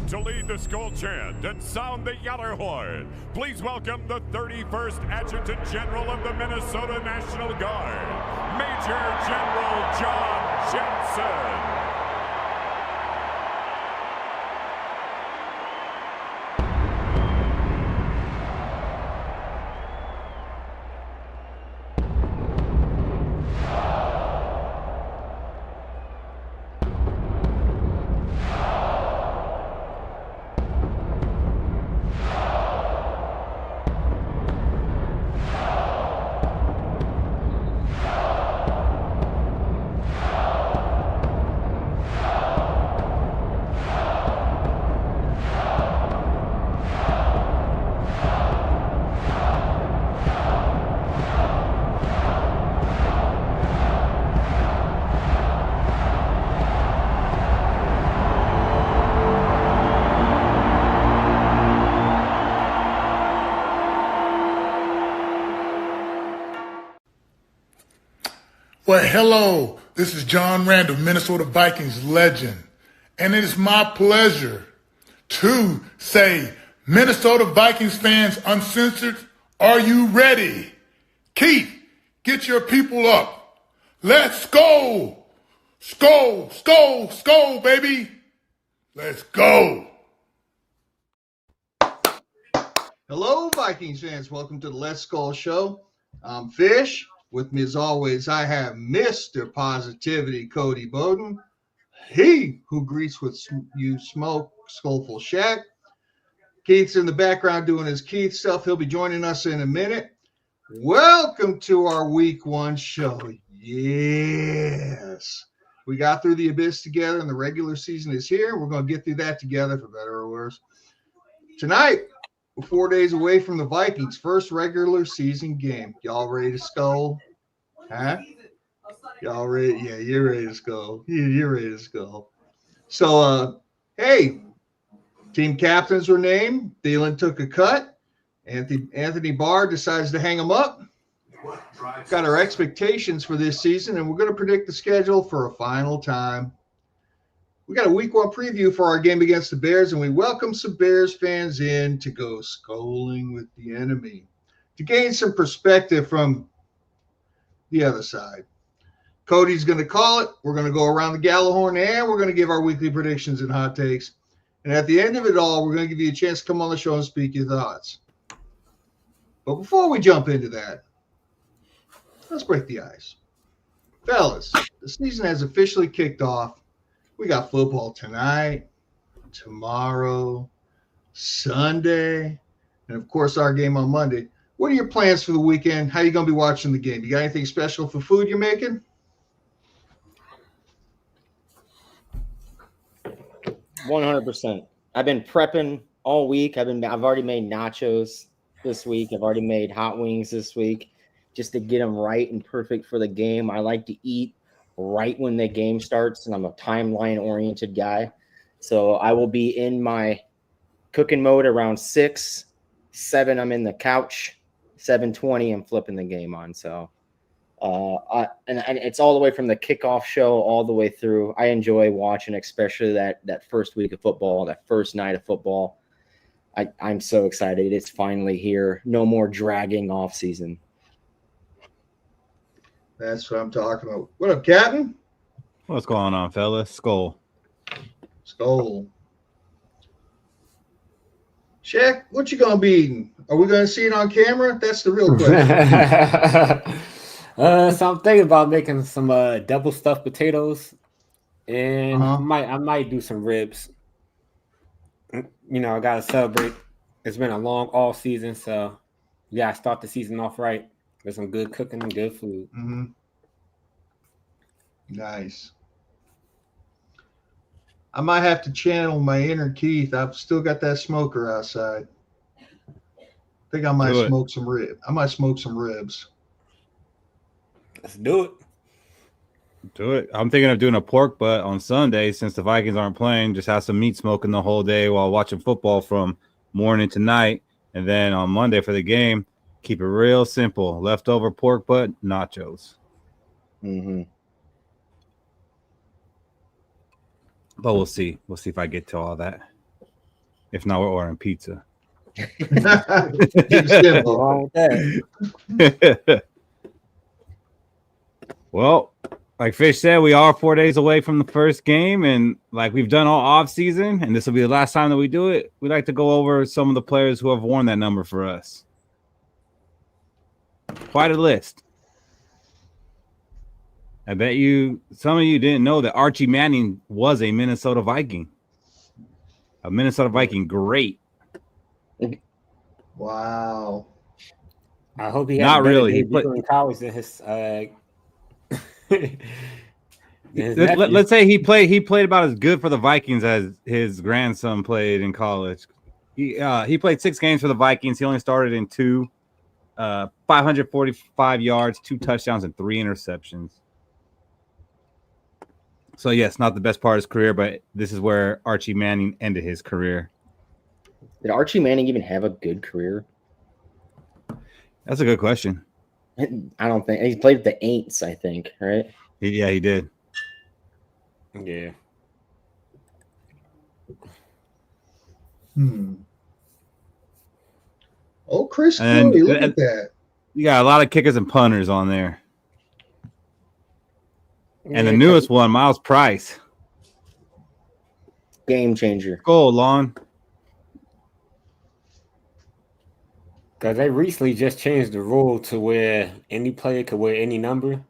To lead the Skol chant and sound the Yaller horn, please welcome the 31st Adjutant General of the Minnesota National Guard, Major General John Jensen. Well, hello, this is John Randall, Minnesota Vikings legend, and it is my pleasure to say, Minnesota Vikings fans uncensored, are you ready? Keith, get your people up. Let's go. Skol, skol, skol, baby. Let's go. Hello, Vikings fans. Welcome to the Let's Skol show. I'm Fish. With me, as always, I have Mr. Positivity, Cody Bowden. He who greets with you smoke, Skolful Shack. Keith's in the background doing his Keith stuff. He'll be joining us in a minute. Welcome to our week one show. Yes. We got through the abyss together, and the regular season is here. We're going to get through that together, for better or worse. Tonight, we're 4 days away from the Vikings' first regular season game. Y'all ready to Skol? Huh? Y'all ready? Yeah, you're ready to Skol. You're ready to Skol. So, hey, team captains were named. Thielen took a cut. Anthony Barr decides to hang him up. Got our expectations for this season, and we're going to predict the schedule for a final time. We got a week one preview for our game against the Bears, and we welcome some Bears fans in to go SKOLing with the enemy to gain some perspective from the other side. Cody's going to call it. We're going to go around the Gallahorn, and we're going to give our weekly predictions and hot takes. And at the end of it all, we're going to give you a chance to come on the show and speak your thoughts. But before we jump into that, let's break the ice. Fellas, the season has officially kicked off. We got football tonight, tomorrow, Sunday, and, of course, our game on Monday. What are your plans for the weekend? How are you going to be watching the game? You got anything special for food you're making? 100%. I've been prepping all week. I've already made nachos this week. I've already made hot wings this week just to get them right and perfect for the game. I like to eat right when the game starts, and I'm a timeline-oriented guy. So I will be in my cooking mode around 6, 7, I'm in the couch, 7:20, I'm flipping the game on. So and it's all the way from the kickoff show all the way through. I enjoy watching, especially that first week of football, that first night of football. I'm so excited. It's finally here. No more dragging off season. That's what I'm talking about. What up, Captain? What's going on, fellas? Skol. Skol. Shaq, what you gonna be eating? Are we gonna see it on camera? That's the real question. So I'm thinking about making some double stuffed potatoes, and I might do some ribs. You know, I gotta celebrate. It's been a long all season, so yeah, start the season off right. With some good cooking and good food. Mm-hmm. Nice. I might have to channel my inner Keith. I've still got that smoker outside. I think I might smoke some ribs. I might smoke some ribs. Let's do it. Do it. I'm thinking of doing a pork butt on Sunday since the Vikings aren't playing. Just have some meat smoking the whole day while watching football from morning to night. And then on Monday for the game, keep it real simple. Leftover pork butt, nachos. Mm-hmm. But we'll see. We'll see if I get to all that. If not, we're ordering pizza. Keep simple. Wrong with that. Well, like Fish said, we are 4 days away from the first game, and like we've done all off season, and this will be the last time that we do it. We'd like to go over some of the players who have worn that number for us. Quite a list. I bet you some of you didn't know that Archie Manning was a Minnesota Viking. A Minnesota Viking great. Wow. I hope he had Not a better really. He debut played- in college than his. Let's say he played about as good for the Vikings as his grandson played in college. He played 6 games for the Vikings. He only started in 2, 545 yards, 2 touchdowns, and 3 interceptions. So yes, not the best part of his career, but this is where Archie Manning ended his career. Did Archie Manning even have a good career? That's a good question. I don't think he played with the Aints. I think, right? Yeah, he did. Yeah. Oh, Chris And- Cooley, look at that. You got a lot of kickers and punters on there. And the Yeah, newest one, Miles Price. Game changer. Skol, Lon. because they recently just changed the rule to where any player could wear any number.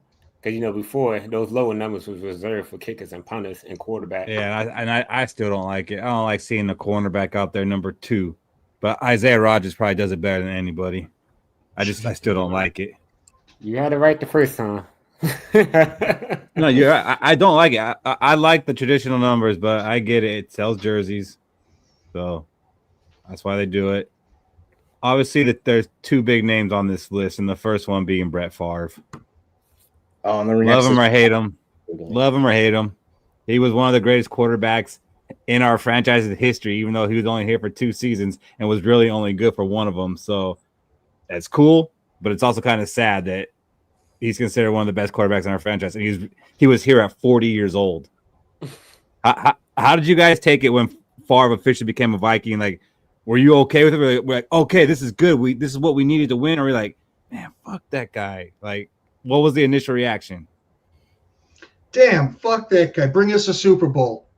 Because before those lower numbers was reserved for kickers and punters and quarterbacks. Yeah, I still don't like it. I don't like seeing the cornerback out there number 2. But Isaiah Rodgers probably does it better than anybody. I still don't like it. You had it right the first time. No, I don't like it. I like the traditional numbers, but I get it. It sells jerseys. So that's why they do it. Obviously, that there's 2 big names on this list, and the first one being Brett Favre. Oh, Love him or hate him. Love him or hate him. He was one of the greatest quarterbacks in our franchise's history, even though he was only here for 2 seasons and was really only good for one of them. So that's cool, but it's also kind of sad that he's considered one of the best quarterbacks in our franchise, and he was here at 40 years old. How did you guys take it when Favre officially became a Viking? Like, were you okay with it? We're like, okay, this is good. This is what we needed to win. Or we're like, man, fuck that guy. Like, what was the initial reaction? Damn, fuck that guy. Bring us a Super Bowl.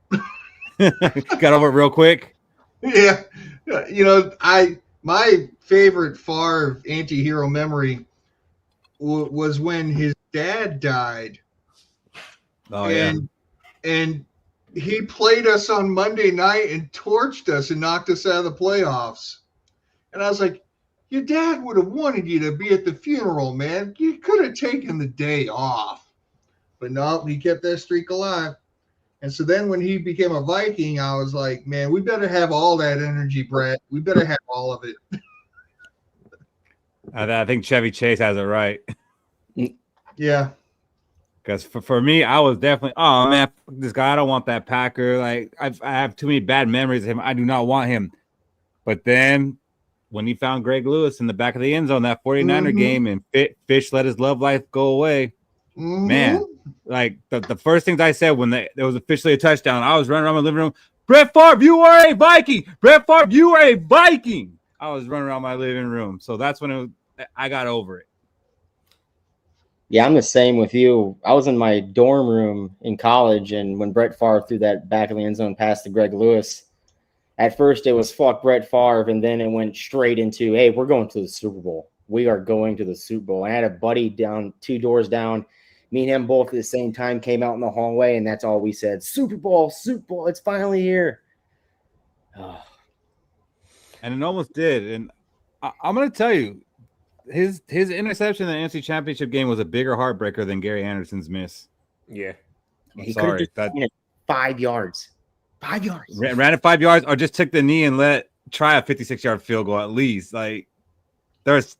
Got over it real quick. Yeah. My favorite Favre anti-hero memory was when his dad died. Oh, yeah. And he played us on Monday night and torched us and knocked us out of the playoffs. And I was like, your dad would have wanted you to be at the funeral, man. You could have taken the day off. But no, he kept that streak alive. And so then when he became a Viking, I was like, man, we better have all that energy, Brett. We better have all of it. I think Chevy Chase has it right. Yeah. Because for me, I was definitely, oh, man, fuck this guy. I don't want that Packer. Like, I have too many bad memories of him. I do not want him. But then when he found Greg Lewis in the back of the end zone, that 49er game, and Fish let his love life go away, man, like the first things I said when there was officially a touchdown, I was running around my living room, Brett Favre, you are a Viking. Brett Favre, you are a Viking. I was running around my living room. So that's when I got over it. Yeah, I'm the same with you. I was in my dorm room in college, and when Brett Favre threw that back of the end zone pass to Greg Lewis, at first it was fuck Brett Favre, and then it went straight into, hey, we're going to the Super Bowl. We are going to the Super Bowl. I had a buddy down 2 doors down. Me and him both at the same time came out in the hallway, and that's all we said. Super Bowl, it's finally here. Oh. And it almost did. And I'm going to tell you, his interception in the NFC Championship game was a bigger heartbreaker than Gary Anderson's miss. Yeah. He could have just ran it 5 yards. 5 yards. Ran it 5 yards or just took the knee and try a 56-yard field goal at least. Like, there's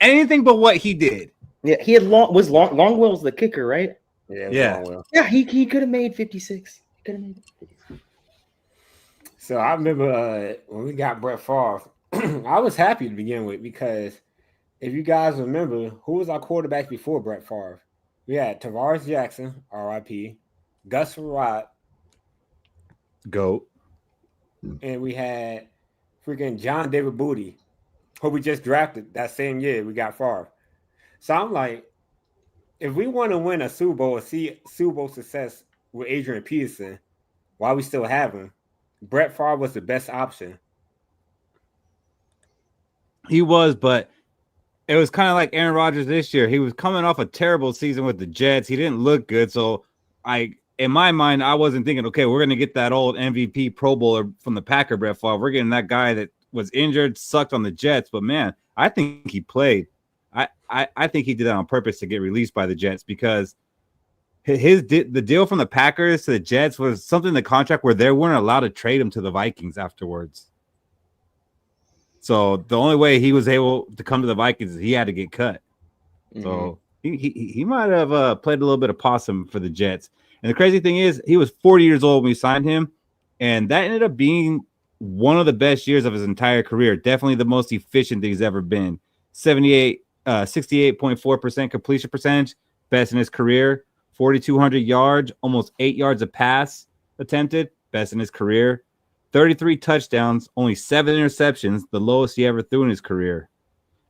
anything but what he did. Yeah, he had Longwell's the kicker, right? Yeah. Longwell. Yeah, he could have made 56. He could have made 56. So I remember when we got Brett Favre, I was happy to begin with because if you guys remember, who was our quarterback before Brett Favre? We had Tavares Jackson, RIP, Gus Frerotte, GOAT. and we had freaking John David Booty, who we just drafted that same year. We got Favre. So I'm like, if we want to win a Super Bowl or see Super Bowl success with Adrian Peterson, while we still have him, Brett Favre was the best option. He was, but it was kind of like Aaron Rodgers this year. He was coming off a terrible season with the Jets. He didn't look good. So in my mind, I wasn't thinking, okay, we're going to get that old MVP Pro Bowler from the Packer, Brett Favre. We're getting that guy that was injured, sucked on the Jets. But man, I think he played. I think he did that on purpose to get released by the Jets, because the deal from the Packers to the Jets was something in the contract where they weren't allowed to trade him to the Vikings afterwards. So the only way he was able to come to the Vikings is he had to get cut. Mm-hmm. So he might have played a little bit of possum for the Jets. And the crazy thing is, he was 40 years old when we signed him, and that ended up being one of the best years of his entire career. Definitely the most efficient that he's ever been. 68.4% completion percentage, best in his career. 4,200 yards, almost 8 yards a pass attempted, best in his career. 33 touchdowns, only 7 interceptions, the lowest he ever threw in his career,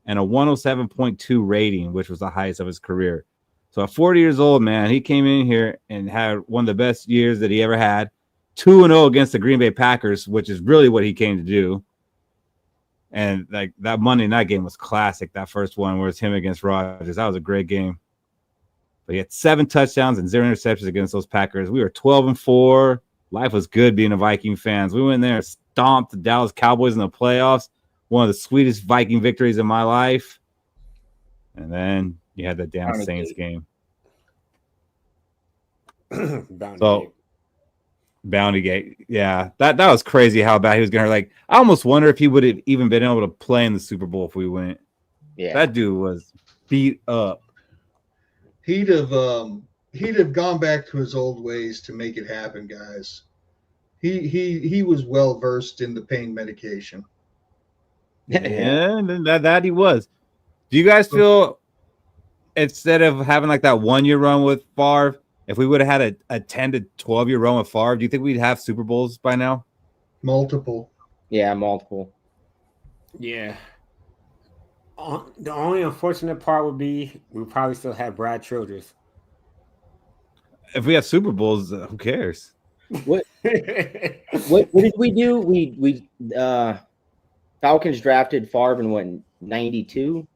and a 107.2 rating, which was the highest of his career. So at 40 years old, man, he came in here and had one of the best years that he ever had. 2-0 against the Green Bay Packers, which is really what he came to do. And like that Monday night game was classic. That first one where it's him against Rodgers. That was a great game. But he had 7 touchdowns and 0 interceptions against those Packers. We were 12-4. Life was good being a Viking fans. We went in there and stomped the Dallas Cowboys in the playoffs. One of the sweetest Viking victories in my life. And then you had that damn Saints game. Bounty Gate. Yeah, that was crazy how bad he was going to. Like, I almost wonder if he would have even been able to play in the Super Bowl if we went. Yeah. That dude was beat up. He'd have gone back to his old ways to make it happen, guys. He was well versed in the pain medication. Yeah, that he was. Do you guys feel, instead of having like that 1 year run with Favre, if we would have had a 10 to 12 year run with Favre, do you think we'd have Super Bowls by now? Multiple. Yeah, multiple. Yeah. The only unfortunate part would be we probably still have Brad Childress. If we have Super Bowls, who cares? What did we do? We Falcons drafted Favre in what, 92?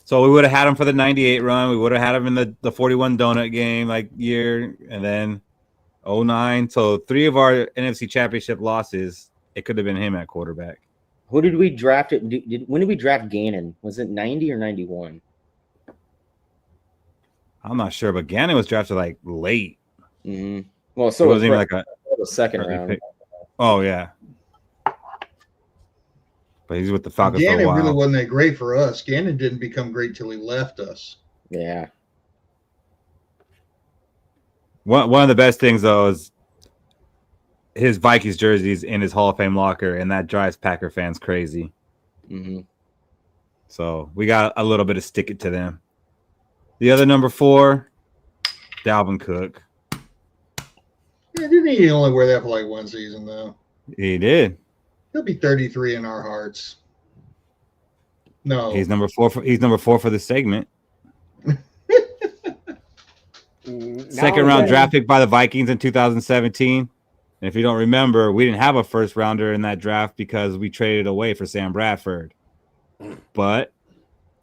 So we would have had him for the 98 run. We would have had him in the 41 donut game year, and then 09. So 3 of our NFC Championship losses, it could have been him at quarterback. Who did we draft? When did we draft Gannon? Was it 90 or 91? I'm not sure, but Gannon was drafted like late. Mm-hmm. Well, so it wasn't even like a second round. Pick. Oh yeah, but he's with the Falcons. Gannon for a while. Really wasn't that great for us. Gannon didn't become great till he left us. Yeah. One of the best things though is his Vikings jerseys in his Hall of Fame locker, and that drives Packer fans crazy. Mm-hmm. So we got a little bit of stick it to them. The other number 4, Dalvin Cook. Yeah, didn't he only wear that for like one season though? He did. He'll be 33 in our hearts. No, he's number 4. He's number 4 for the segment. Second round draft pick by the Vikings in 2017. And if you don't remember, we didn't have a first rounder in that draft because we traded away for Sam Bradford. But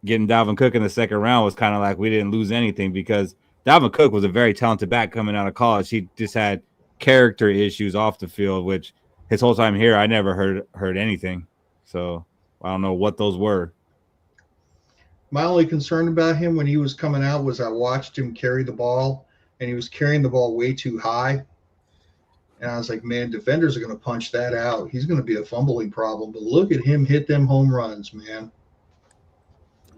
getting Dalvin Cook in the second round was kind of like we didn't lose anything, because Dalvin Cook was a very talented back coming out of college. He just had character issues off the field, which his whole time here I never heard anything. So I don't know what those were. My only concern about him when he was coming out was I watched him carry the ball, and he was carrying the ball way too high. And I was like, man, defenders are going to punch that out. He's going to be a fumbling problem. But look at him hit them home runs, man.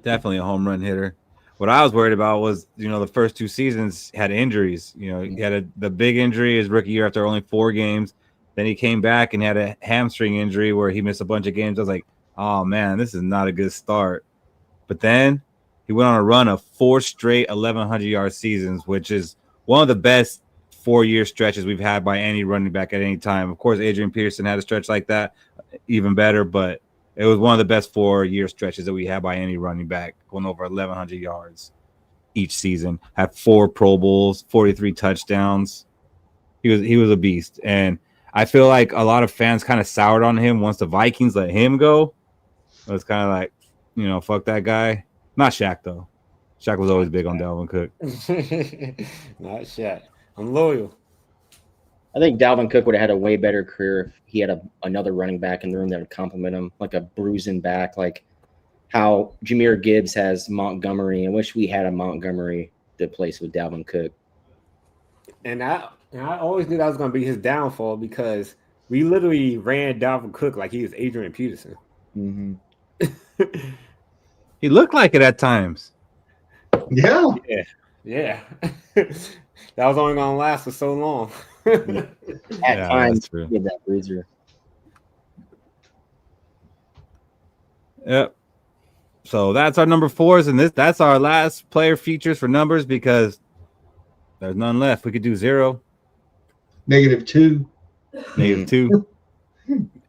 Definitely a home run hitter. What I was worried about was, the first 2 seasons had injuries. He had the big injury his rookie year after only 4 games. Then he came back and had a hamstring injury where he missed a bunch of games. I was like, oh, man, this is not a good start. But then he went on a run of 4 straight 1,100-yard seasons, which is one of the best 4-year stretches we've had by any running back at any time. Of course, Adrian Peterson had a stretch like that. even better, but it was one of the best 4-year stretches that we had by any running back, going over 1,100 yards each season. Had 4 Pro Bowls, 43 touchdowns. He was a beast, and I feel like a lot of fans kind of soured on him once the Vikings let him go. It was kind of like, fuck that guy. Not Shaq though. Shaq was always big on Dalvin Cook. Not Shaq. I'm loyal. I think Dalvin Cook would have had a way better career if he had another running back in the room that would compliment him, like a bruising back, like how Jahmyr Gibbs has Montgomery. I wish we had a Montgomery to place with Dalvin Cook. And I always knew that was going to be his downfall because we literally ran Dalvin Cook like he was Adrian Peterson. Mm-hmm. He looked like it at times. Yeah. That was only going to last for so long. At times, he had that bruiser. Yep. So that's our number 4s, and that's our last player features for numbers because there's none left. We could do 0. -2. -2.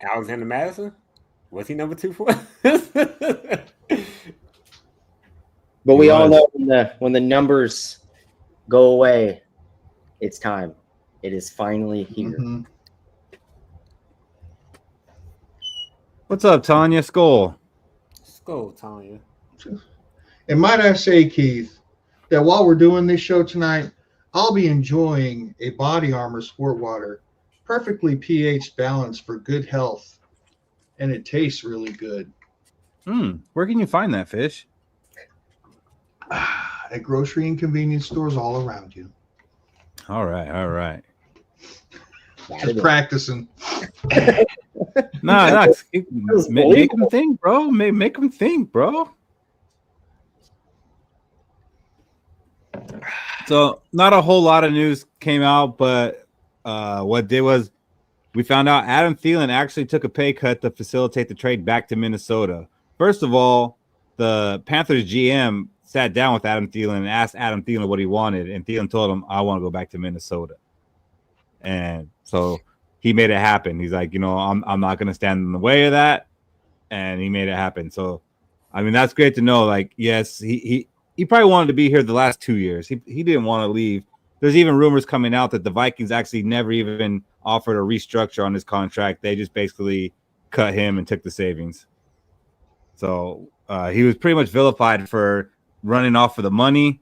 Alexander Madison? Was he number 2 for? But we all know when the numbers go away, it's time. It is finally here. Mm-hmm. What's up, Tanya? Skol. Skol, Tanya. And might I say, Keith, that while we're doing this show tonight, I'll be enjoying a Body Armor Sport Water, perfectly pH balanced for good health, and it tastes really good. Where can you find that, Fish? At grocery and convenience stores all around you. All right. Just practicing. Nah, make them think, bro. Make them think, bro. So not a whole lot of news came out, but what did was we found out Adam Thielen actually took a pay cut to facilitate the trade back to Minnesota. First of all, the Panthers GM sat down with Adam Thielen and asked Adam Thielen what he wanted, and Thielen told him, I want to go back to Minnesota. And so he made it happen. He's like, I'm not going to stand in the way of that, and he made it happen. So, I mean, that's great to know. Like, yes, he probably wanted to be here the last 2 years. He didn't want to leave. There's even rumors coming out that the Vikings actually never even offered a restructure on his contract. They just basically cut him and took the savings. So he was pretty much vilified for running off for the money.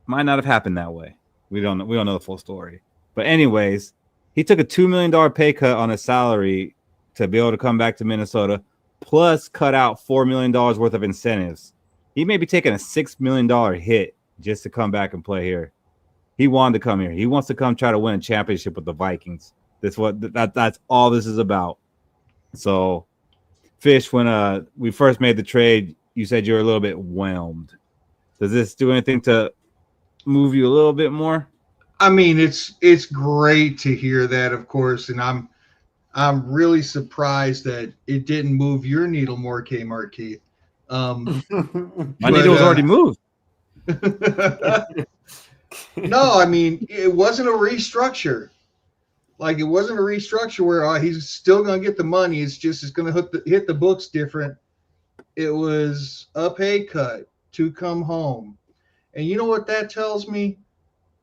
Might not have happened that way. We don't know the full story. But anyways, he took a $2 million pay cut on his salary to be able to come back to Minnesota, plus cut out $4 million worth of incentives. He may be taking a $6 million hit just to come back and play here. He wanted to come here. He wants to come try to win a championship with the Vikings. That's all this is about. So, Fish, when we first made the trade, you said you were a little bit whelmed. Does this do anything to move you a little bit more? I mean, it's great to hear that, of course, and I'm really surprised that it didn't move your needle more, Kmart Keith. My needle was already moved. No, I mean, it wasn't a restructure. Like, it wasn't a restructure where he's still going to get the money. It's just it's going to hit the books different. It was a pay cut to come home. And you know what that tells me?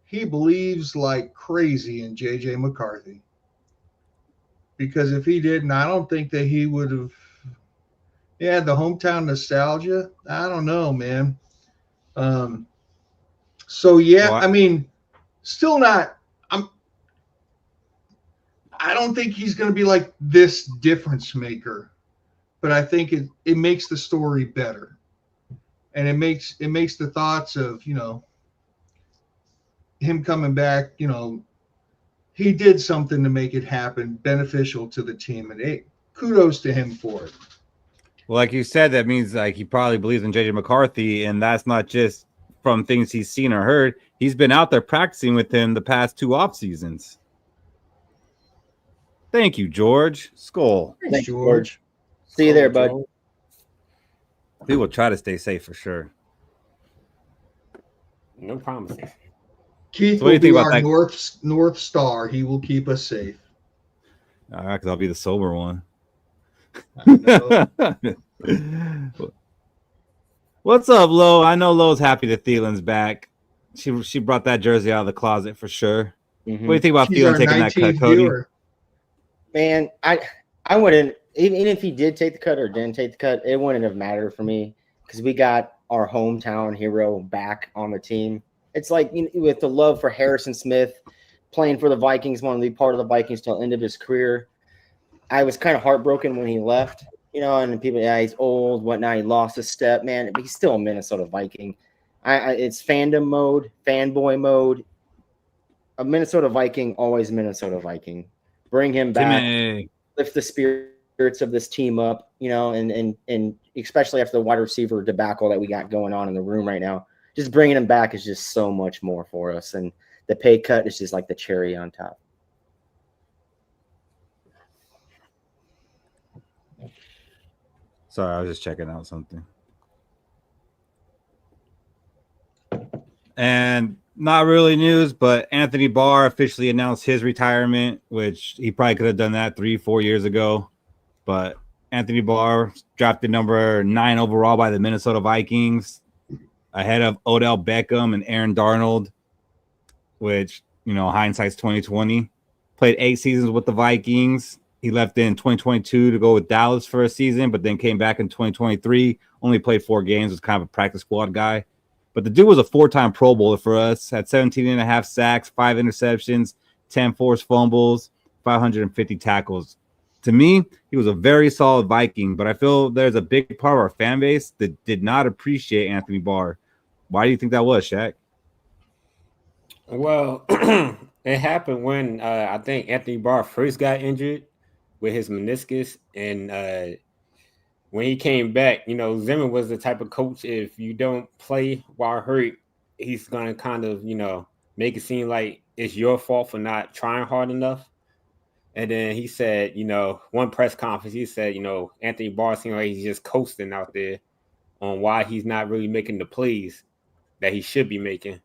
He believes like crazy in J.J. McCarthy. Because if he didn't, I don't think that he would have. Yeah, the hometown nostalgia. I don't know, man. So yeah, I mean, still not. I don't think he's going to be like this difference maker, but I think it makes the story better, and it makes the thoughts of him coming back. He did something to make it happen, beneficial to the team, and kudos to him for it. Well, like you said, that means like he probably believes in J.J. McCarthy, and that's not just from things he's seen or heard. He's been out there practicing with him the past 2 off seasons. Thank you, George. Skol. Thanks, George. See you there, bud. We will try to stay safe for sure. No promises. Keith So what do you will think be about our that? North Star. He will keep us safe. All right, because I'll be the sober one. What's up, Lo? I know Lo's happy that Thielen's back. She brought that jersey out of the closet for sure. Mm-hmm. What do you think about She's Thielen our taking that 19th cut, Cody? viewer. Man, I wouldn't, even if he did take the cut or didn't take the cut, it wouldn't have mattered for me because we got our hometown hero back on the team. It's like, you know, with the love for Harrison Smith playing for the Vikings, wanting to be part of the Vikings till the end of his career. I was kind of heartbroken when he left, you know, and people, yeah, he's old, whatnot. He lost his step, man. But he's still a Minnesota Viking. It's fandom mode, fanboy mode. A Minnesota Viking, always Minnesota Viking. Bring him back, lift the spirits of this team up, you know, and especially after the wide receiver debacle that we got going on in the room right now. Just bringing him back is just so much more for us. And the pay cut is just like the cherry on top. Sorry, I was just checking out something. And not really news, but Anthony Barr officially announced his retirement, which he probably could have done that 3-4 years ago. But Anthony Barr drafted number 9 overall by the Minnesota Vikings, ahead of Odell Beckham and Aaron Darnold, which, you know, hindsight's 2020. Played 8 seasons with the Vikings. He left in 2022 to go with Dallas for a season, but then came back in 2023. Only played 4 games. Was kind of a practice squad guy. But the dude was a 4-time Pro Bowler for us. Had 17.5 sacks, 5 interceptions, 10 forced fumbles, 550 tackles. To me, he was a very solid Viking, but I feel there's a big part of our fan base that did not appreciate Anthony Barr. Why do you think that was, Shaq? Well, it happened when I think Anthony Barr first got injured with his meniscus, and when he came back, you know, Zimmer was the type of coach, if you don't play while hurt, he's going to kind of, you know, make it seem like it's your fault for not trying hard enough. And then he said, you know, one press conference, he said, you know, Anthony Barr seemed like he's just coasting out there on why he's not really making the plays that he should be making.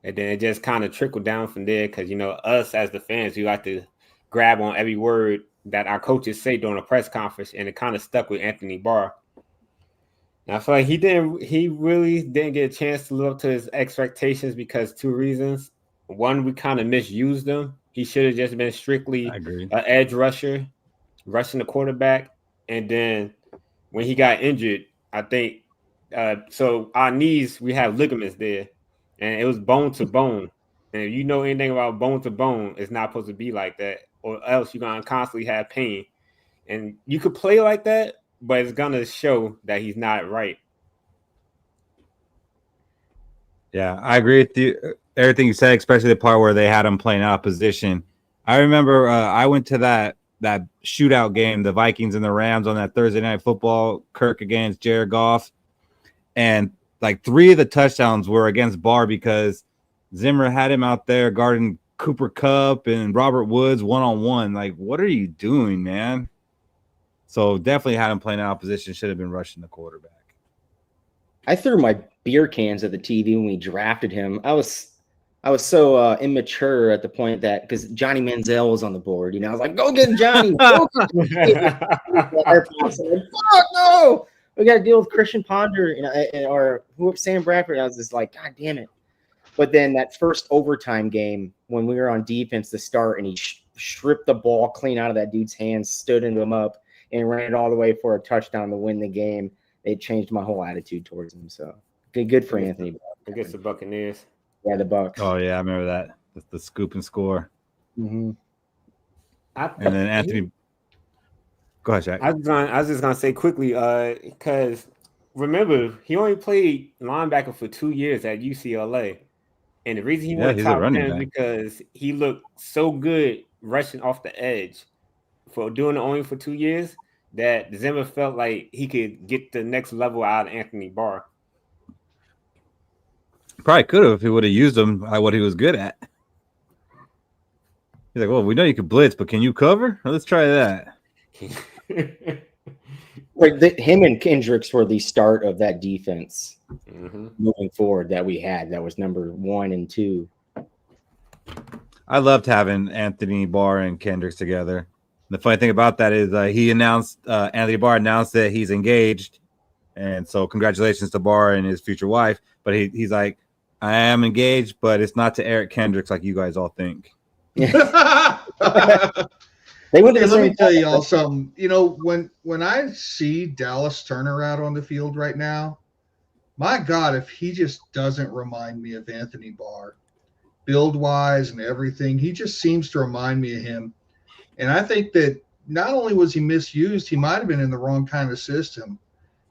And then it just kind of trickled down from there because, you know, us as the fans, we like to grab on every word that our coaches say during a press conference, and it kind of stuck with Anthony Barr. And I feel like he really didn't get a chance to live up to his expectations because 2 reasons. One, we kind of misused him. He should have just been strictly an edge rusher, rushing the quarterback. And then when he got injured, I think so our knees, we have ligaments there, and it was bone to bone. And if you know anything about bone to bone, it's not supposed to be like that, or else you're going to constantly have pain. And you could play like that, but it's going to show that he's not right. Yeah, I agree with you. Everything you said, especially the part where they had him playing out of position. I remember I went to that shootout game, the Vikings and the Rams on that Thursday Night Football, Kirk against Jared Goff. And like 3 of the touchdowns were against Barr because Zimmer had him out there guarding Cooper Kupp and Robert Woods one-on-one. Like, what are you doing, man? So definitely had him playing out of position. Should have been rushing the quarterback. I threw my beer cans at the TV when we drafted him. I was so immature at the point that because Johnny Manziel was on the board, you know, I was like, "Go get Johnny!" Go get Fuck no! We got to deal with Christian Ponder, you know, or Sam Bradford. And I was just like, "God damn it!" But then that first overtime game when we were on defense to start, and he stripped the ball clean out of that dude's hands, stood into him up, and ran it all the way for a touchdown to win the game. It changed my whole attitude towards him. So good for Anthony. Against the Buccaneers. Yeah, the Bucs. Oh yeah, I remember that. The scoop and score. Mm-hmm. And then Anthony. Go ahead, Jack. I was just gonna say quickly, because remember he only played linebacker for 2 years at UCLA, and the reason he went top 10 is because he looked so good rushing off the edge for doing it only for 2 years that Zimmer felt like he could get the next level out of Anthony Barr. Probably could have if he would have used him at what he was good at. He's like, well, we know you can blitz, but can you cover? Well, let's try that. Like him and Kendricks were the start of that defense moving forward that we had. That was number 1 and 2. I loved having Anthony Barr and Kendricks together. The funny thing about that is he announced, Anthony Barr announced that he's engaged. And so congratulations to Barr and his future wife. But he's like, I am engaged, but it's not to Eric Kendricks like you guys all think. Let They me tell you all something. You know, when I see Dallas Turner out on the field right now, my God, if he just doesn't remind me of Anthony Barr, build-wise and everything, he just seems to remind me of him. And I think that not only was he misused, he might have been in the wrong kind of system.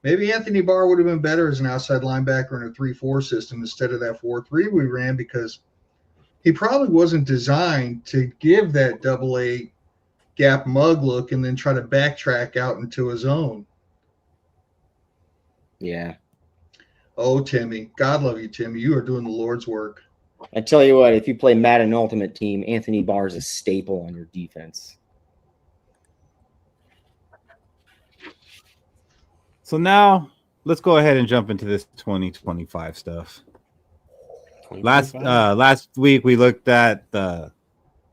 Maybe Anthony Barr would have been better as an outside linebacker in a 3-4 system instead of that 4-3 we ran, because he probably wasn't designed to give that double-A gap mug look and then try to backtrack out into his own. Yeah. Oh, Timmy. God love you, Timmy. You are doing the Lord's work. I tell you what, if you play Madden Ultimate Team, Anthony Barr is a staple on your defense. So now let's go ahead and jump into this 2025 stuff. 2025. Last week we looked at the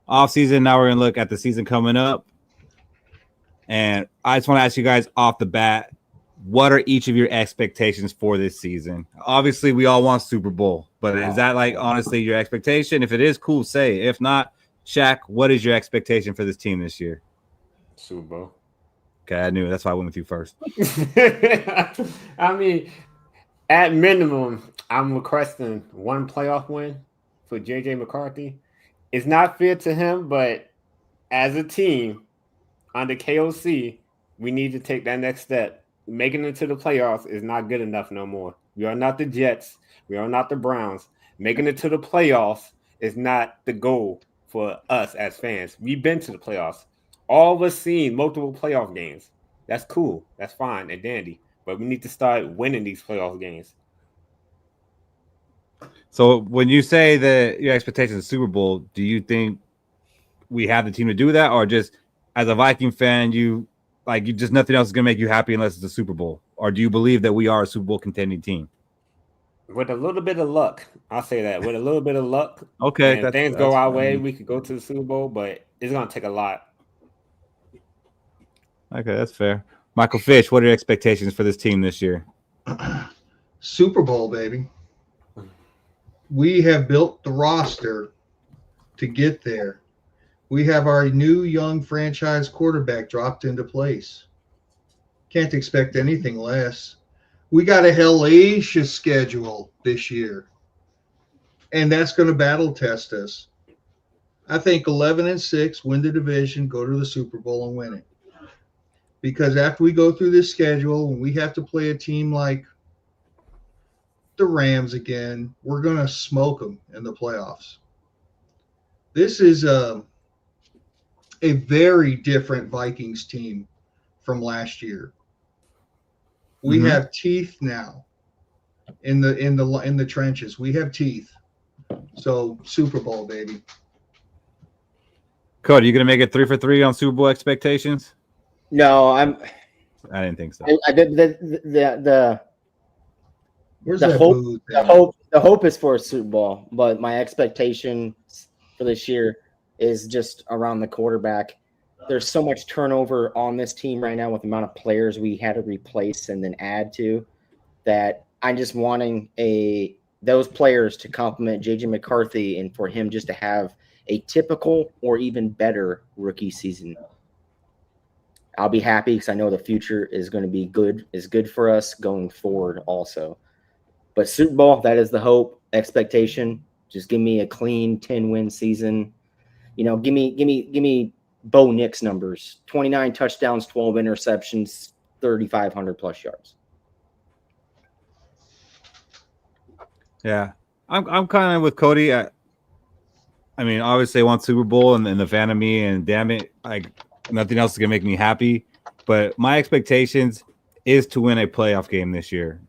offseason. Now we're going to look at the season coming up. And I just want to ask you guys off the bat, what are each of your expectations for this season? Obviously, we all want Super Bowl, but is that like honestly your expectation? If it is, cool, say it. If not, Shaq, what is your expectation for this team this year? Super Bowl. Okay, I knew it. That's why I went with you first. I mean, at minimum, I'm requesting one playoff win for JJ McCarthy. It's not fair to him, but as a team under KOC, we need to take that next step. Making it to the playoffs is not good enough no more. We are not the Jets. We are not the Browns. Making it to the playoffs is not the goal for us as fans. We've been to the playoffs. All of us seen multiple playoff games. That's cool. That's fine and dandy. But we need to start winning these playoff games. So when you say that your expectations is Super Bowl, do you think we have the team to do that? Or just as a Viking fan, you just nothing else is going to make you happy unless it's a Super Bowl? Or do you believe that we are a Super Bowl contending team? With a little bit of luck, I'll say that. With a little bit of luck, okay, if things go our way, we could go to the Super Bowl, but it's going to take a lot. Okay, that's fair. Michael Fish, what are your expectations for this team this year? Super Bowl, baby. We have built the roster to get there. We have our new young franchise quarterback dropped into place. Can't expect anything less. We got a hellacious schedule this year, and that's going to battle test us. I think 11-6, win the division, go to the Super Bowl and win it. Because after we go through this schedule and we have to play a team like the Rams again, we're going to smoke them in the playoffs. This is a very different Vikings team from last year. We have teeth now in the trenches. We have teeth. So Super Bowl, baby. Cody, you gonna make it 3 for 3 on Super Bowl expectations? No, I didn't think so. I did the hope is for a Super Bowl, but my expectation for this year is just around the quarterback. There's so much turnover on this team right now with the amount of players we had to replace and then add to, that I'm just wanting those players to complement JJ McCarthy and for him just to have a typical or even better rookie season. I'll be happy because I know the future is going to be good for us going forward also. But Super Bowl, that is the hope, expectation. Just give me a clean 10-win season. You know, give me Bo Nix numbers: 29 touchdowns, 12 interceptions, 3,500 plus yards. Yeah, I'm kind of with Cody. I mean, obviously, I want Super Bowl and the fan of me, and damn it, like nothing else is gonna make me happy. But my expectations is to win a playoff game this year,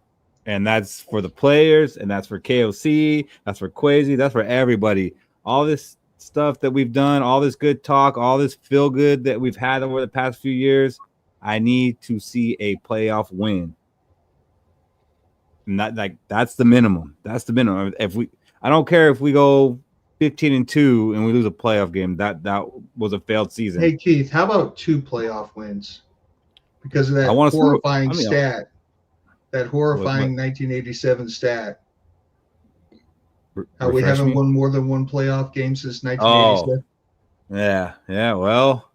and that's for the players, and that's for KOC, that's for Quasi, that's for everybody. All this stuff that we've done, all this good talk, all this feel good that we've had over the past few years, I need to see a playoff win. Not like that's the minimum. That's the minimum. I don't care if we go 15-2 and we lose a playoff game, that was a failed season. Hey Keith, how about 2 playoff wins? Because of that horrifying stat, that horrifying 1987 stat. How we haven't won more than 1 playoff game since 1987. Yeah. Well,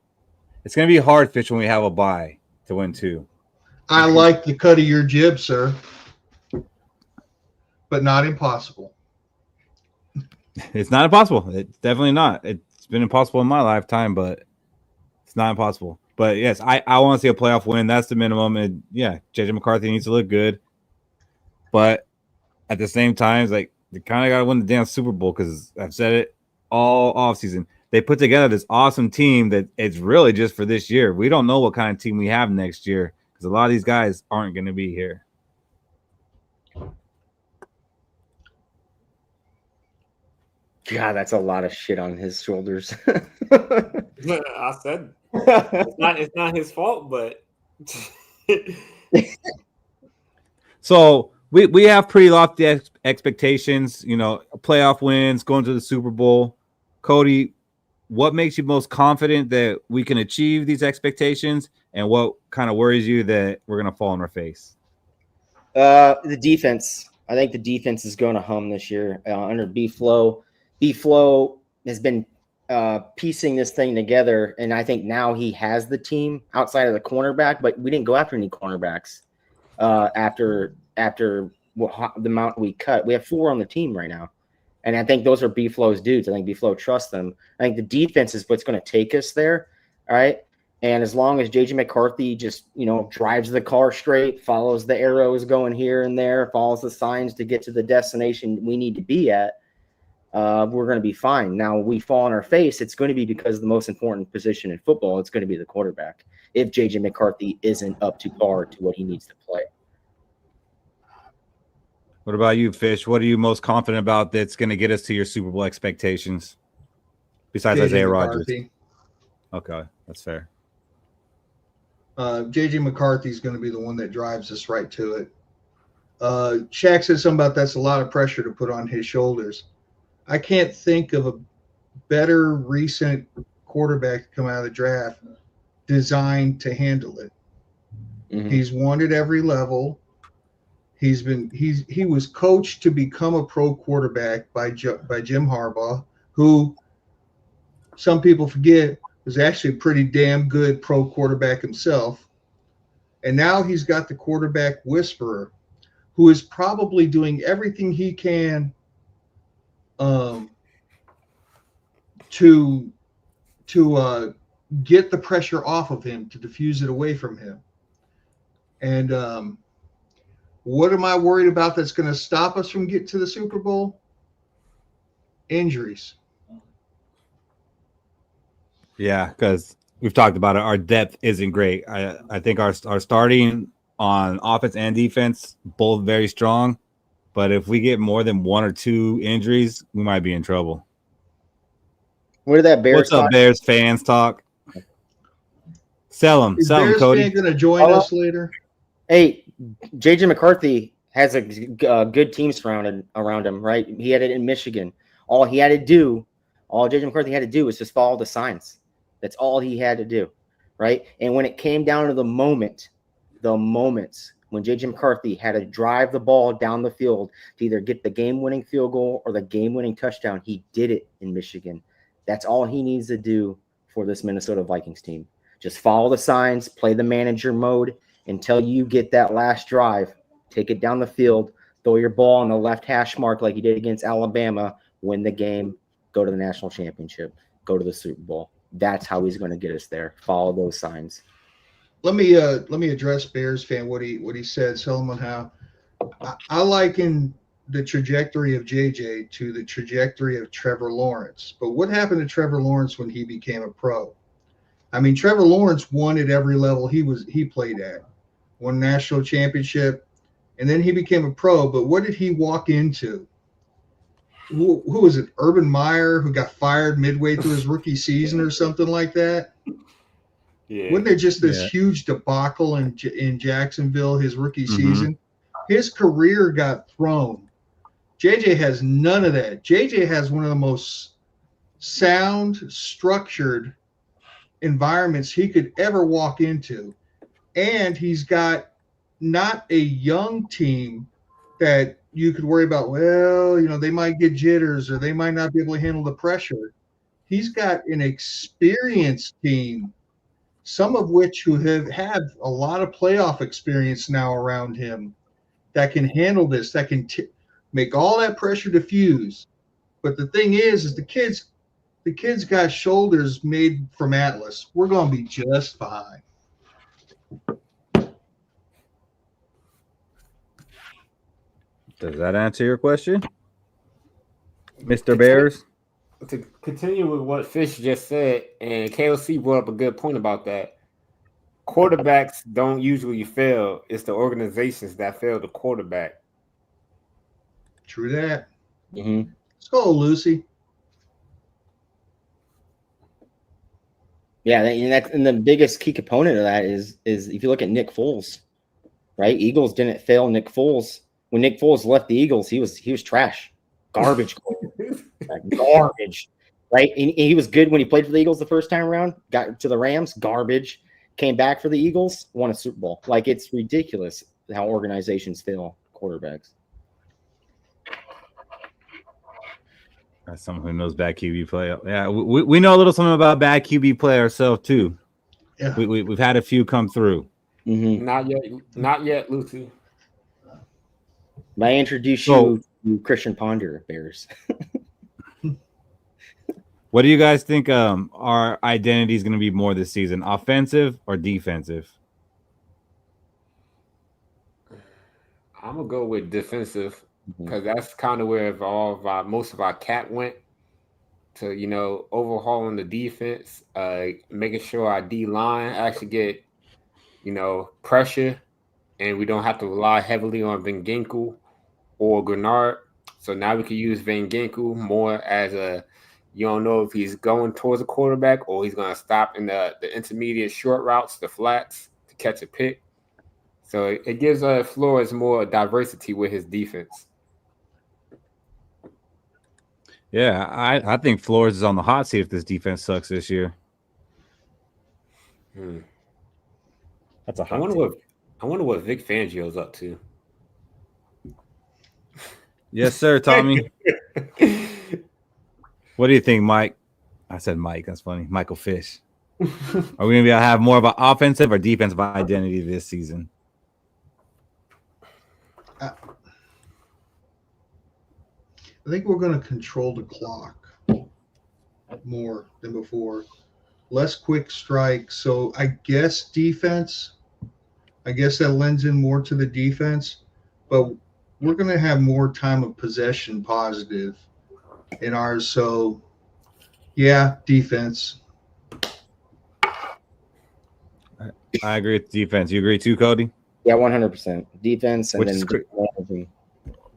it's gonna be hard, Fish, when we have a bye to win 2. I like the cut of your jib, sir, but not impossible. It's not impossible. It's definitely not. It's been impossible in my lifetime, but it's not impossible. But yes, I want to see a playoff win. That's the minimum. And yeah, JJ McCarthy needs to look good. But at the same time, it's like they kind of got to win the damn Super Bowl, because I've said it all offseason. They put together this awesome team that it's really just for this year. We don't know what kind of team we have next year, because a lot of these guys aren't going to be here. God, that's a lot of shit on his shoulders. I said it's not his fault, but so we have pretty lofty expectations, playoff wins, going to the Super Bowl. Cody, what makes you most confident that we can achieve these expectations, and what kind of worries you that we're going to fall on our face? The defense. I think the defense is going to hum this year under B-Flow. B-Flow has been piecing this thing together, and I think now he has the team outside of the cornerback, but we didn't go after any cornerbacks after the amount we cut. We have 4 on the team right now, and I think those are B-Flow's dudes. I think B-Flow trusts them. I think the defense is what's going to take us there, all right? And as long as J.J. McCarthy just, drives the car straight, follows the arrows going here and there, follows the signs to get to the destination we need to be at, we're going to be fine. Now, we fall on our face, it's going to be because the most important position in football, it's going to be the quarterback, if J.J. McCarthy isn't up to par to what he needs to play. What about you, Fish? What are you most confident about that's going to get us to your Super Bowl expectations, besides Isaiah Rodgers? Okay, that's fair. J.J. McCarthy is going to be the one that drives us right to it. Shaq said something about that's a lot of pressure to put on his shoulders. I can't think of a better recent quarterback to come out of the draft designed to handle it. Mm-hmm. He's won at every level. He was coached to become a pro quarterback by Jim Harbaugh, who some people forget was actually a pretty damn good pro quarterback himself. And now he's got the quarterback whisperer, who is probably doing everything he can to get the pressure off of him, to diffuse it away from him. And what am I worried about that's going to stop us from getting to the Super Bowl? Injuries. Yeah, because we've talked about it. Our depth isn't great. I think our starting on offense and defense, both very strong. But if we get more than 1 or 2 injuries, we might be in trouble. Where did that Bears What's up, Bears fans talk? Sell them, Bears Cody. Fan going to join us later? Hey, J.J. McCarthy has a good team surrounded around him, right? He had it in Michigan. All J.J. McCarthy had to do was just follow the signs. That's all he had to do, right? And when it came down to the moments when J.J. McCarthy had to drive the ball down the field to either get the game-winning field goal or the game-winning touchdown, he did it in Michigan. That's all he needs to do for this Minnesota Vikings team. Just follow the signs, play the manager mode until you get that last drive. Take it down the field, throw your ball on the left hash mark like you did against Alabama, win the game, go to the national championship, go to the Super Bowl. That's how he's going to get us there. Follow those signs. Let me address Bears fan what he said, Solomon, how I liken the trajectory of JJ to the trajectory of Trevor Lawrence. But what happened to Trevor Lawrence when he became a pro? I mean, Trevor Lawrence won at every level he played at, won national championship, and then he became a pro. But what did he walk into? Who was it? Urban Meyer, who got fired midway through his rookie season or something like that? Yeah. Wasn't there just this huge debacle in Jacksonville his rookie season? His career got thrown. JJ has none of that. JJ has one of the most sound, structured environments he could ever walk into. And he's got not a young team that you could worry about, well, they might get jitters or they might not be able to handle the pressure. He's got an experienced team, some of which who have had a lot of playoff experience now around him, that can handle this, that can make all that pressure diffuse. But the thing is the kids got shoulders made from Atlas. We're going to be just fine. Does that answer your question, Mr. Bears? To continue with what Fish just said, and KOC brought up a good point about that. Quarterbacks don't usually fail. It's the organizations that fail the quarterback. True that. Mm-hmm. Skol, Lucy. Yeah, and the biggest key component of that is if you look at Nick Foles, right? Eagles didn't fail Nick Foles. When Nick Foles left the Eagles, he was trash, garbage, garbage, right? And he was good when he played for the Eagles the first time around. Got to the Rams, garbage. Came back for the Eagles, won a Super Bowl. Like, it's ridiculous how organizations fail quarterbacks. That's someone who knows bad QB play. Yeah, we know a little something about bad QB play ourselves too. Yeah, we've had a few come through. Mm-hmm. Not yet, Lucy. I introduce you to Christian Ponder, Bears. What do you guys think our identity is going to be more this season, offensive or defensive? I'm going to go with defensive because that's kind of where most of our cap went to, overhauling the defense, making sure our D-line actually get, pressure, and we don't have to rely heavily on Van Ginkel or Grenard. So now we can use Van Ginkel more as you don't know if he's going towards a quarterback or he's going to stop in the intermediate short routes, the flats, to catch a pick. So it gives Flores more diversity with his defense. Yeah, I think Flores is on the hot seat if this defense sucks this year. That's a hot take. I wonder what Vic Fangio's up to. Yes, sir, Tommy. What do you think, Mike? I said Mike. That's funny. Michael Fish. Are we going to have more of an offensive or defensive identity this season? I think we're going to control the clock more than before. Less quick strikes. So I guess defense. I guess that lends in more to the defense. But we're going to have more time of possession positive in ours. So, yeah, defense. I agree with defense. You agree too, Cody? Yeah, 100%. Defense and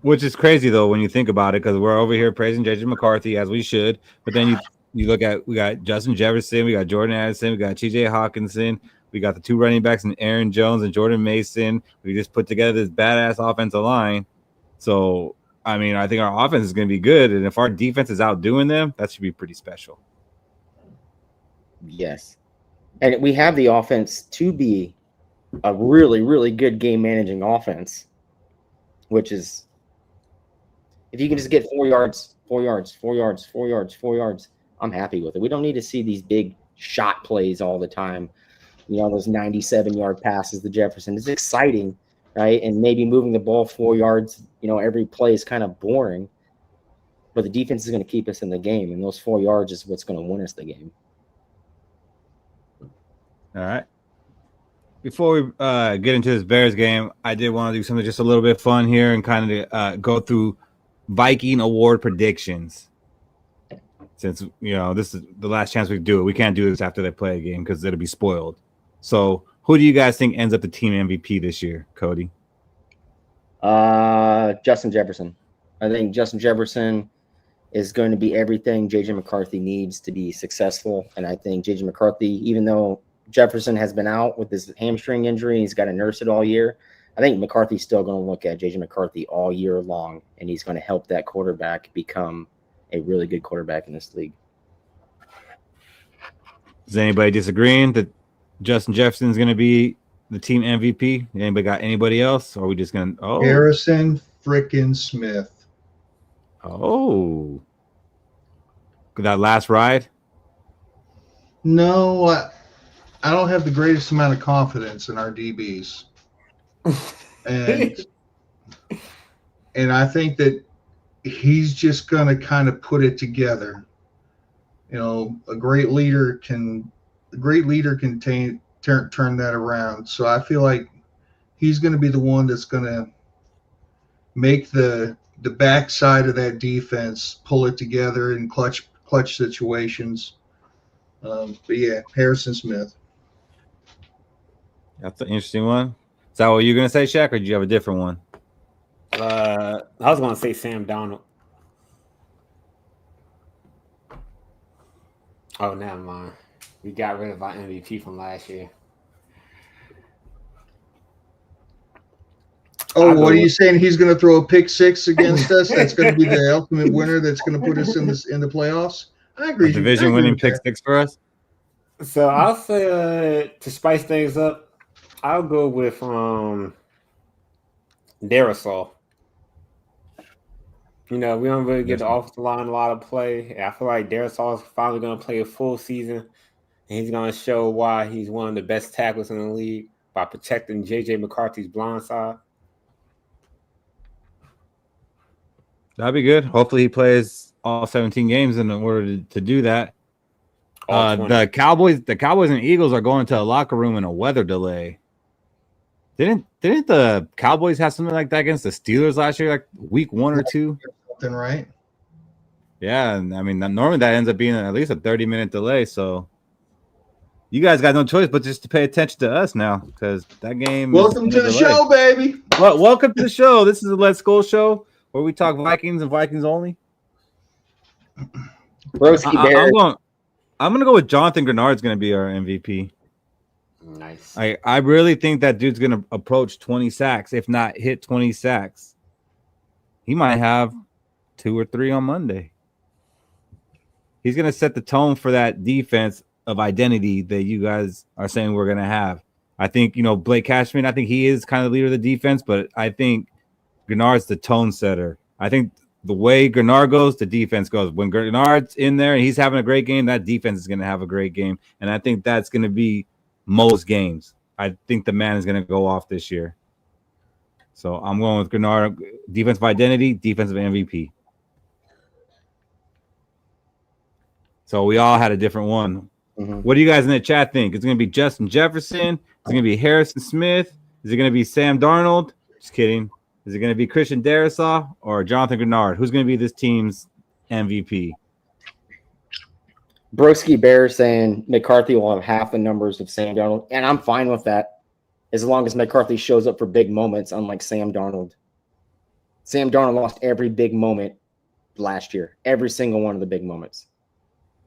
which is crazy, though, when you think about it, because we're over here praising J.J. McCarthy, as we should. But then you look at, we got Justin Jefferson, we got Jordan Addison, we got T.J. Hawkinson, we got the two running backs and Aaron Jones and Jordan Mason. We just put together this badass offensive line. So, I mean, I think our offense is going to be good. And if our defense is outdoing them, that should be pretty special. Yes. And we have the offense to be a really, really good game managing offense, which is, if you can just get 4 yards, 4 yards, 4 yards, 4 yards, 4 yards, I'm happy with it. We don't need to see these big shot plays all the time. Those 97-yard passes to Jefferson. It's exciting, right? And maybe moving the ball 4 yards, every play is kind of boring. But the defense is going to keep us in the game, and those 4 yards is what's going to win us the game. All right. Before we get into this Bears game, I did want to do something just a little bit fun here and kind of go through Viking award predictions. Since, this is the last chance we can do it. We can't do this after they play a game because it'll be spoiled. So who do you guys think ends up the team MVP this year, Cody? Justin Jefferson. I think Justin Jefferson is going to be everything J.J. McCarthy needs to be successful. And I think J.J. McCarthy, even though Jefferson has been out with his hamstring injury, he's got to nurse it all year, I think McCarthy's still going to look at J.J. McCarthy all year long, and he's going to help that quarterback become a really good quarterback in this league. Is anybody disagreeing that Justin Jefferson's going to be the team MVP? Anybody got anybody else? Or are we just going to Harrison frickin' Smith. Oh. That last ride? No, I don't have the greatest amount of confidence in our DBs. And I think that he's just going to kind of put it together. You know, a great leader can turn that around. So I feel like he's going to be the one that's going to make the backside of that defense pull it together in clutch situations. But yeah, Harrison Smith. That's an interesting one. Is that what you're going to say, Shaq, or did you have a different one? I was going to say Sam Darnold. Oh, never mind. We got rid of our MVP from last year. Oh, what are you saying? He's going to throw a pick six against us? That's going to be the ultimate winner. That's going to put us in the playoffs. I agree. A division-winning pick six for us. So I'll say to spice things up, I'll go with Darisaw. You know, we don't really get off the line a lot of play. I feel like Darisaw is finally going to play a full season, and he's going to show why he's one of the best tackles in the league by protecting J.J. McCarthy's blind side. That'd be good. Hopefully he plays all 17 games in order to do that. The Cowboys and Eagles are going to a locker room in a weather delay. Didn't the Cowboys have something like that against the Steelers last year, like week 1 or 2? Something, right? Yeah, and I mean normally that ends up being at least a 30-minute delay. So you guys got no choice but just to pay attention to us now, because that game. Welcome to the show, baby. Well, welcome to the show. This is the Let's Skol show, where we talk Vikings and Vikings only. I'm gonna go with Jonathan Grenard's gonna be our MVP. Nice. I really think that dude's gonna approach 20 sacks, if not hit 20 sacks. He might have 2 or 3 on Monday. He's gonna set the tone for that defense of identity that you guys are saying we're gonna have. I think, Blake Cashman, I think he is kind of the leader of the defense, but I think Grenard's the tone setter. I think the way Grenard goes, the defense goes. When Grenard's in there and he's having a great game, that defense is going to have a great game. And I think that's going to be most games. I think the man is going to go off this year. So I'm going with Grenard, defensive identity, defensive MVP. So we all had a different one. Mm-hmm. What do you guys in the chat think? It's going to be Justin Jefferson? It's going to be Harrison Smith? Is it going to be Sam Darnold? Just kidding. Is it going to be Christian Darisaw or Jonathan Grenard? Who's going to be this team's MVP? Broski Bear saying McCarthy will have half the numbers of Sam Darnold, and I'm fine with that as long as McCarthy shows up for big moments, unlike Sam Darnold. Sam Darnold lost every big moment last year, every single one of the big moments.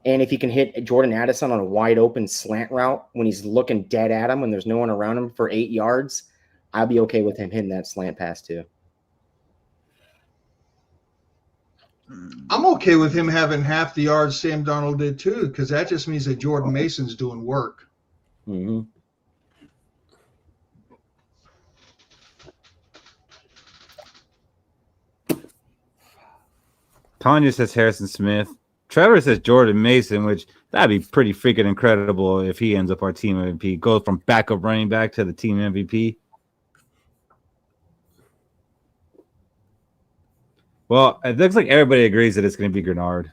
And if he can hit Jordan Addison on a wide open slant route when he's looking dead at him and there's no one around him for 8 yards, I'll be okay with him hitting that slant pass too. I'm okay with him having half the yards Sam Darnold did too, because that just means that Jordan Mason's doing work. Mm-hmm. Tanya says Harrison Smith. Trevor says Jordan Mason, which that'd be pretty freaking incredible if he ends up our team MVP. Goes from backup running back to the team MVP. Well, it looks like everybody agrees that it's going to be Grenard.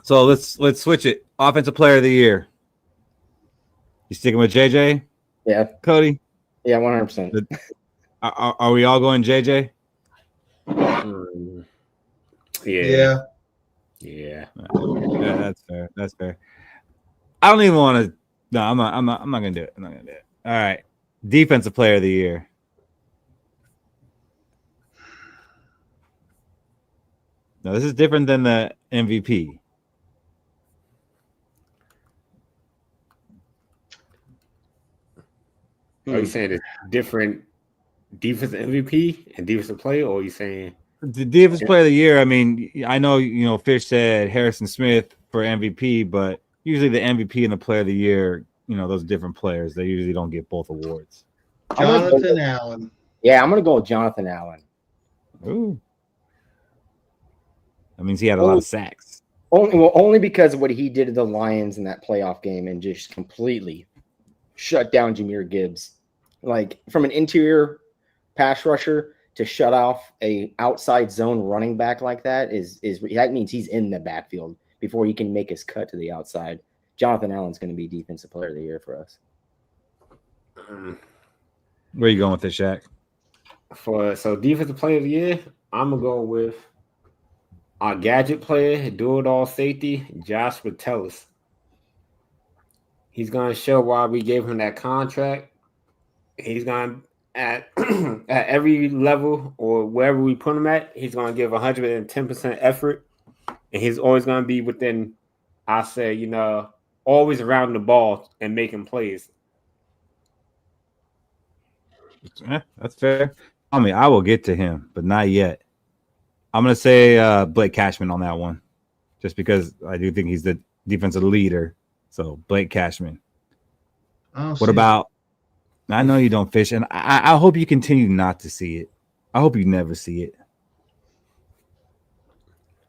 So let's switch it. Offensive Player of the Year. You sticking with JJ? Yeah. Cody? Yeah, 100%. Are we all going JJ? Yeah. Yeah, that's fair. That's fair. I don't even want to. No, I'm not gonna do it. I'm not gonna do it. All right. Defensive Player of the Year. Now, this is different than the MVP. Are you saying it's different defensive MVP and defensive player, or are you saying The defensive player of the year. I mean, I know Fish said Harrison Smith for MVP, but usually the MVP and the player of the year, those different players. They usually don't get both awards. Jonathan Allen. Yeah, I'm gonna go with Jonathan Allen. Ooh. That means he had a lot of sacks. Only because of what he did to the Lions in that playoff game and just completely shut down Jahmyr Gibbs. Like from an interior pass rusher to shut off a outside zone running back like that that means he's in the backfield before he can make his cut to the outside. Jonathan Allen's going to be defensive player of the year for us. Where are you going with this, Shaq? So defensive player of the year, I'm gonna go with our gadget player, do-it-all safety, Josh Metellus. He's gonna show why we gave him that contract. He's gonna at every level or wherever we put him at, he's gonna give 110% effort, and he's always gonna be within, I say, always around the ball and making plays. That's fair. I will get to him, but not yet. I'm going to say Blake Cashman on that one, just because I do think he's the defensive leader. So Blake Cashman. What about? I know you don't, Fish, and I hope you continue not to see it. I hope you never see it.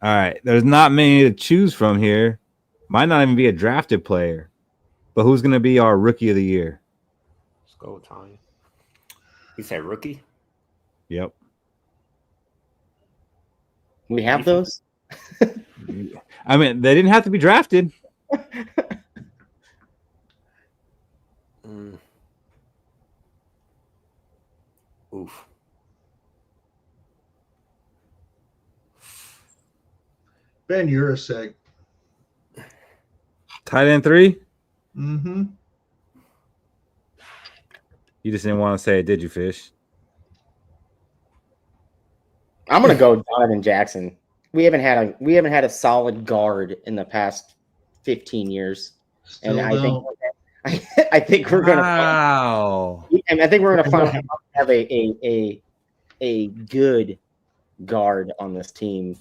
All right, there's not many to choose from here. Might not even be a drafted player, but who's going to be our rookie of the year? Skol time. You said rookie? Yep. We have those? I mean, they didn't have to be drafted. Oof. Ben Urasek. Tight end 3? Mm-hmm. You just didn't want to say it, did you, Fish? I'm gonna go Donovan Jackson. We haven't had a solid guard in the past 15 years, Still and don't. I think we're gonna. Wow. And I think we're gonna finally have a good guard on this team,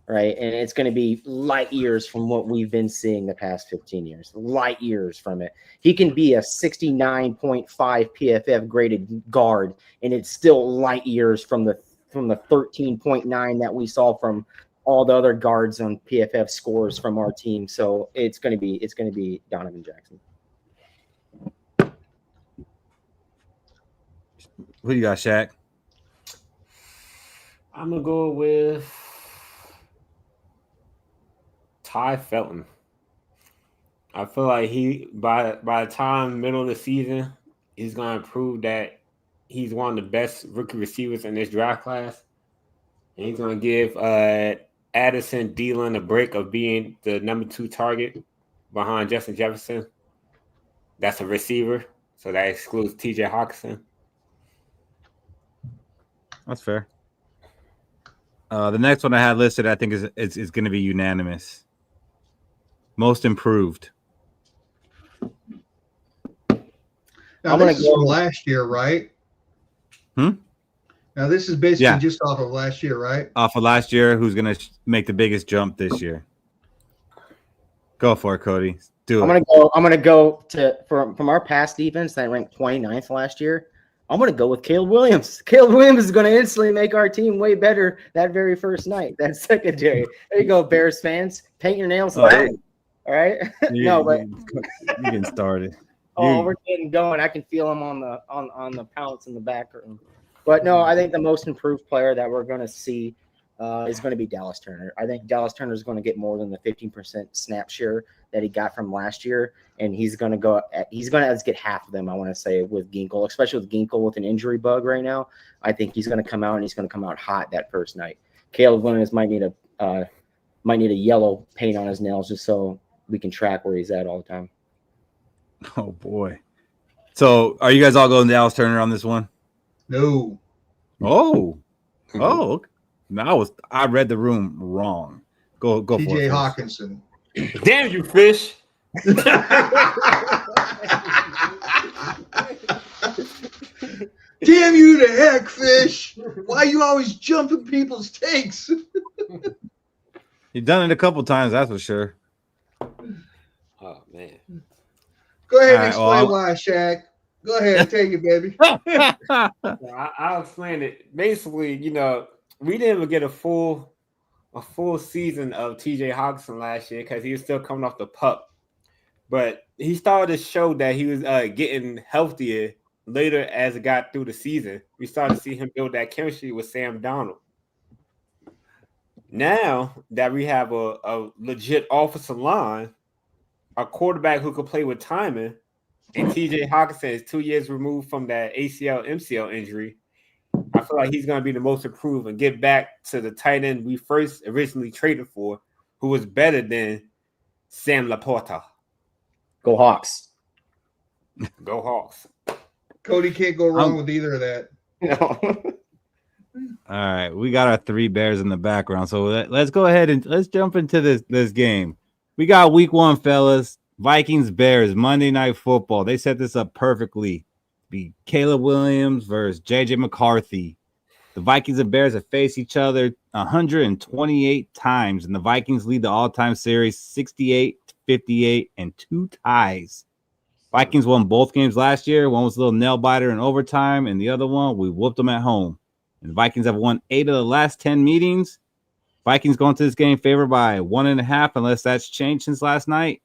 right? And it's going to be light years from what we've been seeing the past 15 years. Light years from it. He can be a 69.5 PFF graded guard, and it's still light years from the 13.9 that we saw from all the other guards on PFF scores from our team. So it's going to be Donovan Jackson. Who do you got, Shaq? I'm gonna go with Ty Felton. I feel like he by the time middle of the season, he's gonna prove that he's one of the best rookie receivers in this draft class, and he's gonna give Addison Thielen a break of being the number 2 target behind Justin Jefferson. That's a receiver, so that excludes TJ Hawkinson. That's fair. The next one I had listed, I think, is going to be unanimous. Most improved. Now, this is from last year, right? Now, this is basically just off of last year, right? Off of last year, who's going to make the biggest jump this year? Go for it, Cody. Do it. I'm gonna go from our past defense that ranked 29th last year. I'm going to go with Caleb Williams. Caleb Williams is going to instantly make our team way better that very first night. That secondary. There you go, Bears fans. Paint your nails. All right. You're getting started. We're getting going. I can feel him on the pallets in the back room. But no, I think the most improved player that we're going to see is going to be Dallas Turner. I think Dallas Turner is going to get more than the 15% snap share that he got from last year, and he's going to get half of them, I want to say, with Ginkle, especially with Ginkle with an injury bug right now. I think he's going to come out, and he's going to come out hot that first night. Caleb Williams might need a yellow paint on his nails just so we can track where he's at all the time. Oh, boy. So are you guys all going Dallas Turner on this one? No. Oh. Now I read the room wrong. Go for it. TJ Hawkinson. Damn you, Fish. Damn you to heck, Fish. Why you always jumping people's takes? You've done it a couple times, that's for sure. Oh man. Go ahead and explain why, Shaq. Go ahead, take it, baby. I'll explain it. Basically, we didn't even get a full season of TJ Hawkinson last year because he was still coming off the pup. But he started to show that he was getting healthier later as it got through the season. We started to see him build that chemistry with Sam Darnold. Now that we have a legit offensive line, a quarterback who could play with timing, and TJ Hawkinson is 2 years removed from that ACL, MCL injury, I feel like he's going to be the most improved and get back to the tight end we first originally traded for, who was better than Sam Laporta. Go Hawks. Go Hawks. Cody can't go wrong with either of that. No. All right, we got our 3 Bears in the background, so let's go ahead and let's jump into this game. We got week 1, fellas. Vikings Bears Monday Night Football. They set this up perfectly. Be Caleb Williams versus JJ McCarthy. The Vikings and Bears have faced each other 128 times, and the Vikings lead the all-time series 68-58 and 2 ties. Vikings won both games last year. One was a little nail biter in overtime, and the other one we whooped them at home. And the Vikings have won 8 of the last 10 meetings. Vikings going to this game favored by 1.5, unless that's changed since last night.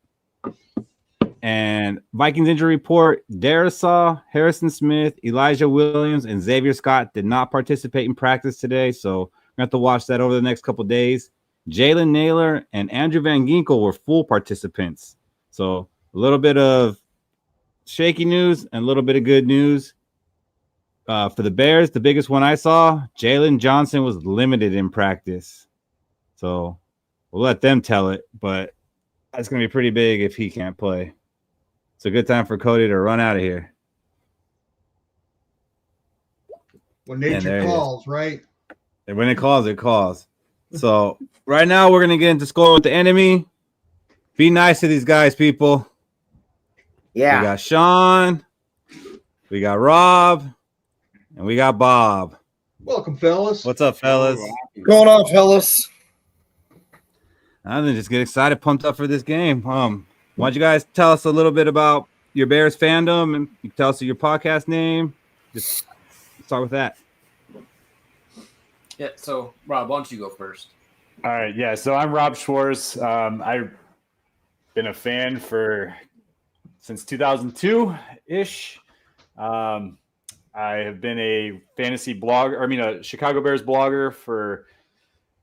And Vikings injury report: Darisaw, Harrison Smith, Elijah Williams, and Xavier Scott did not participate in practice today, so we're going to have to watch that over the next couple of days. Jalen Naylor and Andrew Van Ginkel were full participants. So a little bit of shaky news and a little bit of good news. For the Bears, the biggest one I saw, Jalen Johnson was limited in practice. So we'll let them tell it, but that's going to be pretty big if he can't play. It's a good time for Cody to run out of here. When nature calls, right? And when it calls, it calls. So right now we're going to get into Skol with the enemy. Be nice to these guys, people. Yeah. We got Sean, we got Rob, and we got Bob. Welcome, fellas. What's up, fellas? What's going on, fellas? I'm just get excited, pumped up for this game. Why don't you guys tell us a little bit about your Bears fandom, and you can tell us your podcast name. Just start with that. Yeah, so Rob, why don't you go first? All right, yeah. So I'm Rob Schwartz. I've been a fan since 2002-ish. I have been a fantasy blogger, a Chicago Bears blogger for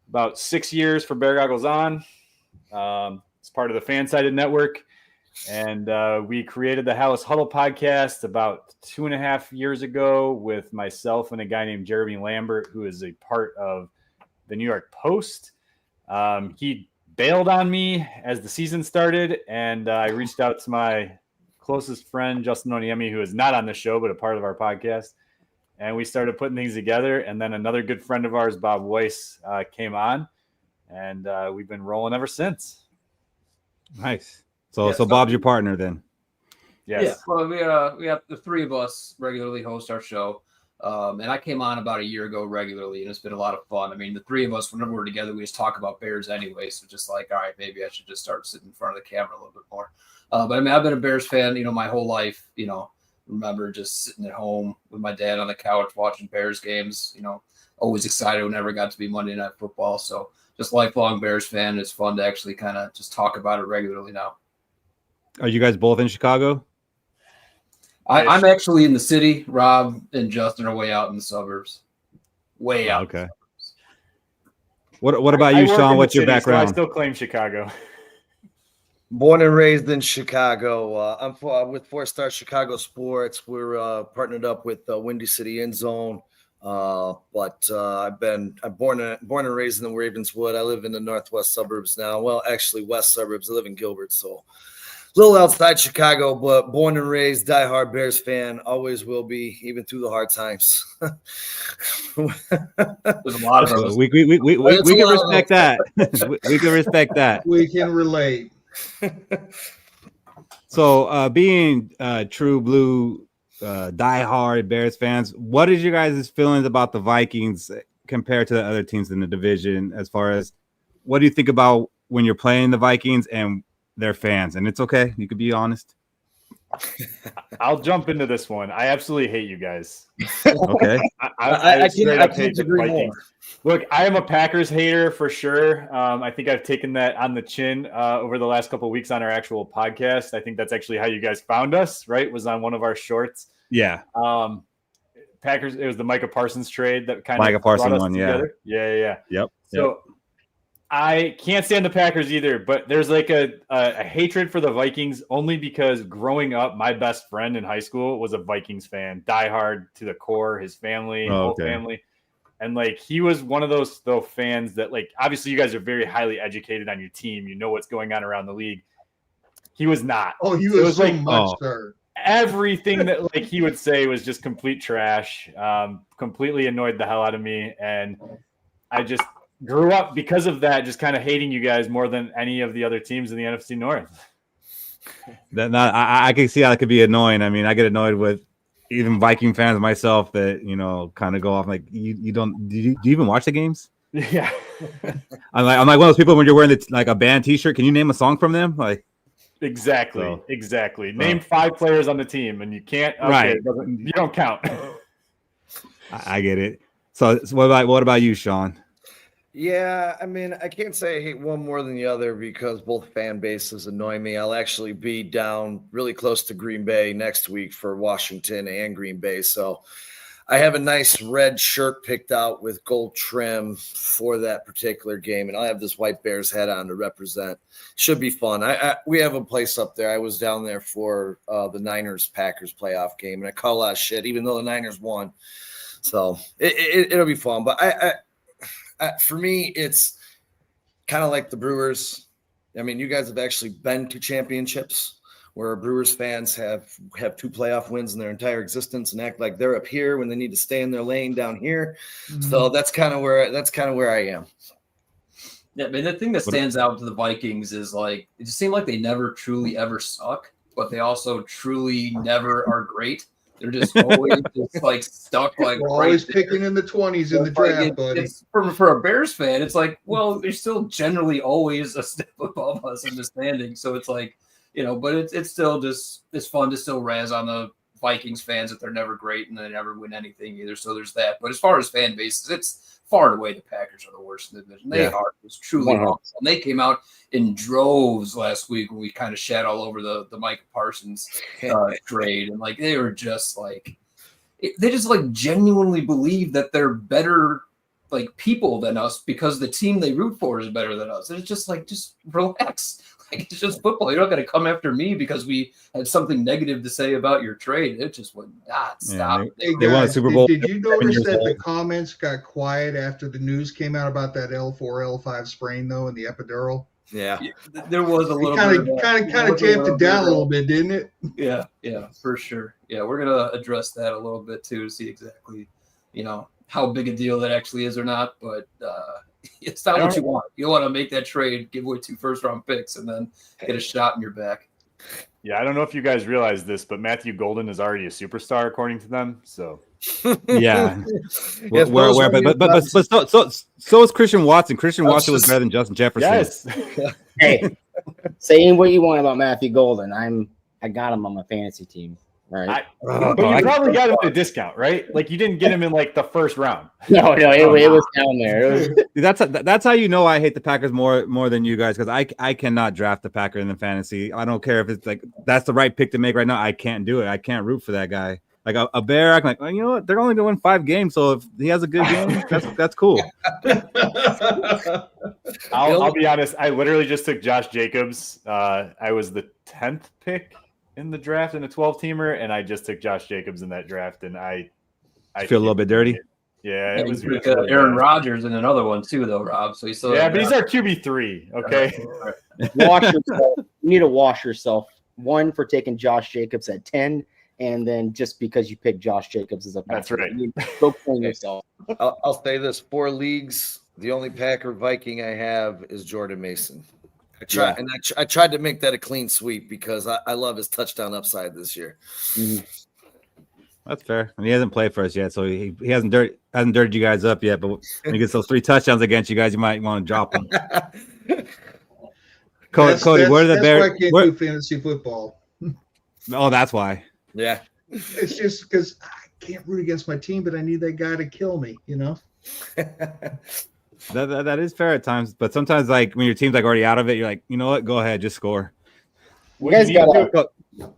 about 6 years for Bear Goggles On. It's part of the Fansided Network. And we created the Hallis Huddle podcast about 2.5 years ago with myself and a guy named Jeremy Lambert, who is a part of the New York Post. He bailed on me as the season started, and I reached out to my closest friend, Justin Oniemi, who is not on the show, but a part of our podcast. And we started putting things together. And then another good friend of ours, Bob Weiss, came on, and we've been rolling ever since. Nice. So Bob's your partner then? Yes. Yeah. Well, we have the 3 of us regularly host our show. And I came on about a year ago regularly, and it's been a lot of fun. I mean, the 3 of us, whenever we're together, we just talk about Bears anyway. So just like, all right, maybe I should just start sitting in front of the camera a little bit more. But I mean, I've been a Bears fan, my whole life, remember just sitting at home with my dad on the couch watching Bears games, always excited whenever it got to be Monday Night Football. So just lifelong Bears fan. It's fun to actually kind of just talk about it regularly now. Are you guys both in Chicago? I'm actually in the city. Rob and Justin are way out in the suburbs. Way out. Okay. What about you, Sean? What's your background? So I still claim Chicago. Born and raised in Chicago. I'm with 4-Star Chicago Sports. We're partnered up with Windy City End Zone. But I'm born and raised in the Ravenswood. I live in the northwest suburbs now. Well, actually, west suburbs. I live in Gilbert, so a little outside Chicago, but born and raised, diehard Bears fan. Always will be, even through the hard times. There's a lot of those. We can respect that. We can respect that. We can relate. So, being true blue diehard Bears fans. What is your guys' feelings about the Vikings compared to the other teams in the division? As far as what do you think about when you're playing the Vikings and their fans? And it's okay, you could be honest. I'll jump into this one. I absolutely hate you guys. Okay. I can't agree more. Look, I am a Packers hater for sure. I think I've taken that on the chin over the last couple of weeks on our actual podcast. I think that's actually how you guys found us, right? Was on one of our shorts. Yeah. Packers, it was the Micah Parsons trade that kind Micah of brought Parsons us one, together. Yeah. Yep. So I can't stand the Packers either, but there's like a hatred for the Vikings only because growing up, my best friend in high school was a Vikings fan, diehard to the core, his family, whole family. And like he was one of those fans that like obviously you guys are very highly educated on your team. You know what's going on around the league. He was not. Oh, he was so like, much, sir. Everything that like he would say was just complete trash. Completely annoyed the hell out of me. And I just grew up because of that, just kind of hating you guys more than any of the other teams in the NFC North. I can see how it could be annoying. I mean, I get annoyed with even Viking fans myself that, you know, kind of go off like, you don't, do you even watch the games? Yeah. I'm like one of those people when you're wearing like a band t-shirt, can you name a song from them? Like, Exactly. Name 5 players on the team and you can't, right. You don't count. I get it. So what about you, Sean? Yeah, I mean, I can't say I hate one more than the other because both fan bases annoy me. I'll actually be down really close to Green Bay next week for Washington and Green Bay. So I have a nice red shirt picked out with gold trim for that particular game. And I'll have this white Bears hat on to represent. Should be fun. We have a place up there. I was down there for the Niners-Packers playoff game, and I caught a lot of shit, even though the Niners won. So it'll be fun. But for me, it's kind of like the Brewers. I mean, you guys have actually been to championships where Brewers fans have 2 playoff wins in their entire existence and act like they're up here when they need to stay in their lane down here. Mm-hmm. So that's kind of where I am. Yeah, I mean, the thing that stands out to the Vikings is like it just seemed like they never truly ever suck, but they also truly never are great. They're just always just like stuck. Like we're always picking in the 20s in the draft, buddy. For a Bears fan, it's like, well, they're still generally always a step above us in the standing. So it's like, you know, but it's still just it's fun to still razz on the Vikings fans that they're never great and they never win anything either. So there's that. But as far as fan bases, it's far and away the Packers are the worst in the division. They are. It's truly awful. And they came out in droves last week when we kind of shat all over the Micah Parsons trade. And like they were just like they just like genuinely believe that they're better like people than us because the team they root for is better than us. And it's just like just relax. Like it's just football. You're not going to come after me because we had something negative to say about your trade. It just would not stop. They won a Super Bowl. Did you notice that the comments got quiet after the news came out about that L4, L5 sprain though and the epidural? Yeah, there was a little kind of tamped it down a little bit, didn't it? Yeah, for sure. Yeah, we're gonna address that a little bit too to see exactly, you know, how big a deal that actually is or not. But it's not what you want. You want to make that trade, give away 2 first-round picks, and then get a shot in your back. Yeah, I don't know if you guys realize this, but Matthew Golden is already a superstar according to them. So yeah, so is Christian Watson. Christian Watson was better than Justin Jefferson. Yes. Hey, saying what you want about Matthew Golden, I got him on my fantasy team. Right, but you probably got him at a discount, right? Like you didn't get him in like the first round. No, it was down there. That's how you know I hate the Packers more than you guys because I cannot draft the Packer in the fantasy. I don't care if it's like that's the right pick to make right now. I can't do it. I can't root for that guy. Like a Bear, I'm like, well, you know what? They're only going to win 5 games, so if he has a good game, that's cool. I'll be honest. I literally just took Josh Jacobs. I was the 10th pick in the draft in a 12-teamer, and I just took Josh Jacobs in that draft, and I feel a little bit dirty. Yeah, it was Aaron Rodgers in another one too, though, Rob. So but he's our QB3. Okay, wash yourself. You need to wash yourself. 1 for taking Josh Jacobs at 10, and then just because you picked Josh Jacobs as a that's right. Go clean yourself. I'll say this: 4 leagues. The only Packer Viking I have is Jordan Mason. I tried to make that a clean sweep because I love his touchdown upside this year. Mm-hmm. That's fair. And he hasn't played for us yet, so he hasn't dirtied you guys up yet. But when he gets those 3 touchdowns against you guys, you might want to drop him. Cody, where are the Bears? That's why I can't do fantasy football. Oh, that's why. Yeah. It's just because I can't root against my team, but I need that guy to kill me, you know? That is fair at times, but sometimes like when your team's like already out of it, you're like, you know what, go ahead, just score. You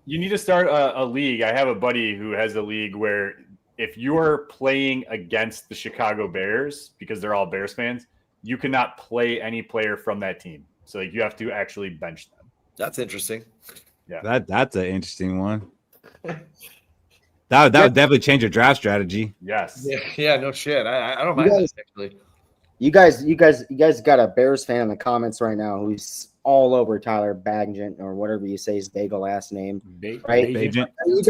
need to start a league. I have a buddy who has a league where if you are playing against the Chicago Bears, because they're all Bears fans, you cannot play any player from that team. So like you have to actually bench them. That's interesting. Yeah, that's an interesting one. That would definitely change your draft strategy. Yes. Yeah, no shit. I don't mind this actually. You guys got a Bears fan in the comments right now who's all over Tyler Bagent or whatever you say his bagel last name, right? Bagent. Are you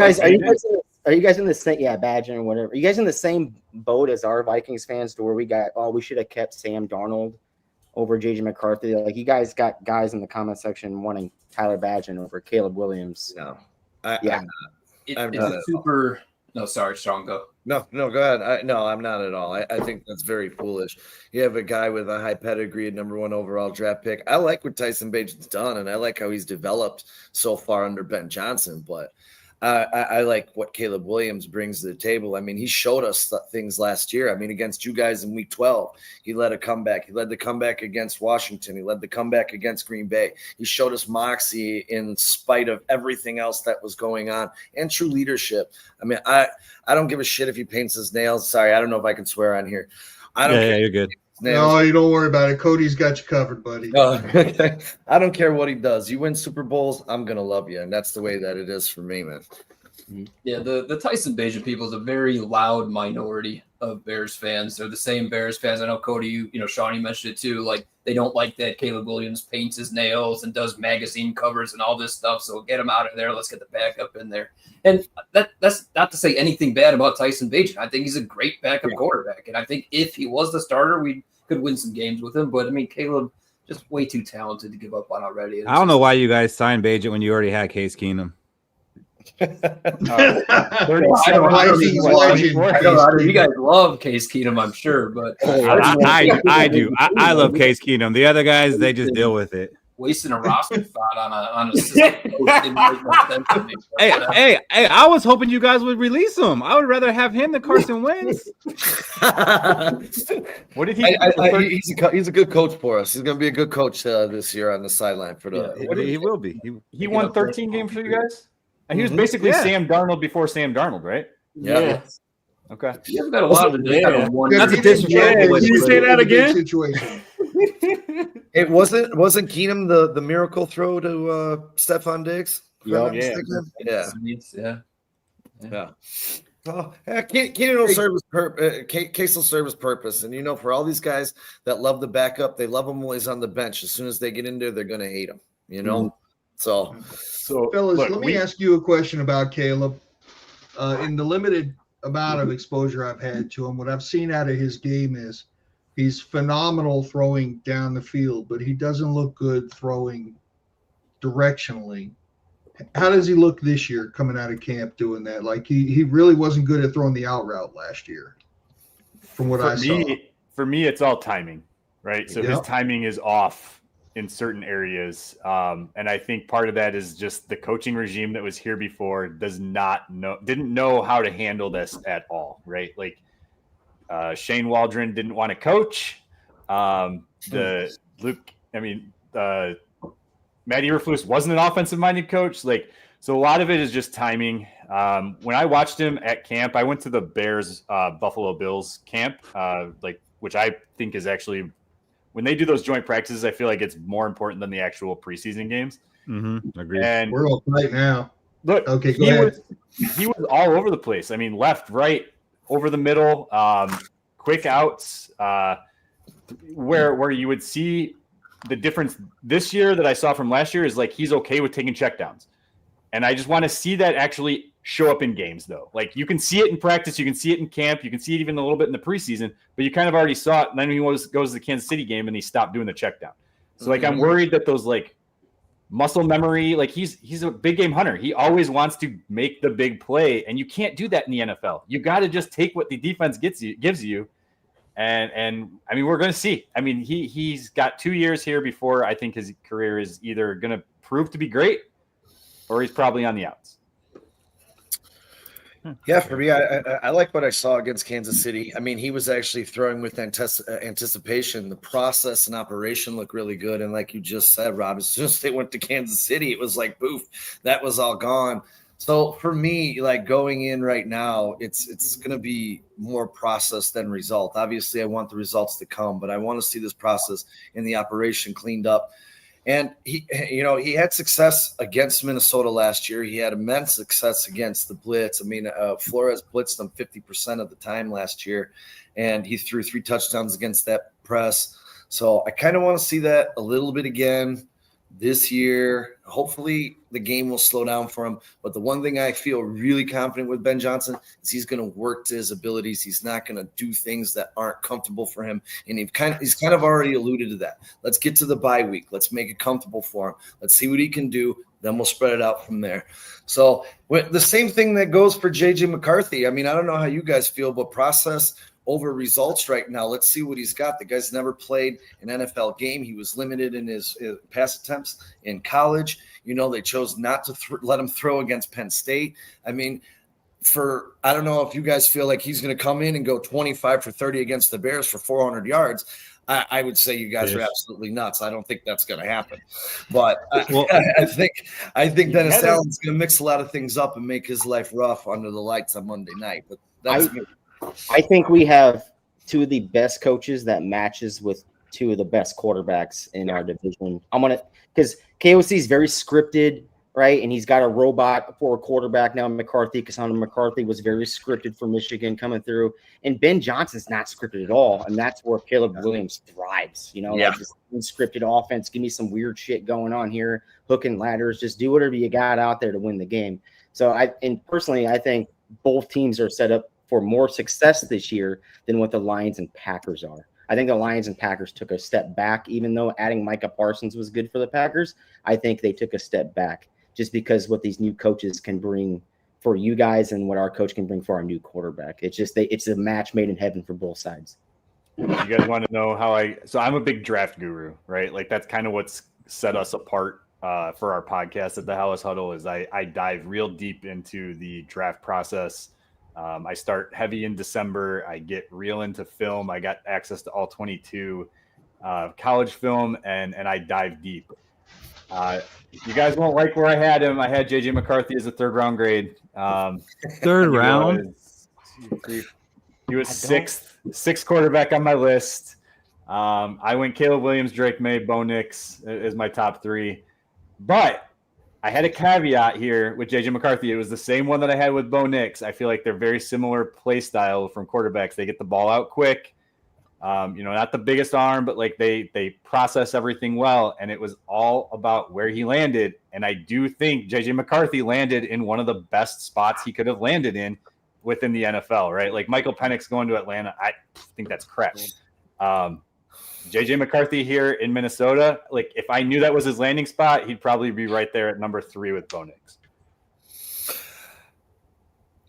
guys in the same Bagent or whatever? Are you guys in the same boat as our Vikings fans to where we should have kept Sam Darnold over JJ McCarthy? Like you guys got guys in the comment section wanting Tyler Bagent over Caleb Williams. No. It's super. No, sorry, Sean, go. No, go ahead. I'm not at all. I think that's very foolish. You have a guy with a high pedigree, a number 1 overall draft pick. I like what Tyson Bagent's done, and I like how he's developed so far under Ben Johnson, but I like what Caleb Williams brings to the table. I mean, he showed us things last year. I mean, against you guys in week 12, he led a comeback. He led the comeback against Washington. He led the comeback against Green Bay. He showed us moxie in spite of everything else that was going on and true leadership. I mean, I don't give a shit if he paints his nails. Sorry, I don't know if I can swear on here. I don't care. Yeah, you're good. No, you don't worry about it. Cody's got you covered, buddy. I don't care what he does. You win Super Bowls, I'm gonna love you, and that's the way that it is for me, man. Yeah, the Tyson Bagent people is a very loud minority of Bears fans. They're the same Bears fans. I know Cody, Sean, you mentioned it too. Like they don't like that Caleb Williams paints his nails and does magazine covers and all this stuff. So get him out of there. Let's get the backup in there. And that's not to say anything bad about Tyson Bagent. I think he's a great backup quarterback, and I think if he was the starter, we could win some games with him. But I mean, Caleb just way too talented to give up on already. I don't know why you guys signed Bagent when you already had Case Keenum. You guys love Case Keenum, I'm sure, but I do. I love Case Keenum. The other guys, they just deal with it. Wasting a roster spot on a system didn't make no sense to me. Hey! I was hoping you guys would release him. I would rather have him than Carson Wentz. What did he? He's a good coach for us. He's going to be a good coach this year on the sideline for the. He will be. He won 13 games for you guys. And he was basically Sam Darnold before Sam Darnold, right? Yeah. Okay. You've got a lot of the That's a disrespectful. Can you say that again? It wasn't Keenum the miracle throw to Stephon Diggs? Yeah. Oh, Keenan will serve his Case will serve his purpose, and for all these guys that love the backup, they love him while he's on the bench. As soon as they get in there, they're going to hate him. So, fellas, let me ask you a question about Caleb. In the limited amount of exposure I've had to him, what I've seen out of his game is he's phenomenal throwing down the field, but he doesn't look good throwing directionally. How does he look this year coming out of camp doing that? Like he really wasn't good at throwing the out route last year, from what I saw. For me, it's all timing, right? So his timing is off in certain areas. And I think part of that is just the coaching regime that was here before didn't know how to handle this at all, right? Like Shane Waldron didn't want to coach. Matt Eberflus wasn't an offensive-minded coach. So a lot of it is just timing. When I watched him at camp, I went to the Bears Buffalo Bills camp, which I think is actually – when they do those joint practices, I feel like it's more important than the actual preseason games. Mm-hmm. Agreed. And we're all right now. Look, okay, go ahead. He was all over the place. I mean, left, right, over the middle, quick outs, where you would see the difference this year that I saw from last year is like he's okay with taking checkdowns. And I just want to see that actually show up in games, though. Like you can see it in practice, you can see it in camp, you can see it even a little bit in the preseason, but you kind of already saw it. And then he goes to the Kansas City game and he stopped doing the check down. So I'm worried that those muscle memory. Like he's a big game hunter. He always wants to make the big play, and you can't do that in the NFL. You got to just take what the defense gives you. And I mean, we're going to see. I mean, he's got 2 years here before I think his career is either going to prove to be great or he's probably on the outs. Yeah, for me, I like what I saw against Kansas City. I mean, he was actually throwing with anticipation. The process and operation looked really good. And like you just said, Rob, as soon as they went to Kansas City, it was like, poof, that was all gone. So for me, like going in right now, it's going to be more process than result. Obviously, I want the results to come, but I want to see this process in the operation cleaned up. And he had success against Minnesota last year. He had immense success against the blitz. I mean, Flores blitzed them 50% of the time last year, and he threw 3 touchdowns against that press. So I kind of want to see that a little bit again this year. Hopefully the game will slow down for him. But the one thing I feel really confident with Ben Johnson is he's going to work to his abilities. He's not going to do things that aren't comfortable for him. And he's kind of already alluded to that. Let's get to the bye week. Let's make it comfortable for him. Let's see what he can do. Then we'll spread it out from there. So the same thing that goes for JJ McCarthy. I mean, I don't know how you guys feel, but process over results right now. Let's see what he's got. The guy's never played an NFL game. He was limited in his pass attempts in college. They chose not to let him throw against Penn State. I mean, I don't know if you guys feel like he's going to come in and go 25 for 30 against the Bears for 400 yards. I would say you guys are absolutely nuts. I don't think that's going to happen. But I think Dennis Allen's going to mix a lot of things up and make his life rough under the lights on Monday night. But that's me. I think we have 2 of the best coaches that matches with 2 of the best quarterbacks in our division. Because KOC is very scripted, right? And he's got a robot for a quarterback now, McCarthy, because McCarthy was very scripted for Michigan coming through. And Ben Johnson's not scripted at all. And that's where Caleb Williams thrives, like this unscripted offense. Give me some weird shit going on here, hook and ladders, just do whatever you got out there to win the game. So I think both teams are set up for more success this year than what the Lions and Packers are. I think the Lions and Packers took a step back, even though adding Micah Parsons was good for the Packers. I think they took a step back just because what these new coaches can bring for you guys and what our coach can bring for our new quarterback. It's a match made in heaven for both sides. You guys want to know how so I'm a big draft guru, right? Like that's kind of what's set us apart for our podcast at the House Huddle is I dive real deep into the draft process. I start heavy in December. I get real into film. I got access to all 22 college film, and I dive deep. You guys won't like where I had him. I had JJ McCarthy as a 3rd round grade. Third round? He was sixth quarterback on my list. I went Caleb Williams, Drake May, Bo Nix as my top 3. But I had a caveat here with JJ McCarthy. It was the same one that I had with Bo Nix. I feel like they're very similar play style from quarterbacks. They get the ball out quick. Not the biggest arm, but like they process everything well. And it was all about where he landed. And I do think JJ McCarthy landed in one of the best spots he could have landed in within the NFL, right? Like Michael Penix going to Atlanta. I think that's crap. JJ McCarthy here in Minnesota, like if I knew that was his landing spot, he'd probably be right there at number 3 with Bo Nix.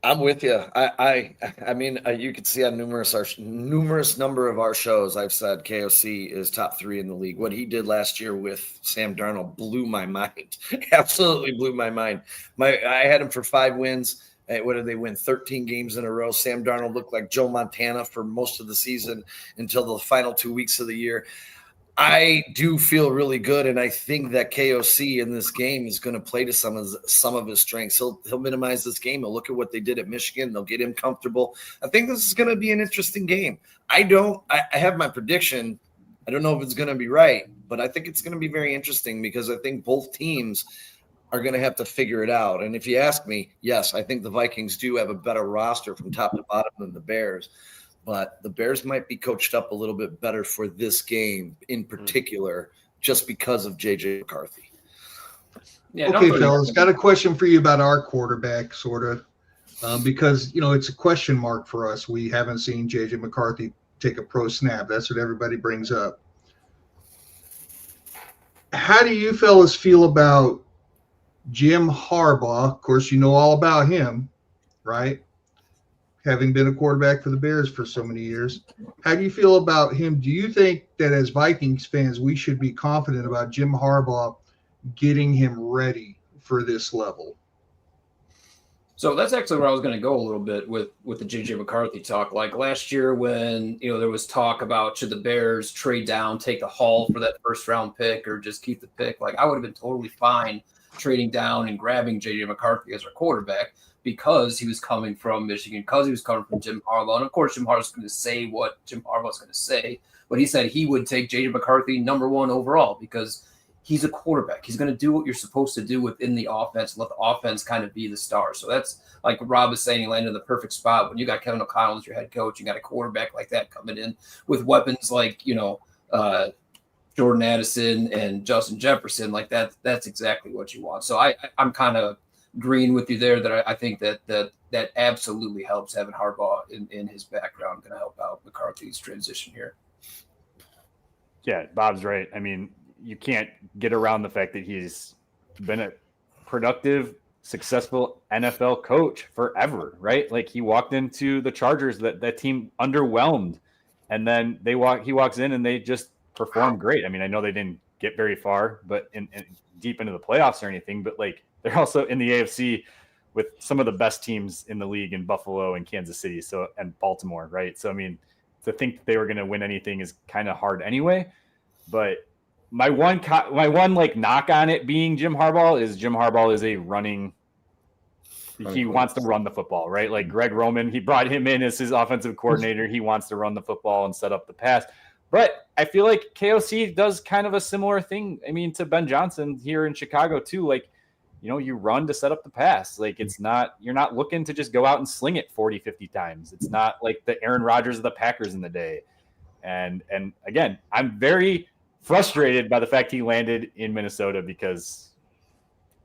I'm with you. I mean, you can see on numerous number of our shows, I've said KOC is top 3 in the league. What he did last year with Sam Darnold blew my mind. Absolutely blew my mind. I had him for 5 wins. What did they win? 13 games in a row. Sam Darnold looked like Joe Montana for most of the season until the final 2 weeks of the year. I do feel really good, and I think that KOC in this game is going to play to some of his strengths. He'll minimize this game. He'll look at what they did at Michigan. They'll get him comfortable. I think this is going to be an interesting game. I have my prediction. I don't know if it's going to be right, but I think it's going to be very interesting because I think both teams are going to have to figure it out. And if you ask me, yes, I think the Vikings do have a better roster from top to bottom than the Bears. But the Bears might be coached up a little bit better for this game in particular, just because of JJ McCarthy. Yeah, okay, fellas, got a question for you about our quarterback, sort of, because it's a question mark for us. We haven't seen JJ McCarthy take a pro snap. That's what everybody brings up. How do you fellas feel about Jim Harbaugh? Of course, you know all about him, right? Having been a quarterback for the Bears for so many years. How do you feel about him? Do you think that as Vikings fans, we should be confident about Jim Harbaugh getting him ready for this level? So that's actually where I was going to go a little bit with the JJ McCarthy talk. Like last year when, there was talk about should the Bears trade down, take the haul for that first round pick or just keep the pick. Like I would have been totally fine trading down and grabbing JJ McCarthy as our quarterback because he was coming from Michigan, because he was coming from Jim Harbaugh. And of course, Jim Harbaugh's going to say what Jim Harbaugh's going to say, but he said he would take JJ McCarthy #1 overall because he's a quarterback. He's going to do what you're supposed to do within the offense, let the offense kind of be the star. So that's like what Rob was saying, he landed in the perfect spot when you got Kevin O'Connell as your head coach. You got a quarterback like that coming in with weapons like, Jordan Addison and Justin Jefferson. Like that's exactly what you want. So I'm kind of green with you there that I think that absolutely helps having Harbaugh in his background, going to help out McCarthy's transition here. Yeah, Bob's right. I mean, you can't get around the fact that he's been a productive, successful NFL coach forever, right? Like he walked into the Chargers, that team underwhelmed, and then he walks in and they just perform great. I mean, I know they didn't get very far, but in deep into the playoffs or anything, but like they're also in the AFC with some of the best teams in the league in Buffalo and Kansas City, and Baltimore, right? So I mean, to think that they were going to win anything is kind of hard anyway. But my one like knock on it being Jim Harbaugh is a running. He wants to run the football, right? Like Greg Roman, he brought him in as his offensive coordinator. He wants to run the football and set up the pass. But I feel like KOC does kind of a similar thing. I mean, to Ben Johnson here in Chicago too. Like, you run to set up the pass. Like you're not looking to just go out and sling it 40, 50 times. It's not like the Aaron Rodgers of the Packers in the day. And again, I'm very frustrated by the fact he landed in Minnesota because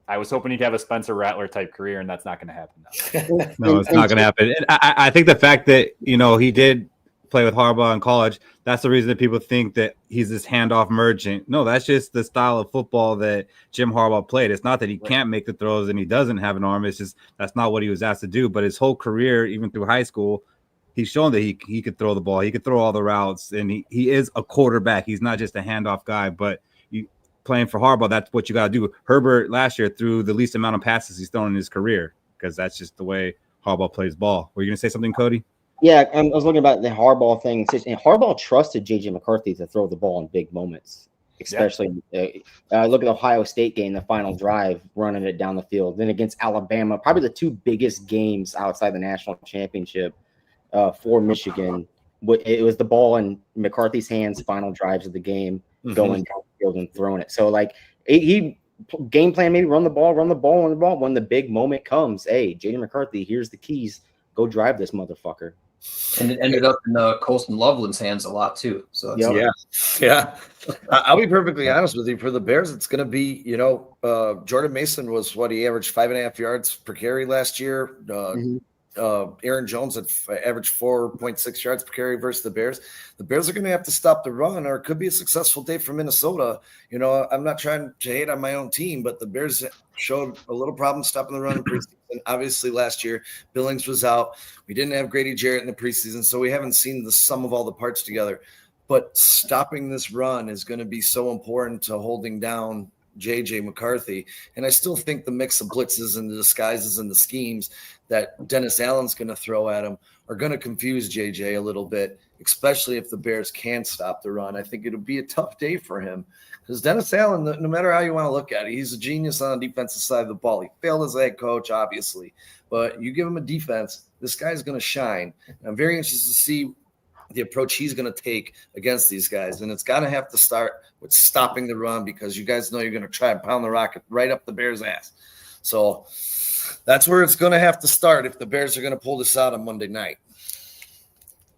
I was hoping he'd have a Spencer Rattler type career, and that's not going to happen now. No, it's not going to happen. And I think the fact that, he did play with Harbaugh in college, that's the reason that people think that he's this handoff merchant. No, that's just the style of football that Jim Harbaugh played. It's not that he can't make the throws and he doesn't have an arm. It's just that's not what he was asked to do. But his whole career, even through high school, he's shown that he could throw the ball. He could throw all the routes, and he is a quarterback. He's not just a handoff guy, but playing for Harbaugh, that's what you got to do. Herbert last year threw the least amount of passes he's thrown in his career because that's just the way Harbaugh plays ball. Were you going to say something, Cody? Yeah, I was looking about the Harbaugh thing. And Harbaugh trusted J.J. McCarthy to throw the ball in big moments, especially look at the Ohio State game, the final drive, running it down the field. Then against Alabama, probably the two biggest games outside the national championship for Michigan. It was the ball in McCarthy's hands, final drives of the game, going down the field and throwing it. So, like, he game plan, maybe run the ball. When the big moment comes, hey, J.J. McCarthy, here's the keys. Go drive this motherfucker. And it ended up in Colston Loveland's hands a lot, too. So Yeah. I'll be perfectly honest with you. For the Bears, it's going to be, Jordan Mason was he averaged 5.5 yards per carry last year. Aaron Jones had averaged 4.6 yards per carry versus the Bears. The Bears are going to have to stop the run, or it could be a successful day for Minnesota. I'm not trying to hate on my own team, but the Bears showed a little problem stopping the run in preseason. Obviously, last year, Billings was out. We didn't have Grady Jarrett in the preseason, so we haven't seen the sum of all the parts together. But stopping this run is going to be so important to holding down J.J. McCarthy. And I still think the mix of blitzes and the disguises and the schemes that Dennis Allen's going to throw at him are going to confuse J.J. a little bit, especially if the Bears can't stop the run. I think it'll be a tough day for him because Dennis Allen, no matter how you want to look at it, he's a genius on the defensive side of the ball. He failed as a head coach, obviously, but you give him a defense, this guy's going to shine. And I'm very interested to see the approach he's going to take against these guys. And it's got to have to start with stopping the run because you guys know you're going to try and pound the rocket right up the Bears' ass. So that's where it's going to have to start if the Bears are going to pull this out on Monday night.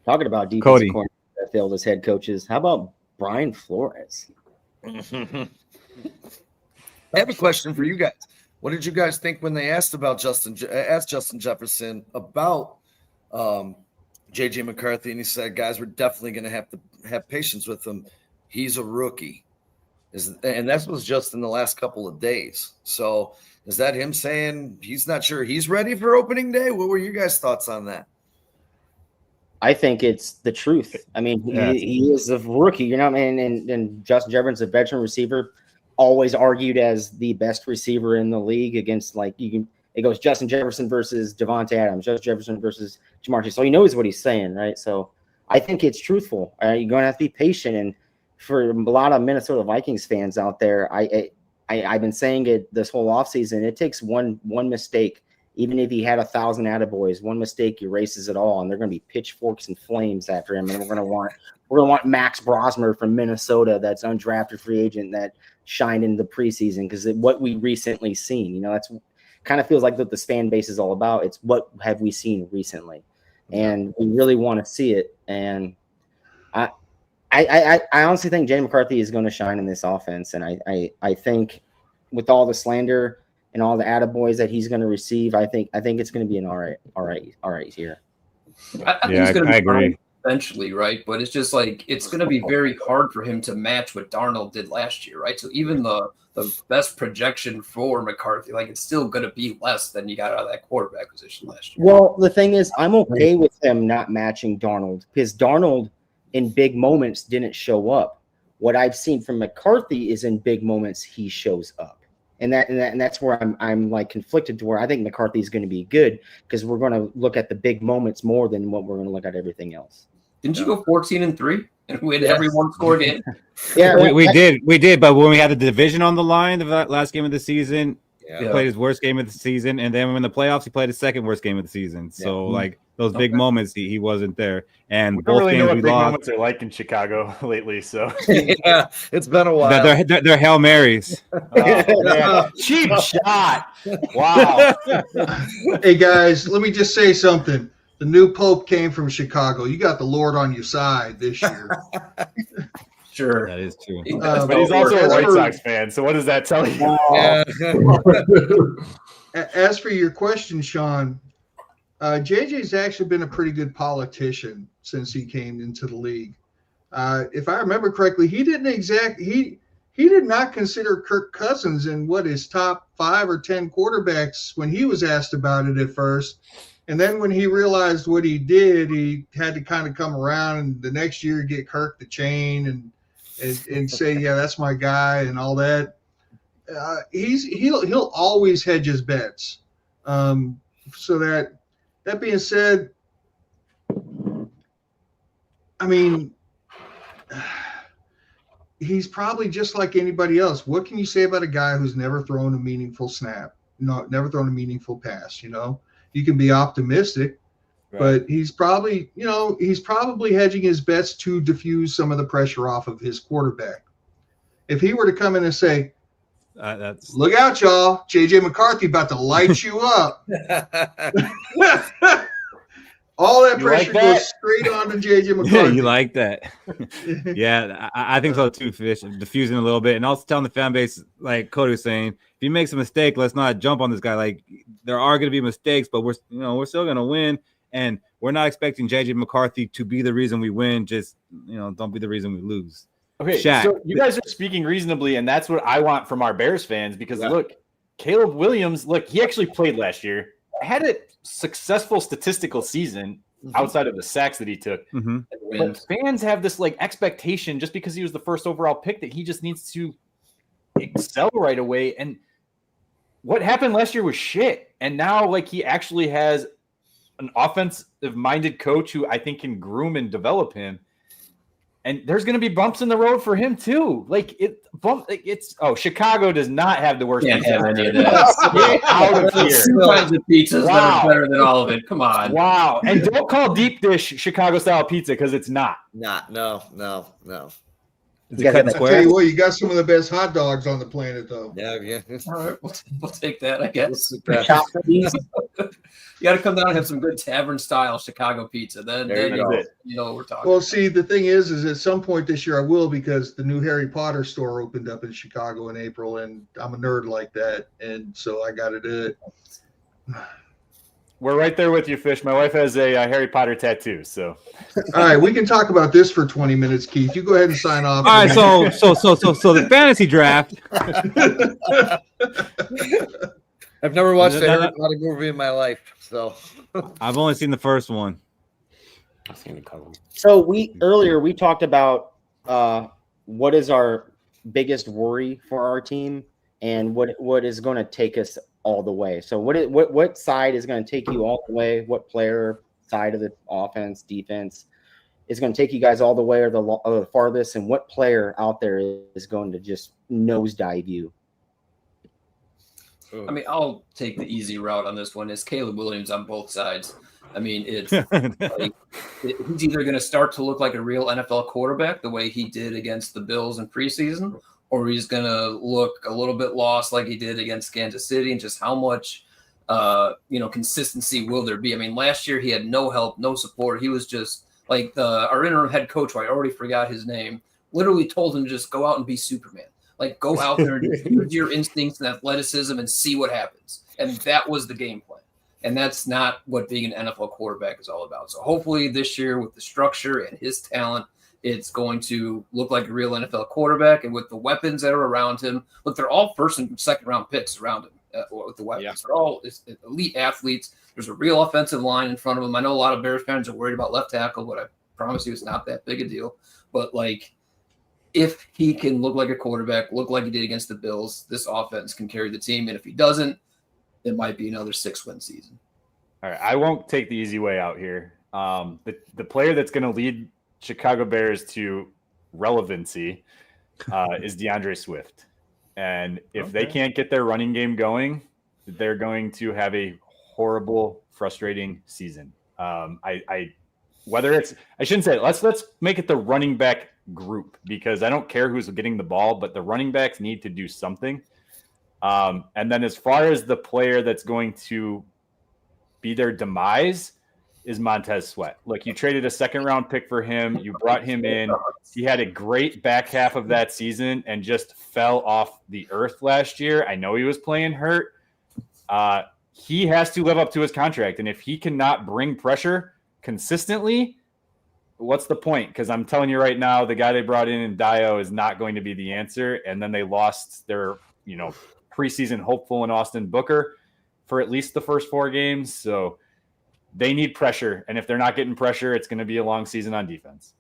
Talking about defensive corners that failed as head coaches, how about Brian Flores? I have a question for you guys. What did you guys think when they asked Justin Jefferson about J.J. McCarthy, and he said, guys, we're definitely going to have patience with him. He's a rookie. And that was just in the last couple of days. So is that him saying he's not sure he's ready for opening day? What were your guys' thoughts on that? I think it's the truth. I mean, he is a rookie, you know, and Justin Jefferson's a veteran receiver, always argued as the best receiver in the league against, like, it goes Justin Jefferson versus Devontae Adams, Justin Jefferson versus Jamar Chase. So he knows what he's saying, right? So I think it's truthful. You're going to have to be patient. And for a lot of Minnesota Vikings fans out there, I've been saying it this whole offseason. It takes one mistake. Even if he had 1,000 attaboys, one mistake erases it all, and they're going to be pitchforks and flames after him. And we're going to want Max Brosmer from Minnesota, that's undrafted free agent that shined in the preseason, because what we recently seen, you know, that's kind of feels like what this fan base is all about. It's what have we seen recently, and we really want to see it. And I honestly think Jay McCarthy is going to shine in this offense, and I think with all the slander and all the attaboys that he's going to receive, I think it's going to be an all right here. I think he's going to be agree eventually, right? But it's just like it's going to be very hard for him to match what Darnold did last year, right? So even the best projection for McCarthy, like, it's still going to be less than you got out of that quarterback position last year. Well, the thing is, I'm okay with him not matching Darnold, because Darnold in big moments didn't show up. What I've seen from McCarthy is in big moments he shows up. And that's where I'm like conflicted, to where I think McCarthy is going to be good, because we're going to look at the big moments more than what we're going to look at everything else. Didn't you go 14-3 and win every one score game? Yeah, we did. But when we had the division on the line, the last game of the season, he played his worst game of the season, and then in the playoffs, he played his second worst game of the season. So like those big moments, he wasn't there. And we don't really know what big lost. Moments are like in Chicago lately. So yeah, it's been a while. They're Hail Marys. Cheap shot. Wow. Hey guys, let me just say something. The new Pope came from Chicago. You got the Lord on your side this year. Sure. That is true. But he's also a White Sox fan. So what does that tell you? As for your question, Sean, JJ's actually been a pretty good politician since he came into the league. If I remember correctly, he did not consider Kirk Cousins in his top 5 or 10 quarterbacks when he was asked about it at first. And then when he realized what he did, he had to kind of come around, and the next year get Kirk the chain and say, yeah, that's my guy and all that. He'll always hedge his bets. So that being said, I mean, he's probably just like anybody else. What can you say about a guy who's never thrown a meaningful snap? Never thrown a meaningful pass, you know? You can be optimistic, but he's probably hedging his bets to diffuse some of the pressure off of his quarterback. If he were to come in and say, look out, y'all, JJ McCarthy about to light you up. All that pressure goes straight on to JJ McCarthy. You like that? Yeah, I think so too, Fish. Diffusing a little bit, and also telling the fan base, like Cody was saying, if he makes a mistake, let's not jump on this guy. Like, there are going to be mistakes, but we're still going to win, and we're not expecting JJ McCarthy to be the reason we win. Just don't be the reason we lose. Okay, Shaq. So you guys are speaking reasonably, and that's what I want from our Bears fans, because look, Caleb Williams, he actually played last year, had a successful statistical season outside of the sacks that he took. But fans have this expectation, just because he was the first overall pick, that he just needs to excel right away. And what happened last year was shit. And now he actually has an offensive-minded coach who I think can groom and develop him. And there's going to be bumps in the road for him too. Chicago does not have the worst. Can't have any of that. Get out of here. 2 kinds of pizzas that are better than all of it. Come on. Wow. And don't call deep dish Chicago style pizza, because it's not. No. I tell you what, you got some of the best hot dogs on the planet, though. Yeah. All right, we'll take that, I guess. You got to come down and have some good tavern style Chicago pizza. Then you know what we're talking. Well, see, the thing is at some point this year I will, because the new Harry Potter store opened up in Chicago in April, and I'm a nerd like that, and so I got to do it. We're right there with you, Fish. My wife has a Harry Potter tattoo, so. All right, we can talk about this for 20 minutes, Keith. You go ahead and sign off. All right, so the fantasy draft. I've never watched a Harry Potter movie in my life, so I've only seen the first one. I've seen a couple. So earlier we talked about what is our biggest worry for our team and what is going to take us all the way. So what side is going to take you all the way? What player side of the offense, defense is going to take you guys all the way or the farthest? And what player out there is going to just nosedive you? I mean, I'll take the easy route on this one. It's Caleb Williams on both sides. I mean, it's he's either going to start to look like a real NFL quarterback the way he did against the Bills in preseason, or he's going to look a little bit lost like he did against Kansas City. And just how much, consistency will there be? I mean, last year he had no help, no support. He was just like our interim head coach, who I already forgot his name, literally told him to just go out and be Superman. Like, go out there and use your instincts and athleticism and see what happens. And that was the game plan. And that's not what being an NFL quarterback is all about. So hopefully this year with the structure and his talent, it's going to look like a real NFL quarterback. And with the weapons that are around him, look, they're all first and second round picks around him with the weapons. Yeah. They're all elite athletes. There's a real offensive line in front of him. I know a lot of Bears fans are worried about left tackle, but I promise you it's not that big a deal. But, like, if he can look like a quarterback, look like he did against the Bills, this offense can carry the team. And if he doesn't, it might be another 6-win season. All right. I won't take the easy way out here. The player that's going to lead Chicago Bears to relevancy is DeAndre Swift. And if they can't get their running game going, they're going to have a horrible, frustrating season. I shouldn't say it. Let's make it the running back group, because I don't care who's getting the ball, but the running backs need to do something. And then as far as the player that's going to be their demise is Montez Sweat. Look, you traded a second-round pick for him. You brought him in. He had a great back half of that season and just fell off the earth last year. I know he was playing hurt. He has to live up to his contract, and if he cannot bring pressure consistently, what's the point? Because I'm telling you right now, the guy they brought in Dio is not going to be the answer. And then they lost their, preseason hopeful in Austin Booker for at least the first 4 games. So they need pressure. And if they're not getting pressure, it's going to be a long season on defense.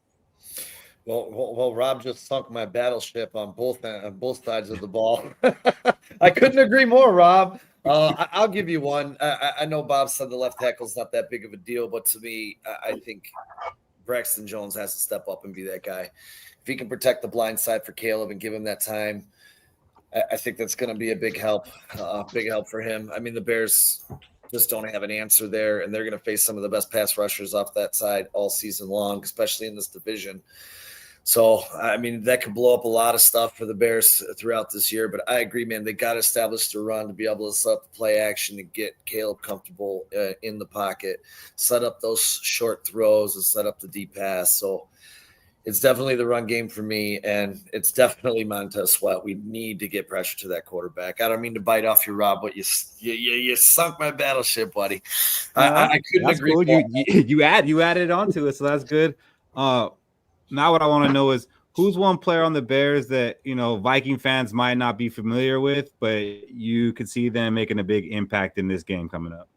Well, Rob just sunk my battleship on both sides of the ball. I couldn't agree more, Rob. I'll give you one. I know Bob said the left tackle's not that big of a deal, but to me, I think Braxton Jones has to step up and be that guy. If he can protect the blind side for Caleb and give him that time, I think that's going to be a big help for him. I mean, the Bears just don't have an answer there, and they're going to face some of the best pass rushers off that side all season long, especially in this division. So, I mean, that could blow up a lot of stuff for the Bears throughout this year. But I agree, man, they got to establish the run to be able to set up the play action and get Caleb comfortable in the pocket, set up those short throws and set up the deep pass. So it's definitely the run game for me, and it's definitely Montez Sweat. We need to get pressure to that quarterback. I don't mean to bite off your Rob, but you sunk my battleship, buddy. I couldn't agree more. You added on to it, so that's good. Now what I want to know is who's one player on the Bears that, Viking fans might not be familiar with, but you could see them making a big impact in this game coming up.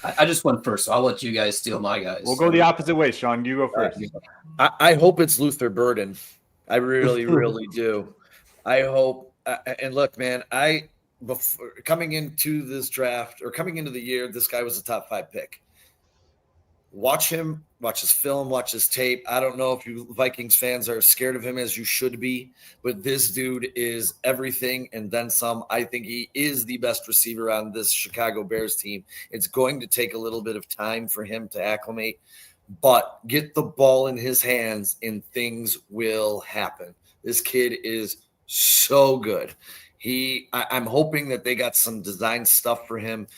I just went first, so I'll let you guys steal my guys. We'll go the opposite way, Sean. You go first. I hope it's Luther Burden. I really, really do. I hope. And look, man, before coming into this draft or coming into the year, this guy was a top 5 pick. Watch him, watch his film, watch his tape. I don't know if you Vikings fans are scared of him as you should be, but this dude is everything and then some. I think he is the best receiver on this Chicago Bears team. It's going to take a little bit of time for him to acclimate, but get the ball in his hands and things will happen. This kid is so good. I'm hoping that they got some design stuff for him.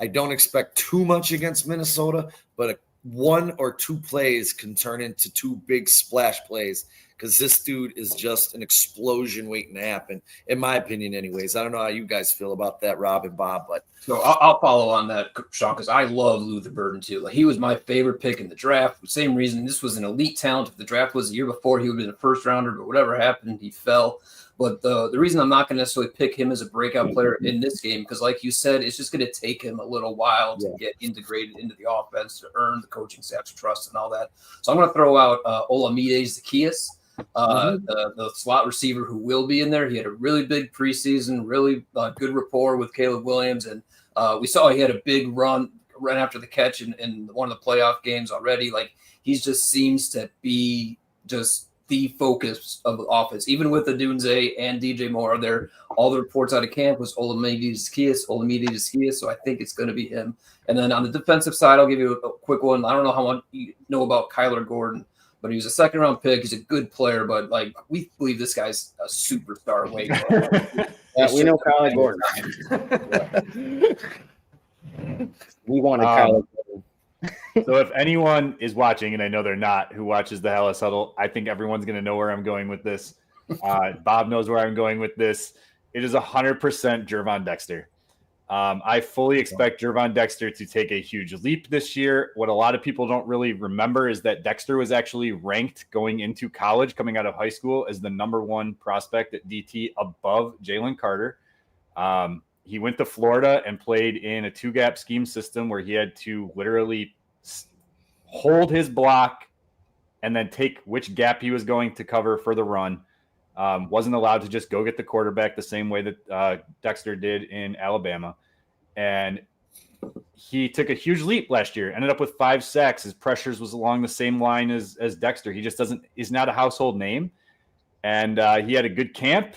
I don't expect too much against Minnesota, but 1 or 2 plays can turn into 2 big splash plays because this dude is just an explosion waiting to happen, in my opinion anyways. I don't know how you guys feel about that, Rob and Bob, but So I'll follow on that, Sean, because I love Luther Burden too. Like, he was my favorite pick in the draft. Same reason, this was an elite talent. If the draft was the year before, he would have been a first rounder, but whatever happened, he fell. But the reason I'm not going to necessarily pick him as a breakout player in this game, because like you said, it's just going to take him a little while to get integrated into the offense, to earn the coaching staff's trust and all that. So I'm going to throw out Olamide Zaccheaus, the slot receiver who will be in there. He had a really big preseason, really good rapport with Caleb Williams, and we saw he had a big run right after the catch in one of the playoff games already. Like, he just seems to be just the focus of the offense, even with Odunze and DJ Moore. There, all the reports out of camp was Olamide Zaccheaus, so I think it's going to be him. And then on the defensive side, I'll give you a quick one. I don't know how much you know about Kyler Gordon, but he was a second-round pick. He's a good player, but like, we believe this guy's a superstar. Yeah, we know Kyler Gordon. We want a Kyler Gordon. So if anyone is watching, and I know they're not, who watches the Hellas Huddle, I think everyone's going to know where I'm going with this. Bob knows where I'm going with this. It is 100% Gervon Dexter. I fully expect Gervon Dexter to take a huge leap this year. What a lot of people don't really remember is that Dexter was actually ranked going into college, coming out of high school, as the #1 prospect at DT above Jalen Carter. He went to Florida and played in a 2-gap scheme system where he had to literally hold his block and then take which gap he was going to cover for the run. Wasn't allowed to just go get the quarterback the same way that Dexter did in Alabama. And he took a huge leap last year, ended up with 5 sacks. His pressures was along the same line as Dexter. He just is not a household name. And he had a good camp.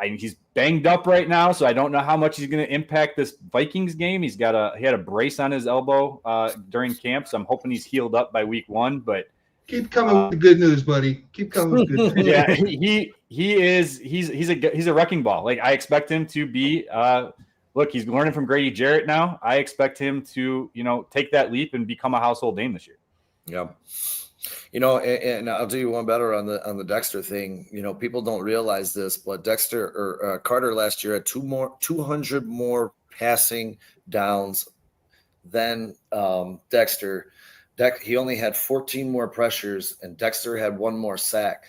He's banged up right now, so I don't know how much he's going to impact this Vikings game. He had a brace on his elbow during camp, so I'm hoping he's healed up by week 1. But keep coming with the good news, buddy. Keep coming with good news. Yeah, he's a wrecking ball. Like, I expect him to be. Look, he's learning from Grady Jarrett now. I expect him to, take that leap and become a household name this year. Yeah. And I'll do you one better on the Dexter thing. People don't realize this, but Dexter or Carter last year had 200 more passing downs than Dexter. He only had 14 more pressures, and Dexter had 1 more sack.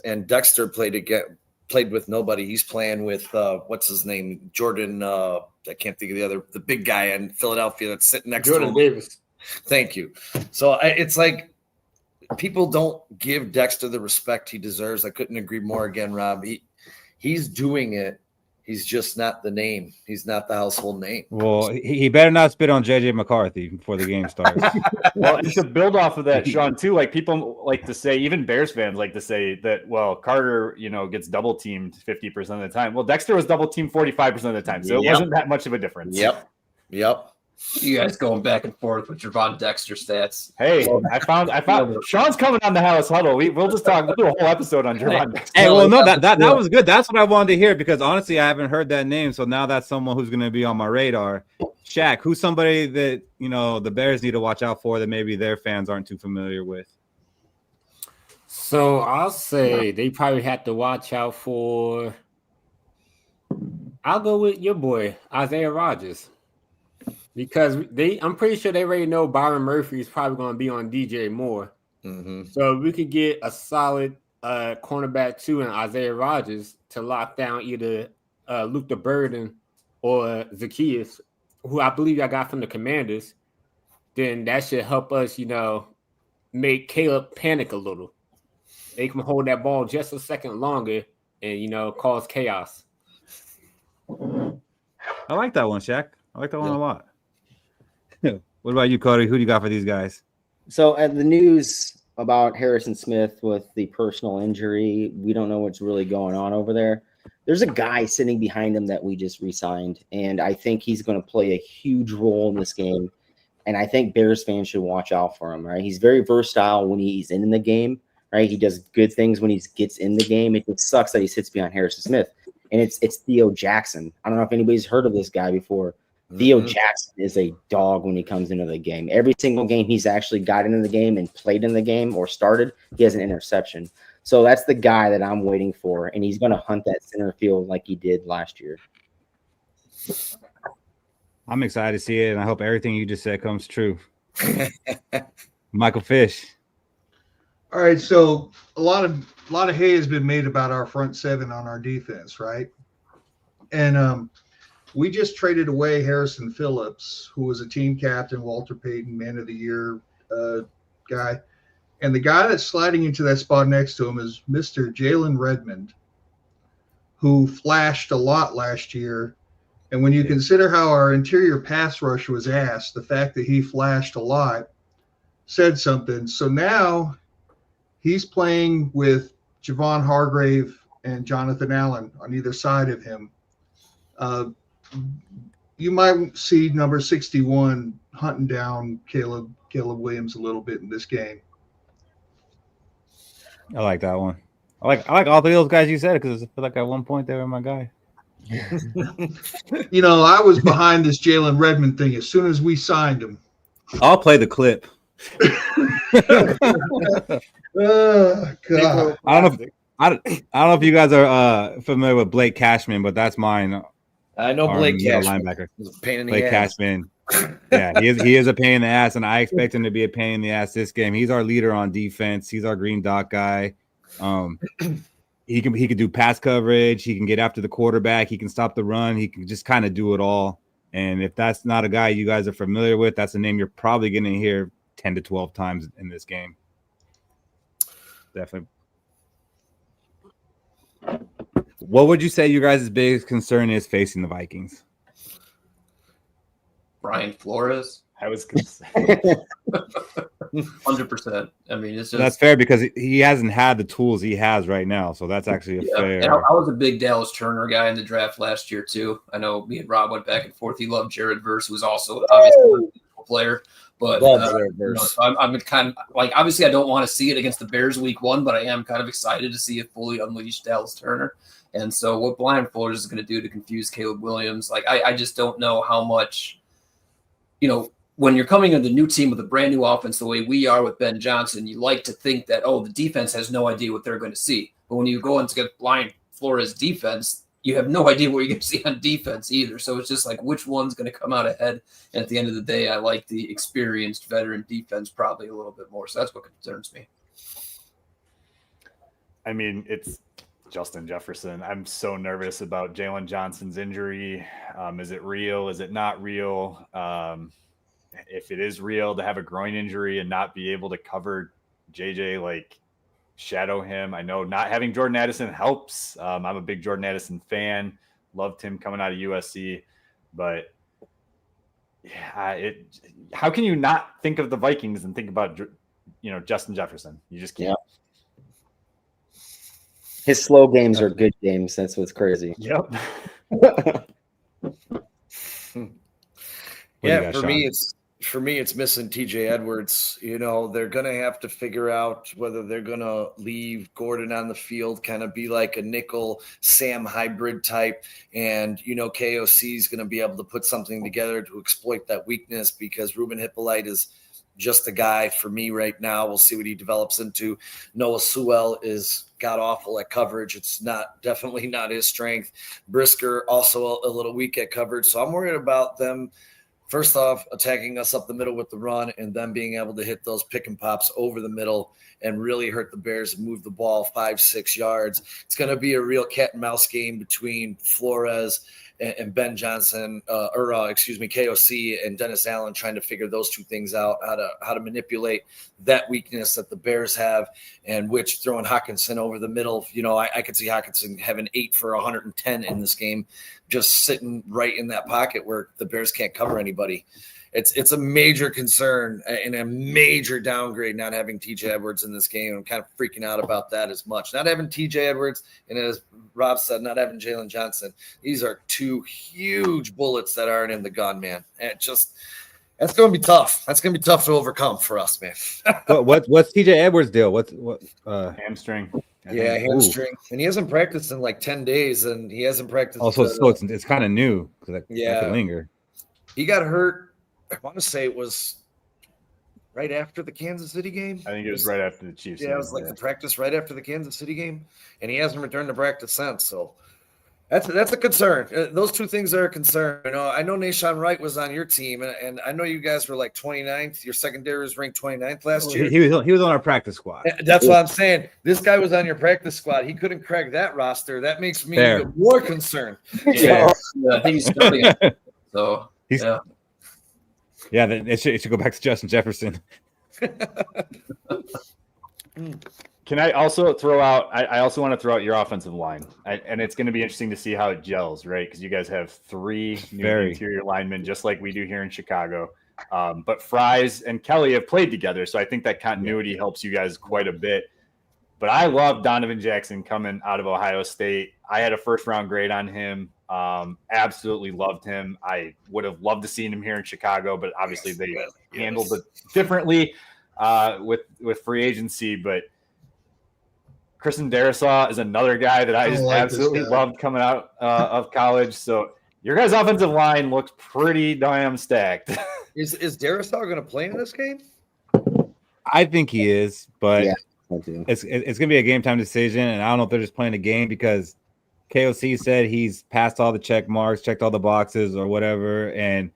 And Dexter played with nobody. He's playing with what's his name, Jordan. I can't think of the big guy in Philadelphia that's sitting next to him. Jordan Davis. Thank you. So it's like, people don't give Dexter the respect he deserves. I couldn't agree more again, Rob. He's doing it. He's just not the name. He's not the household name. Well, he better not spit on JJ McCarthy before the game starts. Well, and to build off of that, Sean, too, like, people like to say, even Bears fans like to say that, well, Carter, gets double teamed 50% of the time. Well, Dexter was double teamed 45% of the time, so it wasn't that much of a difference. Yep. You guys going back and forth with Gervon Dexter stats. Hey, I found Sean's coming on the House Huddle. We'll just talk. We'll do a whole episode on Gervon Dexter. Hey, well, no, that was good. That's what I wanted to hear, because honestly, I haven't heard that name. So now that's someone who's going to be on my radar. Shaq, who's somebody that the Bears need to watch out for that maybe their fans aren't too familiar with? So I'll say they probably have to watch out for. I'll go with your boy Isaiah Rodgers. Because I'm pretty sure they already know Byron Murphy is probably going to be on DJ Moore. Mm-hmm. So we could get a solid cornerback 2 in Isaiah Rodgers to lock down either Luther Burden or Zaccheaus, who I believe I got from the Commanders. Then that should help us, make Caleb panic a little. They can hold that ball just a second longer and, cause chaos. I like that one, Shaq. I like that one a lot. What about you, Cody? Who do you got for these guys? So the news about Harrison Smith with the personal injury, we don't know what's really going on over there. There's a guy sitting behind him that we just re-signed, and I think he's going to play a huge role in this game. And I think Bears fans should watch out for him, right? He's very versatile when he's in the game, right? He does good things when he gets in the game. It sucks that he sits behind Harrison Smith. And it's Theo Jackson. I don't know if anybody's heard of this guy before. Theo Jackson is a dog when he comes into the game. Every single game he's actually got into the game and played in the game or started, he has an interception. So that's the guy that I'm waiting for, and he's going to hunt that center field like he did last year. I'm excited to see it, and I hope everything you just said comes true. Michael Fish. All right, so a lot of hay has been made about our front seven on our defense, right? And we just traded away Harrison Phillips, who was a team captain, Walter Payton, Man of the Year guy. And the guy that's sliding into that spot next to him is Mr. Jalen Redmond, who flashed a lot last year. And when you consider how our interior pass rush was asked, the fact that he flashed a lot said something. So now he's playing with Javon Hargrave and Jonathan Allen on either side of him. You might see number 61 hunting down Caleb Williams a little bit in this game. I like that one. I like all three of those guys you said because I feel like at one point they were my guy. You know, I was behind this Jalen Redmond thing as soon as we signed him. I'll play the clip. Oh God! I don't know if you guys are familiar with Blake Cashman, but that's mine. I know Blake Cashman. Linebacker. He's a pain in the Blake ass. Cashman. Yeah, he is a pain in the ass, and I expect him to be a pain in the ass this game. He's our leader on defense. He's our green dot guy. He can do pass coverage. He can get after the quarterback. He can stop the run. He can just kind of do it all. And if that's not a guy you guys are familiar with, that's a name you're probably going to hear 10 to 12 times in this game. Definitely. What would you say your guys' biggest concern is facing the Vikings? Brian Flores. I was going to say 100%. I mean, it's just that's fair because he hasn't had the tools he has right now. So that's actually a fair. And I was a big Dallas Turner guy in the draft last year too. I know me and Rob went back and forth. He loved Jared Verse, who was also obviously a beautiful player. But I'm kind of like, obviously I don't want to see it against the Bears week 1, but I am kind of excited to see a fully unleashed Dallas Turner. And so what Brian Flores is going to do to confuse Caleb Williams, like I just don't know how much, you know, when you're coming into the new team with a brand new offense, the way we are with Ben Johnson, you like to think that, oh, the defense has no idea what they're going to see. But when you go into get Brian Flores defense, you have no idea what you're going to see on defense either. So it's just like, which one's going to come out ahead? And at the end of the day, I like the experienced veteran defense probably a little bit more. So that's what concerns me. I mean, it's Justin Jefferson. I'm so nervous about Jalen Johnson's injury. Is it real? Is it not real? If it is real, to have a groin injury and not be able to cover JJ, like shadow him. I know not having Jordan Addison helps. I'm a big Jordan Addison fan. Loved him coming out of USC, but yeah, how can you not think of the Vikings and think about, you know, Justin Jefferson? You just can't. Yep. His slow games are good games. That's what's crazy. Yep. Yeah, for me, it's missing TJ Edwards. You know, they're going to have to figure out whether they're going to leave Gordon on the field, kind of be like a nickel Sam hybrid type. And, you know, KOC is going to be able to put something together to exploit that weakness because Ruben Hippolyte is just a guy for me right now. We'll see what he develops into. Noah Sewell is god awful at coverage. It's definitely not his strength. Brisker also a little weak at coverage. So I'm worried about them. First off, attacking us up the middle with the run and then being able to hit those pick and pops over the middle and really hurt the Bears and move the ball 5-6 yards. It's going to be a real cat and mouse game between Flores and Ben Johnson, KOC and Dennis Allen trying to figure those two things out, how to manipulate that weakness that the Bears have, and which throwing Hockenson over the middle. You know, I could see Hockenson having 8 for 110 in this game, just sitting right in that pocket where the Bears can't cover anybody. It's a major concern and a major downgrade not having TJ Edwards in this game. I'm kind of freaking out about that as much. Not having TJ Edwards, and as Rob said, not having Jalen Johnson. These are two huge bullets that aren't in the gun, man. And that's going to be tough. That's going to be tough to overcome for us, man. What's TJ Edwards' deal? What hamstring? Yeah, hamstring. Ooh. And he hasn't practiced in like 10 days, and he hasn't practiced. Also, so it's kind of new because that could linger. He got hurt. I want to say it was right after the Kansas City game. I think it was right after the Chiefs. Yeah, it was like the practice right after the Kansas City game, and he hasn't returned to practice since. So that's a concern. Those two things are a concern. I know Nahshon Wright was on your team, and I know you guys were like 29th. Your secondary was ranked 29th last year. He was on our practice squad. That's what I'm saying. This guy was on your practice squad. He couldn't crack that roster. That makes me even more concerned. Yeah, I think he's starting. So then it should go back to Justin Jefferson. Can I also throw out? I also want to throw out your offensive line, and it's going to be interesting to see how it gels, right? Because you guys have 3 new interior linemen, just like we do here in Chicago. But Fries and Kelly have played together, so I think that continuity helps you guys quite a bit. But I love Donovan Jackson coming out of Ohio State. I had a first-round grade on him. Absolutely loved him. I would have loved to see him here in Chicago, but obviously they handled it differently with free agency. But Kristen Darisaw is another guy that I just absolutely loved coming out of college. So your guys' offensive line looks pretty damn stacked. Is Darisaw going to play in this game? I think he is, but it's going to be a game time decision, and I don't know if they're just playing a game because KOC said he's passed all the check marks, checked all the boxes or whatever, and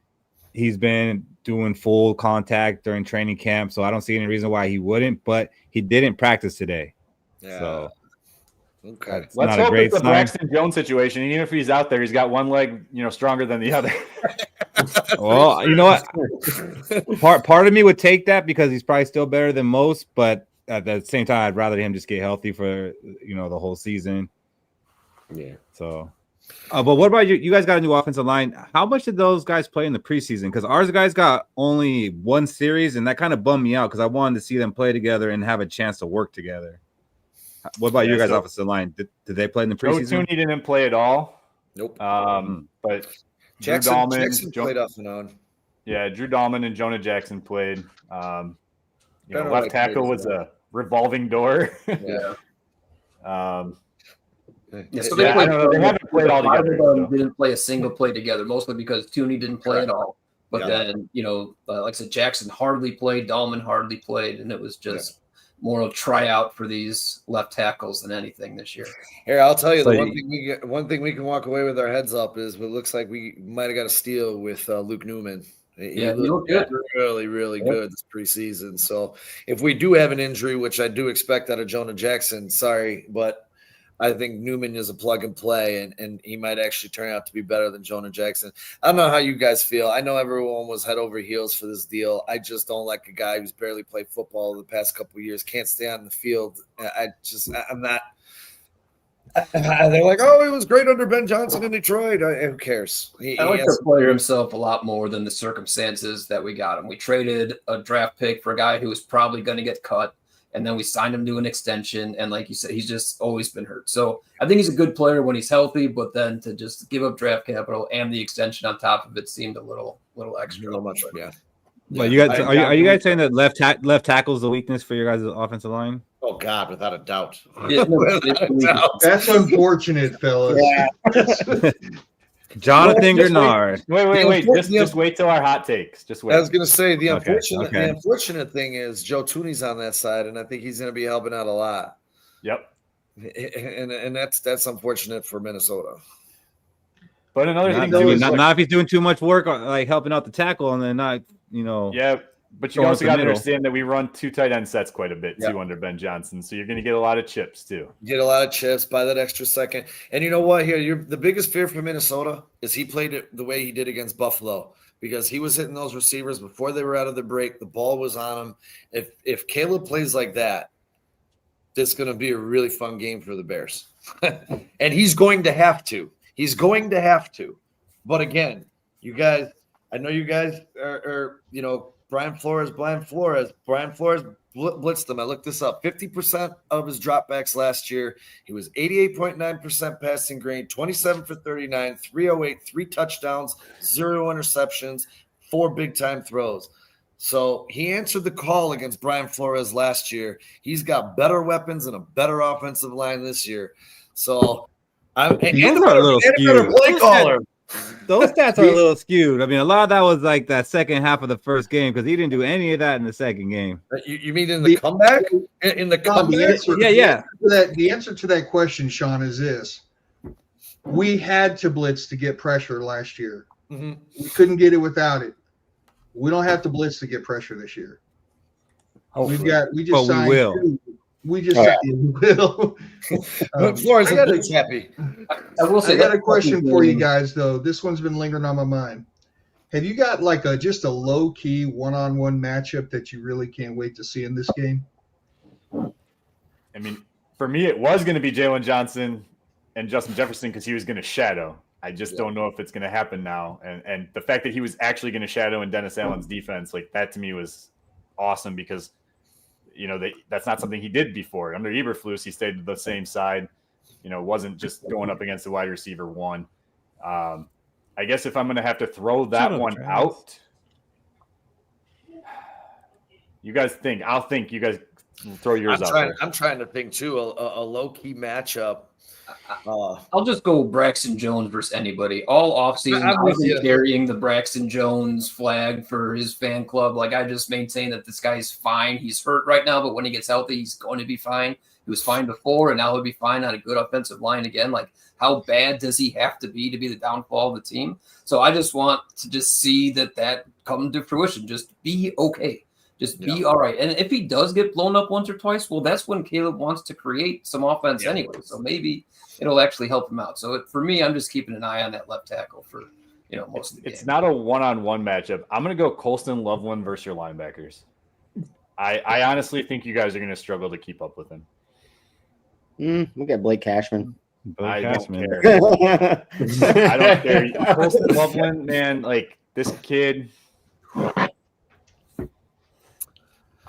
he's been doing full contact during training camp, so I don't see any reason why he wouldn't, but he didn't practice today. Yeah. So okay. Let's hope it's the Braxton Jones situation. Even if he's out there, he's got one leg, stronger than the other. Well, you know what? Part of me would take that because he's probably still better than most, but at the same time, I'd rather him just get healthy for the whole season. Yeah. So, but what about you? You guys got a new offensive line. How much did those guys play in the preseason? Because ours guys got only one series, and that kind of bummed me out because I wanted to see them play together and have a chance to work together. What about you guys' offensive line? Did they play in the preseason? Joe Tooney didn't play at all. Nope. But Jackson played off and on. Yeah, Drew Dahlman and Jonah Jackson played. Left tackle was a revolving door. Yeah. So they haven't played all together. Didn't play a single play together, mostly because Tooney didn't play at all. But then, like I said, Jackson hardly played, Dahlman hardly played, and it was just more of a tryout for these left tackles than anything this year. Here, I'll tell you, one thing we can walk away with our heads up is it looks like we might have got a steal with Luke Newman. He looked good. Really, really good this preseason. So if we do have an injury, which I do expect out of Jonah Jackson, sorry, but I think Newman is a plug and play, and he might actually turn out to be better than Jonah Jackson. I don't know how you guys feel. I know everyone was head over heels for this deal. I just don't like a guy who's barely played football the past couple of years, can't stay on the field. I'm not. They're like, oh, he was great under Ben Johnson in Detroit. Who cares? I like the player himself a lot more than the circumstances that we got him. We traded a draft pick for a guy who was probably going to get cut. And then we signed him to an extension. And like you said, he's just always been hurt. So I think he's a good player when he's healthy, but then to just give up draft capital and the extension on top of it seemed a little extra. Not much, yeah. But you guys, are you guys saying that left tackle is the weakness for your guys' offensive line? Oh, God, without a doubt. That's unfortunate, fellas. Yeah. Jonathan Grenard. Wait. Just wait till our hot takes. Just wait. I was going to say the unfortunate thing is Joe Tooney's on that side, and I think he's going to be helping out a lot. Yep. And that's unfortunate for Minnesota. But another thing, not if he's doing too much work, like helping out the tackle, and then not, Yeah, but you also got to understand that we run 2 tight end sets quite a bit too under Ben Johnson, so you're going to get a lot of chips too. Get a lot of chips, buy that extra second, and you know what? Here, the biggest fear for Minnesota is he played it the way he did against Buffalo because he was hitting those receivers before they were out of the break. The ball was on him. If Caleb plays like that, it's going to be a really fun game for the Bears, and he's going to have to. He's going to have to. But again, you guys, I know you guys are Brian Flores blitzed him. I looked this up. 50% of his dropbacks last year. He was 88.9% passing grade, 27 for 39, 308, 3 touchdowns, 0 interceptions, 4 big-time throws. So he answered the call against Brian Flores last year. He's got better weapons and a better offensive line this year. So – and a better play caller. those stats are a little skewed. I mean, a lot of that was like that second half of the first game because he didn't do any of that in the second game. You mean in the comeback? In the comeback? The answer to that question, Sean, is this. We had to blitz to get pressure last year. Mm-hmm. We couldn't get it without it. We don't have to blitz to get pressure this year. Hopefully. We just signed will. two. We just signed we will. Flores is happy. I got a question for you guys, though. This one's been lingering on my mind. Have you got like just a low-key one-on-one matchup that you really can't wait to see in this game? I mean, for me, it was going to be Jalen Johnson and Justin Jefferson because he was going to shadow. I just don't know if it's going to happen now. And the fact that he was actually going to shadow in Dennis Allen's defense, like that to me was awesome because, that's not something he did before. Under Eberflus, he stayed the same side, wasn't just going up against the wide receiver one. I guess if I'm going to have to throw that one out, you guys think. I'll think you guys throw yours out there. I'm trying to think, too, a low-key matchup. I'll just go Braxton Jones versus anybody. All offseason, I've been carrying the Braxton Jones flag for his fan club. Like, I just maintain that this guy's fine. He's hurt right now, but when he gets healthy, he's going to be fine. He was fine before, and now he'll be fine on a good offensive line again. Like, how bad does he have to be the downfall of the team? So I just want to just see that come to fruition. Just be okay. Just be all right. And if he does get blown up once or twice, well, that's when Caleb wants to create some offense anyway. So maybe it'll actually help him out. So for me, I'm just keeping an eye on that left tackle for most of the game. It's not a one-on-one matchup. I'm going to go Colston Loveland versus your linebackers. I honestly think you guys are going to struggle to keep up with him. Look at Blake Cashman. I don't care. I don't care. Colston Loveland, man, like this kid.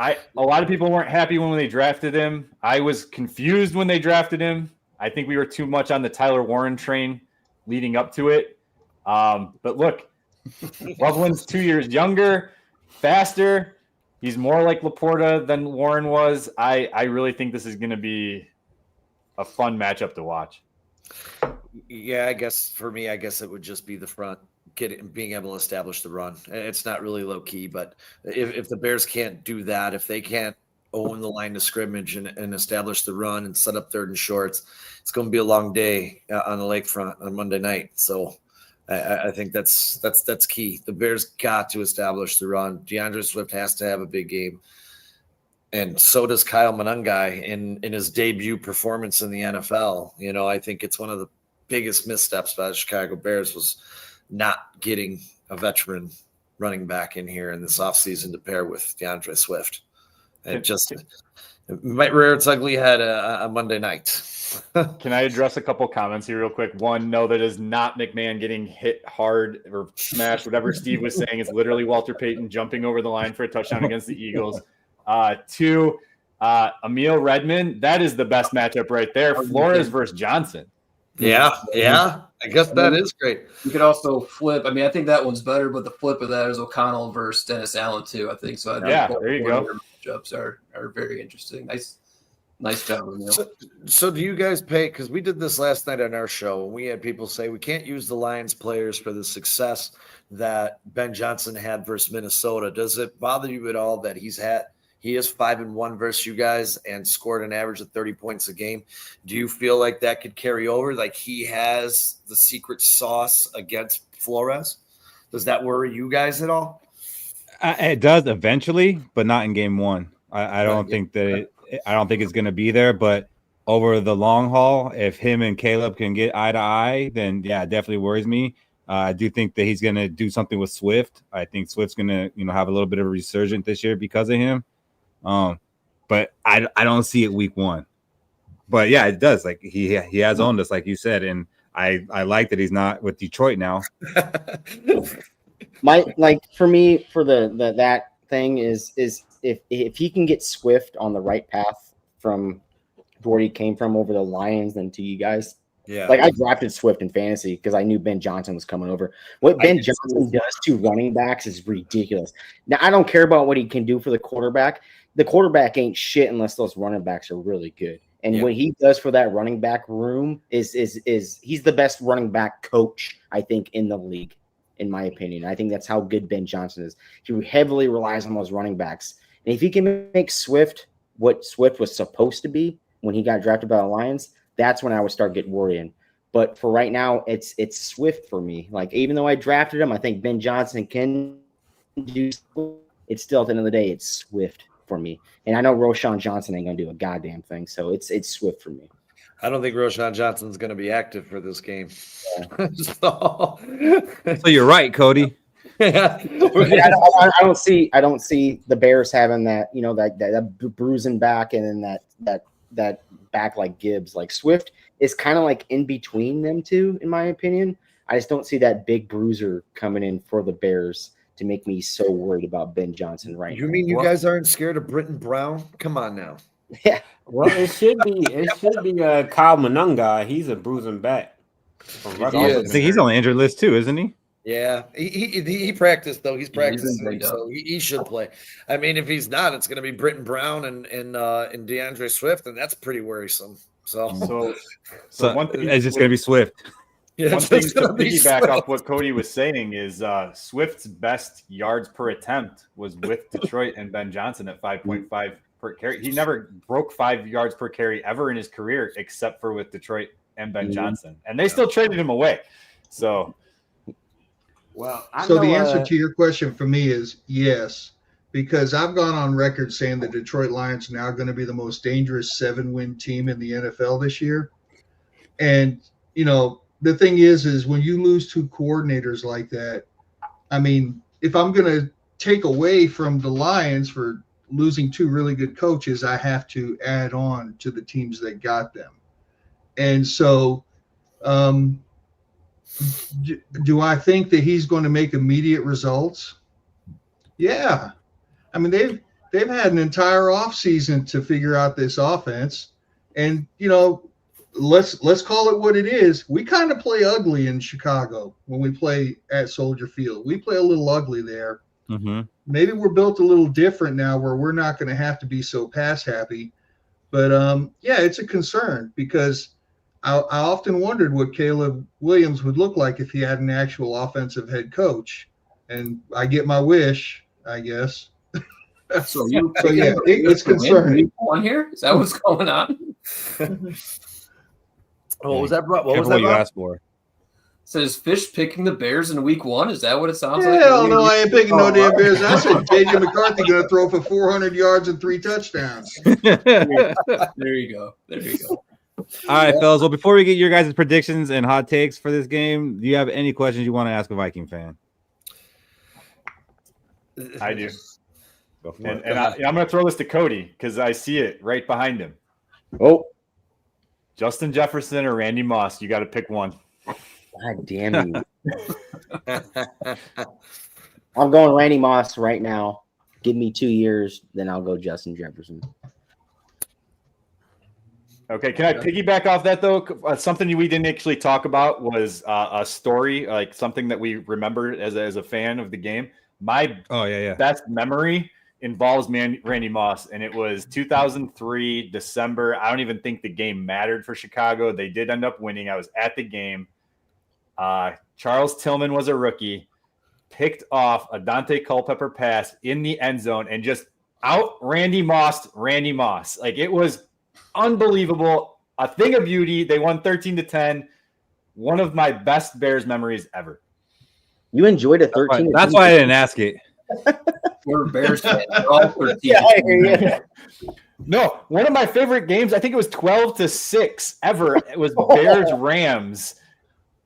A lot of people weren't happy when they drafted him. I was confused when they drafted him. I think we were too much on the Tyler Warren train leading up to it. But look, Loveland's 2 years younger, faster. He's more like Laporta than Warren was. I really think this is going to be a fun matchup to watch. Yeah, I guess for me, it would just be the front. Being able to establish the run. It's not really low key, but if the Bears can't do that, if they can't own the line of scrimmage and establish the run and set up third and shorts, it's going to be a long day on the lakefront on Monday night. So I think that's key. The Bears got to establish the run. DeAndre Swift has to have a big game, and so does Kyle Monangai in his debut performance in the NFL. I think it's one of the biggest missteps by the Chicago Bears was not getting a veteran running back in here in this offseason to pair with DeAndre Swift. It might rear its ugly head on Monday night. Can I address a couple comments here real quick? One, no, that is not McMahon getting hit hard or smashed. Whatever Steve was saying is literally Walter Payton jumping over the line for a touchdown against the Eagles. Two, Emil Redmond, that is the best matchup right there. Flores versus Johnson. Yeah. I guess that is great. You could also flip. I mean, I think that one's better, but the flip of that is O'Connell versus Dennis Allen too. I think so. There you go. Matchups are very interesting. Nice job, Emil. So do you guys pay? Because we did this last night on our show. We had people say we can't use the Lions players for the success that Ben Johnson had versus Minnesota. Does it bother you at all that he is 5-1 versus you guys and scored an average of 30 points a game? Do you feel like that could carry over? Like he has the secret sauce against Flores? Does that worry you guys at all? It does eventually, but not in game one. I don't think that I don't think it's going to be there, but over the long haul, if him and Caleb can get eye to eye, then yeah, it definitely worries me. I do think that he's going to do something with Swift. I think Swift's going to, have a little bit of a resurgence this year because of him. But I don't see it week one. But yeah, it does. Like he has owned us, like you said, and I like that he's not with Detroit now. For me, for that thing is if he can get Swift on the right path from where he came from over the Lions than to you guys. Yeah. Like I drafted Swift in fantasy because I knew Ben Johnson was coming over. What Ben Johnson does to running backs is ridiculous. Now I don't care about what he can do for the quarterback. The quarterback ain't shit unless those running backs are really good. And what he does for that running back room is he's the best running back coach, I think, in the league, in my opinion. I think that's how good Ben Johnson is. He heavily relies on those running backs. And if he can make Swift what Swift was supposed to be when he got drafted by the Lions, that's when I would start getting worrying. But for right now, it's Swift for me. Like, even though I drafted him, I think Ben Johnson can do it's still, at the end of the day, it's Swift for me. And I know Roschon Johnson ain't gonna do a goddamn thing, so it's Swift for me. I don't think Roschon Johnson's going to be active for this game. So you're right, Cody. I don't see the Bears having that, that bruising back and then that back like Gibbs. Like, Swift is kind of like in between them two, in my opinion. I just don't see that big bruiser coming in for the Bears to make me so worried about Ben Johnson right now. You mean you guys aren't scared of Britton Brown? Come on now. Yeah. Well, it should be Kyle Monunga. He's a bruising back. I think he's on the injured list too, isn't he? Yeah, he practiced though. He's practicing, so he should play. I mean, if he's not, it's going to be Britton Brown and DeAndre Swift, and that's pretty worrisome. So one thing, it's just going to be Swift. Yeah, one thing to piggyback off what Cody was saying is Swift's best yards per attempt was with Detroit and Ben Johnson at 5.5 per carry. He never broke 5 yards per carry ever in his career, except for with Detroit and Ben Johnson, and they still traded him away. So. Well, the answer to your question for me is yes, because I've gone on record saying the Detroit Lions are now going to be the most dangerous 7-win team in the NFL this year. And, the thing is when you lose 2 coordinators like that, I mean, if I'm going to take away from the Lions for losing 2 really good coaches, I have to add on to the teams that got them. And so, do I think that he's going to make immediate results? Yeah. I mean, they've had an entire offseason to figure out this offense. And, let's call it what it is. We kind of play ugly in Chicago when we play at Soldier Field. We play a little ugly there. Mm-hmm. Maybe we're built a little different now where we're not going to have to be so pass happy. But, it's a concern because I often wondered what Caleb Williams would look like if he had an actual offensive head coach. And I get my wish, I guess. It's concerning. One here? Is that what's going on? What was that? What was that? What you asked for? Says Fish picking the Bears in week 1. Is that what it sounds like? Hell no, I ain't picking no damn Bears. I said JJ McCarthy going to throw for 400 yards and 3 touchdowns. There you go. All right, fellas. Well, before we get your guys' predictions and hot takes for this game, do you have any questions you want to ask a Viking fan? I do. And I'm going to throw this to Cody because I see it right behind him. Oh. Justin Jefferson or Randy Moss. You got to pick one. God damn you. I'm going Randy Moss right now. Give me 2 years, then I'll go Justin Jefferson. Okay, can I piggyback off that, though? Something we didn't actually talk about was a story, like something that we remember as a fan of the game. My best memory involves Randy Moss, and it was 2003, December. I don't even think the game mattered for Chicago. They did end up winning. I was at the game. Charles Tillman was a rookie, picked off a Dante Culpepper pass in the end zone and just out Randy Moss. Like, it was unbelievable. A thing of beauty. They won 13-10. One of my best Bears memories ever. You enjoyed a 13. That's why I didn't ask it. We're Bears fans. We're all 13. Yeah, I hear you. No, one of my favorite games, I think it was 12-6 ever. It was Bears Rams.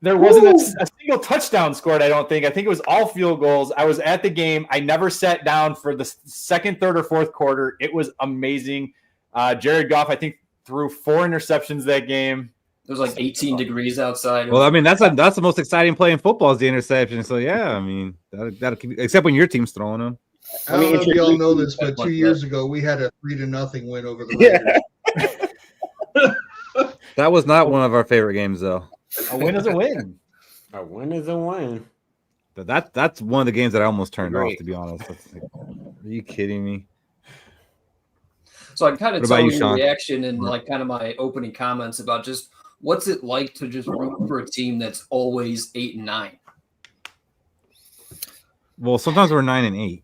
There wasn't a single touchdown scored, I don't think. I think it was all field goals. I was at the game. I never sat down for the second, third, or fourth quarter. It was amazing. Jared Goff, I think, threw 4 interceptions that game. It was like 18 degrees outside. Well, I mean, that's the most exciting play in football is the interception. So, yeah, I mean, that'll keep, except when your team's throwing them. I don't know if y'all know this, but 2 years ago, we had a 3-0 win over the Raiders. That was not one of our favorite games, though. A win is a win. A win is a win. But that's one of the games that I almost turned off, to be honest. Like, are you kidding me? So I kind of What about tell you, your Sean? reaction and like kind of my opening comments about just what's it like to just root for a team that's always 8-9. Well, sometimes we're 9-8.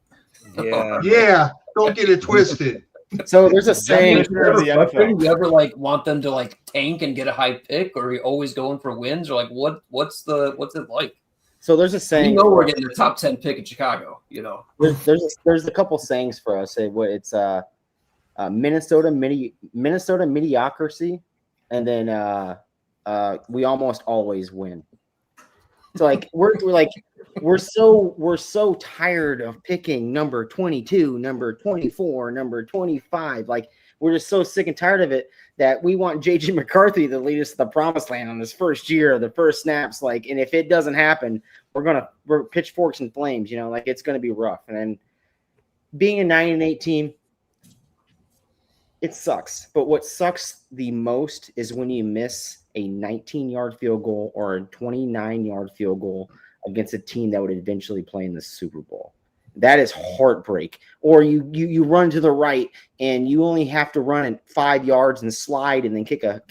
Yeah. Yeah, don't get it twisted. So there's a saying. You ever like want them to like tank and get a high pick, or are you always going for wins, or like what's it like? So there's a saying. We're getting the top 10 pick in Chicago. There's a couple sayings for us. It's Minnesota mediocrity, and then we almost always win. So like we're so tired of picking number 22, number 24, number 25. Like we're just so sick and tired of it that we want JJ McCarthy to lead us to the promised land on his first year, the first snaps. Like, and if it doesn't happen, we're pitchforks and flames. Like it's gonna be rough. And then being a 9-8 team, it sucks. But what sucks the most is when you miss a 19-yard field goal or a 29-yard field goal against a team that would eventually play in the Super Bowl. That is heartbreak. Or you run to the right and you only have to run it 5 yards and slide and then kick a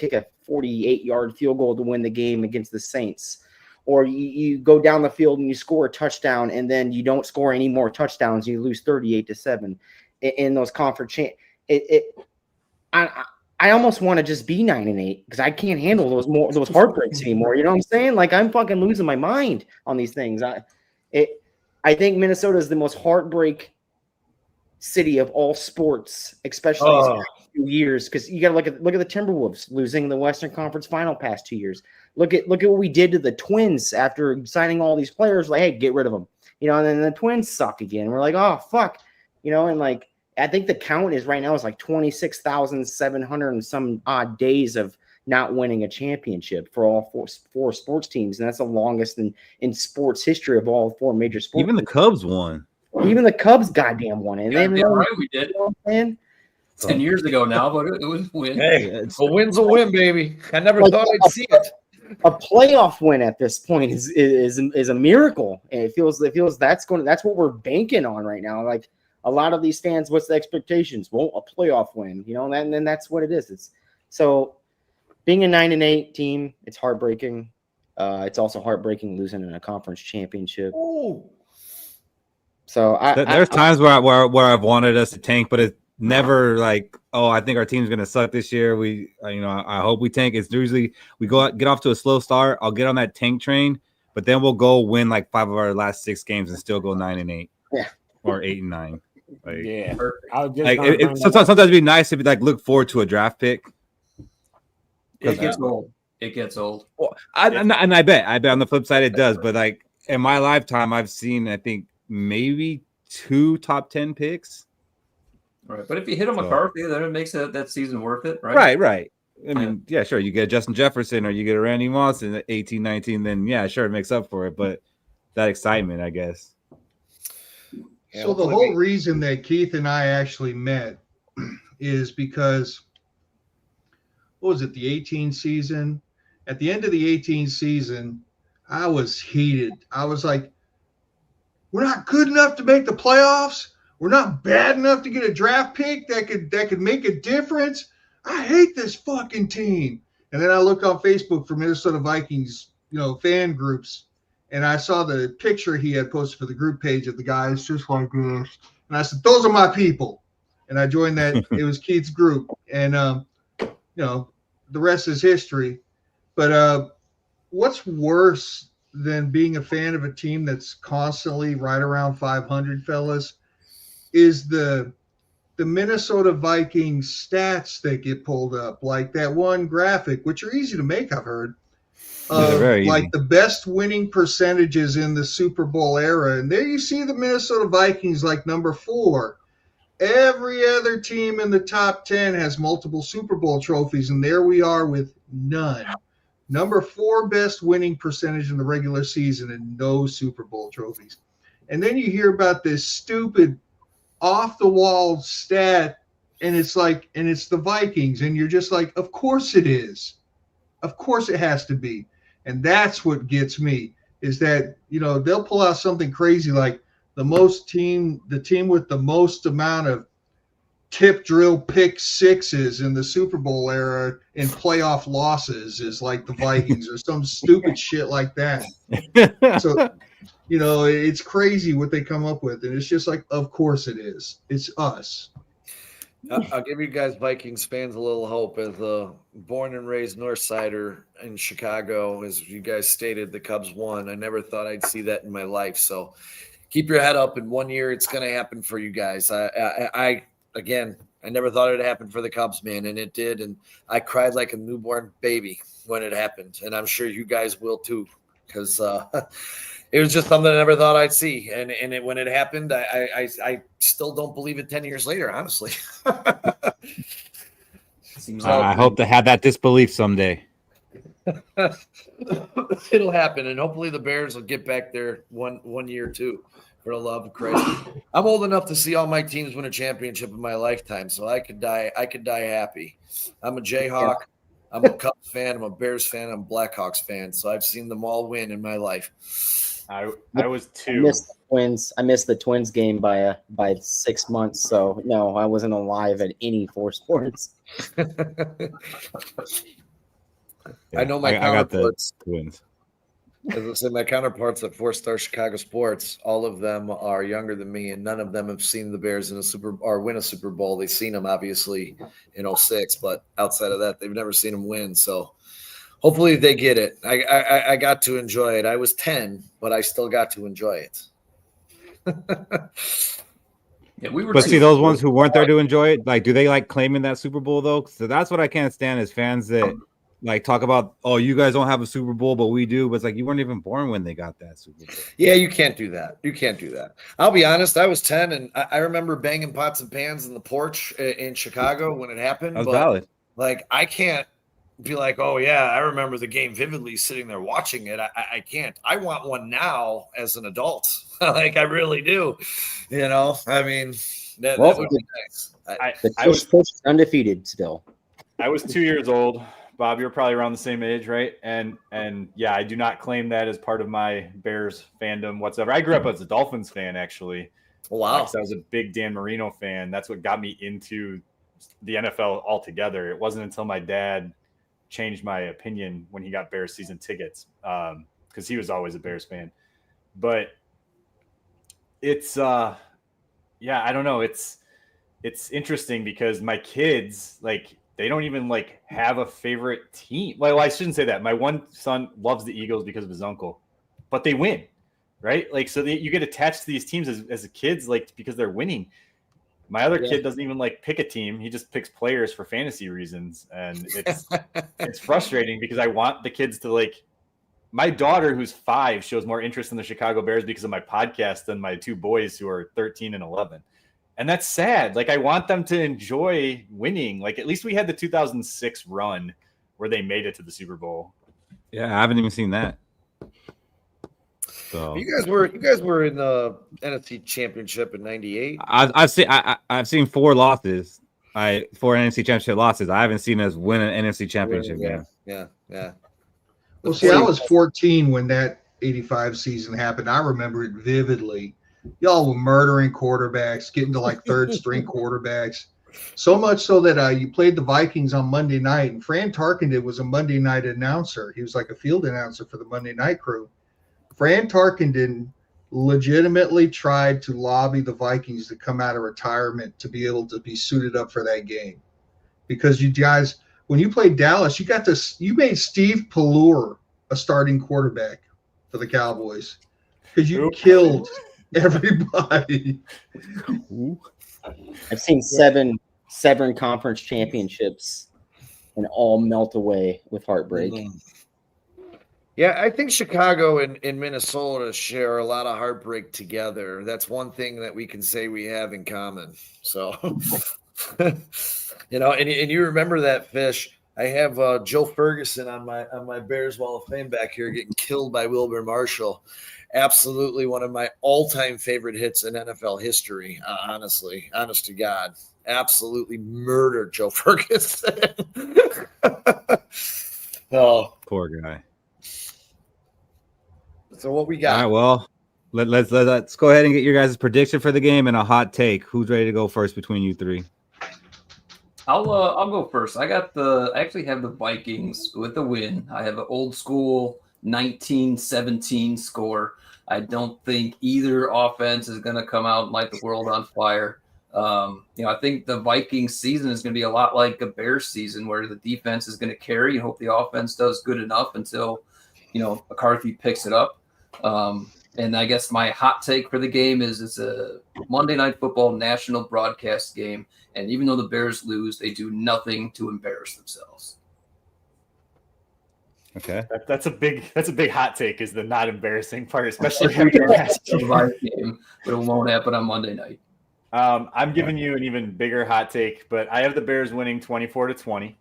48-yard field goal to win the game against the Saints. Or you go down the field and you score a touchdown and then you don't score any more touchdowns. You lose 38-7 in those conference. I almost want to just be 9-8 because I can't handle those heartbreaks anymore. You know what I'm saying? Like I'm fucking losing my mind on these things. I think Minnesota is the most heartbreak city of all sports, especially these past 2 years. Because you got to look at the Timberwolves losing the Western Conference Final past 2 years. Look at what we did to the Twins after signing all these players. Like, hey, get rid of them. And then the Twins suck again. We're like, oh fuck. And like. I think the count is right now is like 26,700 and some odd days of not winning a championship for all four sports teams. And that's the longest in sports history of all four major sports. Even the Cubs won. Even the Cubs goddamn won. And we did. 10 years ago now, but it was a win. Hey, a win's a win, baby. I never thought I'd see it. A playoff win at this point is a miracle. And it feels that's what we're banking on right now. Like, a lot of these fans, what's the expectations? Well, a playoff win, and then that's what it is. It's so being a 9-8 team, it's heartbreaking. It's also heartbreaking losing in a conference championship. Ooh. So there's times where I've wanted us to tank, but it's never like, oh, I think our team's gonna suck this year. I hope we tank. It's usually we get off to a slow start. I'll get on that tank train, but then we'll go win like 5 of our last 6 games and still go 9-8. Yeah. Or 8-9. Like, yeah, sometimes it'd be nice if you like look forward to a draft pick. It gets old. It gets old. Well, I bet on the flip side it does. But like in my lifetime, I've seen I think maybe 2 top 10 picks. Right, but if you hit a McCarthy, then it makes that season worth it, right? Right. I mean, yeah, sure. You get a Justin Jefferson or you get a Randy Moss in 18-19, then yeah, sure, it makes up for it. But that excitement, I guess. So the whole reason that Keith and I actually met is because, what was it, the 18 season? At the end of the 18 season, I was heated. I was like, we're not good enough to make the playoffs. We're not bad enough to get a draft pick that could make a difference. I hate this fucking team. And then I looked on Facebook for Minnesota Vikings, fan groups. And I saw the picture he had posted for the group page of the guys just like this. And I said, those are my people. And I joined that. It was Keith's group. And, the rest is history. But what's worse than being a fan of a team that's constantly right around 500, fellas, is the Minnesota Vikings stats that get pulled up. Like that one graphic, which are easy to make, I've heard. Like the best winning percentages in the Super Bowl era. And there you see the Minnesota Vikings like number 4. Every other team in the top 10 has multiple Super Bowl trophies, and there we are with none. Number 4 best winning percentage in the regular season and no Super Bowl trophies. And then you hear about this stupid off-the-wall stat, and it's the Vikings, and you're just like, of course it is. Of course it has to be. And that's what gets me, is that, they'll pull out something crazy like the team with the most amount of tip drill pick sixes in the Super Bowl era in playoff losses is like the Vikings or some stupid shit like that. So, it's crazy what they come up with. And it's just like, of course it is. It's us. I'll give you guys Vikings fans a little hope. As a born and raised North Sider in Chicago, as you guys stated, the Cubs won. I never thought I'd see that in my life. So keep your head up. In 1 year, it's going to happen for you guys. I never thought it'd happen for the Cubs, man, and it did. And I cried like a newborn baby when it happened. And I'm sure you guys will too, because it was just something I never thought I'd see. And when it happened, I still don't believe it 10 years later, honestly. I hope to have that disbelief someday. It'll happen, and hopefully the Bears will get back there one year too. For the love of Christ, I'm old enough to see all my teams win a championship in my lifetime, so I could die happy. I'm a Jayhawk. I'm a Cubs fan. I'm a Bears fan. I'm a Blackhawks fan. So I've seen them all win in my life. I was 2. I missed the Twins game by 6 months. So no, I wasn't alive at any 4 sports. I know I got the Twins. As I said, my counterparts at 4-Star Chicago Sports, all of them are younger than me, and none of them have seen the Bears win a Super Bowl. They've seen them obviously in 06, but outside of that, they've never seen them win. So hopefully they get it. I got to enjoy it. I was 10, but I still got to enjoy it. Yeah, we were. But see, those ones who weren't there to enjoy it, like, do they like claiming that Super Bowl though? So that's what I can't stand is fans that like talk about, oh, you guys don't have a Super Bowl, but we do. But it's like you weren't even born when they got that Super Bowl. Yeah, you can't do that. You can't do that. I'll be honest. I was 10, and I remember banging pots and pans in the porch in Chicago when it happened. That was valid. Like, I can't be like, oh yeah, I remember the game vividly, sitting there watching it. I can't. I want one now as an adult. Like, I really do. I mean, that would be nice. I was undefeated still. I was 2 years old. Bob, you're probably around the same age, right? And yeah, I do not claim that as part of my Bears fandom whatsoever. I grew up as a Dolphins fan, actually. Wow. I was a big Dan Marino fan. That's what got me into the NFL altogether. It wasn't until my dad changed my opinion when he got Bears season tickets, because he was always a Bears fan. But it's I don't know. It's interesting because my kids, like, they don't even like have a favorite team. Well, I shouldn't say that. My one son loves the Eagles because of his uncle, but they win, right? Like, so you get attached to these teams as a kids, like, because they're winning. My other kid doesn't even like pick a team. He just picks players for fantasy reasons. And it's frustrating because I want the kids to, like, my daughter, who's 5, shows more interest in the Chicago Bears because of my podcast than my 2 boys who are 13 and 11. And that's sad. Like, I want them to enjoy winning. Like, at least we had the 2006 run where they made it to the Super Bowl. Yeah, I haven't even seen that. So you guys were in the NFC Championship in '98. I've seen 4 losses. 4 NFC Championship losses. I haven't seen us win an NFC Championship game. Yeah. Well, see, I was 14 when that 85 season happened. I remember it vividly. Y'all were murdering quarterbacks, getting to like third string quarterbacks. So much so that you played the Vikings on Monday night, and Fran Tarkenton was a Monday night announcer. He was like a field announcer for the Monday night crew. Fran Tarkenton legitimately tried to lobby the Vikings to come out of retirement to be able to be suited up for that game. Because you guys, when you played Dallas, you made Steve Pellure a starting quarterback for the Cowboys because you killed everybody. I've seen seven conference championships and all melt away with heartbreak. Yeah, I think Chicago and Minnesota share a lot of heartbreak together. That's one thing that we can say we have in common. So, and you remember that, Fish. I have Joe Ferguson on my Bears Wall of Fame back here getting killed by Wilbur Marshall. Absolutely one of my all-time favorite hits in NFL history, honestly, honest to God. Absolutely murdered Joe Ferguson. Oh, poor guy. So what we got? All right, well, let's go ahead and get your guys' prediction for the game and a hot take. Who's ready to go first between you 3? I'll go first. I actually have the Vikings with the win. I have an old school 19-17 score. I don't think either offense is going to come out and light the world on fire. I think the Vikings season is going to be a lot like a Bears season where the defense is going to carry and hope the offense does good enough until, McCarthy picks it up. And I guess my hot take for the game is it's a Monday Night Football national broadcast game. And even though the Bears lose, they do nothing to embarrass themselves. Okay. That's a big hot take, is the not embarrassing part, especially after last game, but it won't happen on Monday night. I'm giving you an even bigger hot take, but I have the Bears winning 24-20.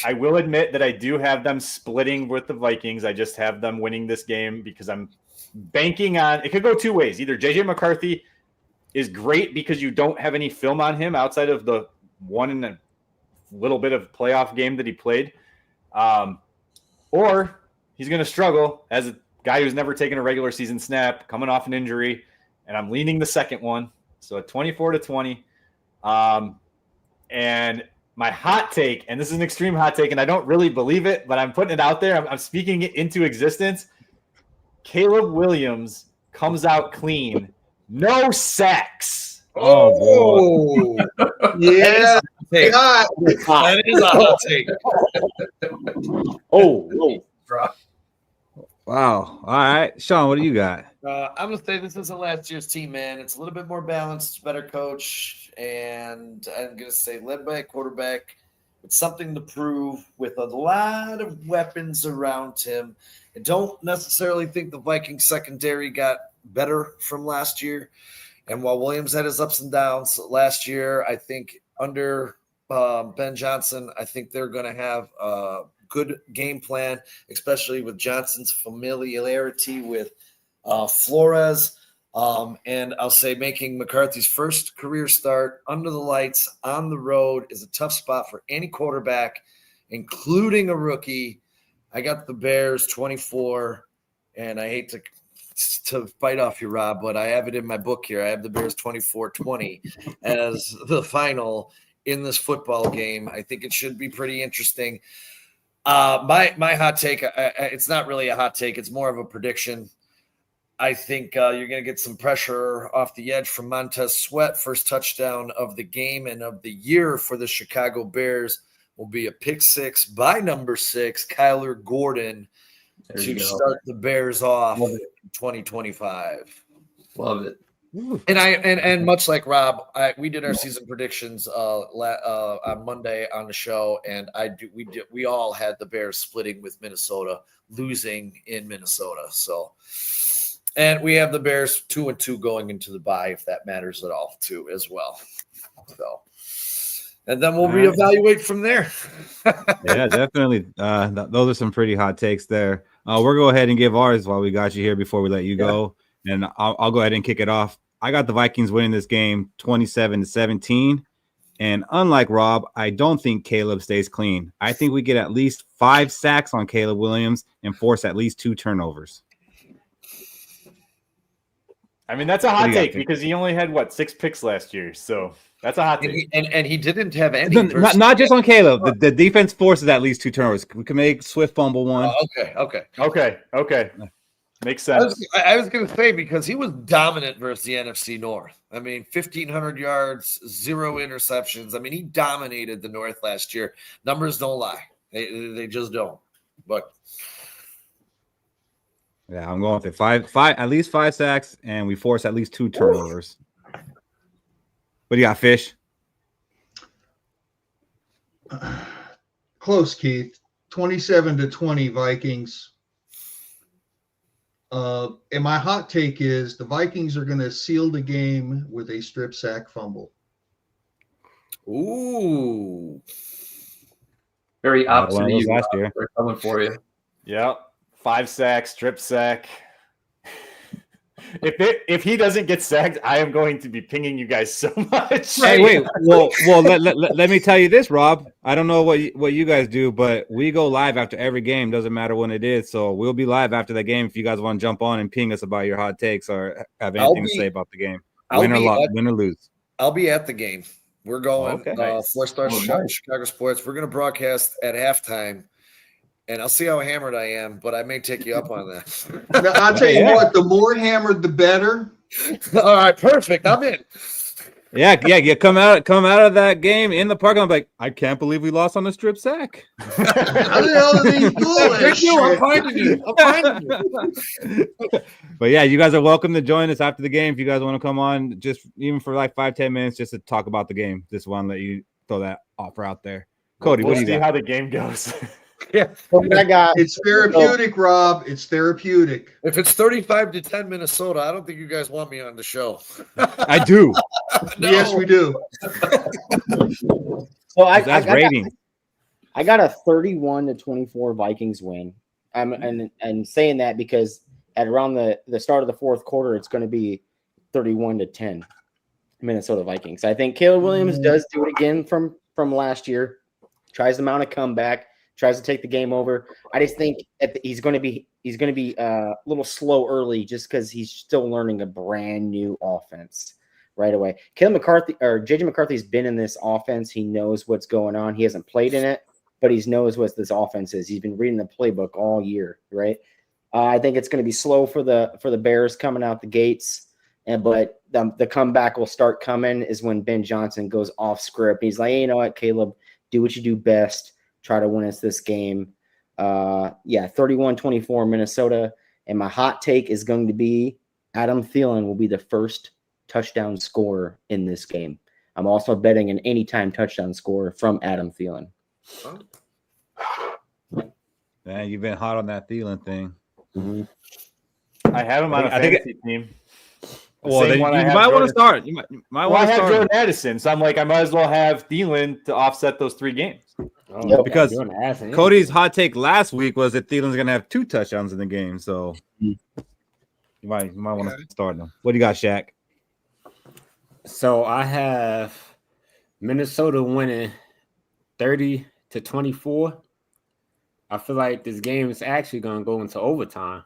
I will admit that I do have them splitting with the Vikings. I just have them winning this game because I'm banking on it. Could go two ways. Either JJ McCarthy is great because you don't have any film on him outside of the one and a little bit of playoff game that he played. Or he's going to struggle as a guy who's never taken a regular season snap, coming off an injury, and I'm leaning the second one. So at 24-20. And my hot take, and this is an extreme hot take, and I don't really believe it, but I'm putting it out there. I'm speaking it into existence. Caleb Williams comes out clean. No sacks. Oh, boy. Yeah. That is a hot take. Oh, Wow. All right. Sean, what do you got? I'm going to say this isn't last year's team, man. It's a little bit more balanced, better coach, and I'm going to say led by a quarterback with something to prove, with a lot of weapons around him. I don't necessarily think the Vikings secondary got better from last year. And while Williams had his ups and downs last year, I think under Ben Johnson, I think they're going to have a good game plan, especially with Johnson's familiarity with Flores. And I'll say making McCarthy's first career start under the lights on the road is a tough spot for any quarterback, including a rookie. I got the Bears 24, and I hate to bite off you, Rob, but I have it in my book here. I have the Bears 24-20 as the final in this football game. I think it should be pretty interesting. My hot take, it's not really a hot take. It's more of a prediction. I think you're going to get some pressure off the edge from Montez Sweat. First touchdown of the game and of the year for the Chicago Bears will be a pick six by number 6, Kyler Gordon, to start the Bears off in 2025. Love it. And much like Rob, we did our season predictions on Monday on the show, and we all had the Bears splitting with Minnesota, losing in Minnesota. So, and we have the Bears 2-2 going into the bye, if that matters at all, too, as well. So, and then we'll reevaluate from there. Yeah, definitely. Those are some pretty hot takes there. We'll go ahead and give ours while we got you here before we let you go. And I'll go ahead and kick it off. I got the Vikings winning this game 27-17. And unlike Rob, I don't think Caleb stays clean. I think we get at least 5 sacks on Caleb Williams and force at least 2 turnovers. I mean, that's a hot take because he only had 6 picks last year. So that's a hot take. And he didn't have any. Not just on Caleb. The defense forces at least 2 turnovers. We can make Swift fumble one. Okay. Makes sense. I was going to say, because he was dominant versus the NFC North. I mean, 1,500 yards, 0 interceptions. I mean, he dominated the North last year. Numbers don't lie. They just don't. But yeah, I'm going with it. At least 5 sacks, and we force at least 2 turnovers. What do you got, Fish? Close, Keith. 27-20 Vikings. And my hot take is the Vikings are going to seal the game with a strip sack fumble. Ooh. Very opposite of you last year. We're coming for you. Yeah. 5 sacks, strip sack. If he doesn't get sacked, I am going to be pinging you guys so much. Hey, wait. Well, let me tell you this, Rob. I don't know what you guys do, but we go live after every game. Doesn't matter when it is. So we'll be live after the game if you guys want to jump on and ping us about your hot takes or have anything to say about the game. Win or lose. I'll be at the game We're going Nice. 4-star nice. Chicago Sports. We're going to broadcast at halftime, and I'll see how hammered I am, but I may take you up on that. Now, I'll tell you what, the more hammered, the better. All right, perfect. I'm in. Yeah. Come out of that game in the parking lot like, I can't believe we lost on the strip sack. How the hell are these foolish? I'm finding you. But yeah, you guys are welcome to join us after the game if you guys want to come on, just even for like 5-10 minutes, just to talk about the game. Just want to let you throw that offer out there. Cody, We'll what do you see got? how the game goes. Yeah. I got It's therapeutic, Rob. It's therapeutic. If it's 35-10 Minnesota, I don't think you guys want me on the show. I do. No. Yes, we do. so That's rating. I got a 31-24 Vikings win. And saying that because at around the start of the fourth quarter, it's going to be 31-10 Minnesota Vikings. I think Caleb Williams does do it again from last year. Tries to mount a comeback. Tries to take the game over. I just think he's going to be a little slow early just because he's still learning a brand new offense right away. Caleb McCarthy or JJ McCarthy's been in this offense. He knows what's going on. He hasn't played in it, but he knows what this offense is. He's been reading the playbook all year, right? I think it's going to be slow for the Bears coming out the gates, but the comeback will start coming is when Ben Johnson goes off script. He's like, hey, you know what, Caleb, do what you do best. Try to win us this game. 31-24 Minnesota. And my hot take is going to be Adam Thielen will be the first touchdown scorer in this game. I'm also betting an anytime touchdown scorer from Adam Thielen. Man, you've been hot on that Thielen thing. Mm-hmm. I have him on a fantasy team. Well, then you might want to start. You might want to start. Jordan Addison, so I'm like, I might as well have Thielen to offset those 3 games. Because Cody's hot take last week was that Thielen's going to have 2 touchdowns in the game. So you might want to start them. What do you got, Shaq? So I have Minnesota winning 30-24. I feel like this game is actually going to go into overtime.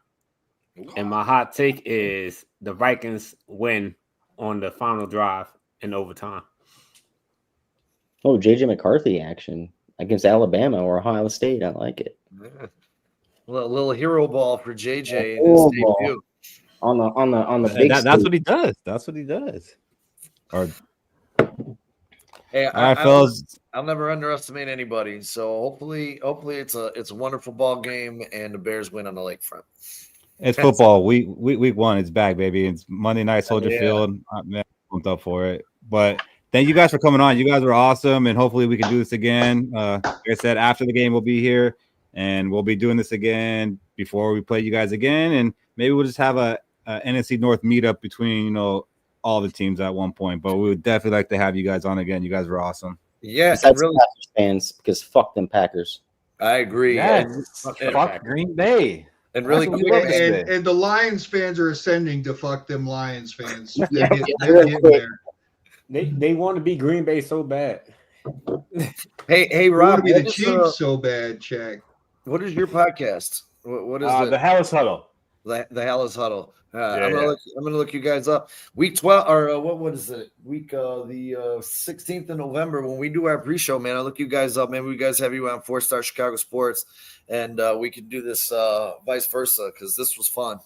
And my hot take is the Vikings win on the final drive in overtime. Oh, JJ McCarthy action against Alabama or Ohio State. I like it. Yeah. Little hero ball for JJ in his debut. On the big that's what he does. That's what he does. Or hey, all right, fellas. I'll never underestimate anybody. So hopefully it's a wonderful ball game and the Bears win on the lakefront. It's football. Week 1. It's back, baby. It's Monday night, Soldier Field. Man, pumped up for it. But thank you guys for coming on. You guys were awesome, and hopefully we can do this again. Like I said, after the game, we'll be here, and we'll be doing this again before we play you guys again, and maybe we'll just have a NFC North meetup between all the teams at one point. But we would definitely like to have you guys on again. You guys were awesome. Yeah, that's really Packers fans because fuck them Packers. I agree. Yes. Fuck Green Bay. And really quick, and the Lions fans are ascending to fuck them Lions fans. They want to be Green Bay so bad. Hey, Rob, want to be the Chiefs so bad, Shaq. What is your podcast? What is the Hallis Huddle? The Hallis Huddle. I'm gonna look you guys up. Week 12 or what is it? Week the 16th of November when we do our pre-show, man. I'll look you guys up, man. We guys have you on 4-Star Chicago Sports, and we can do this vice versa because this was fun.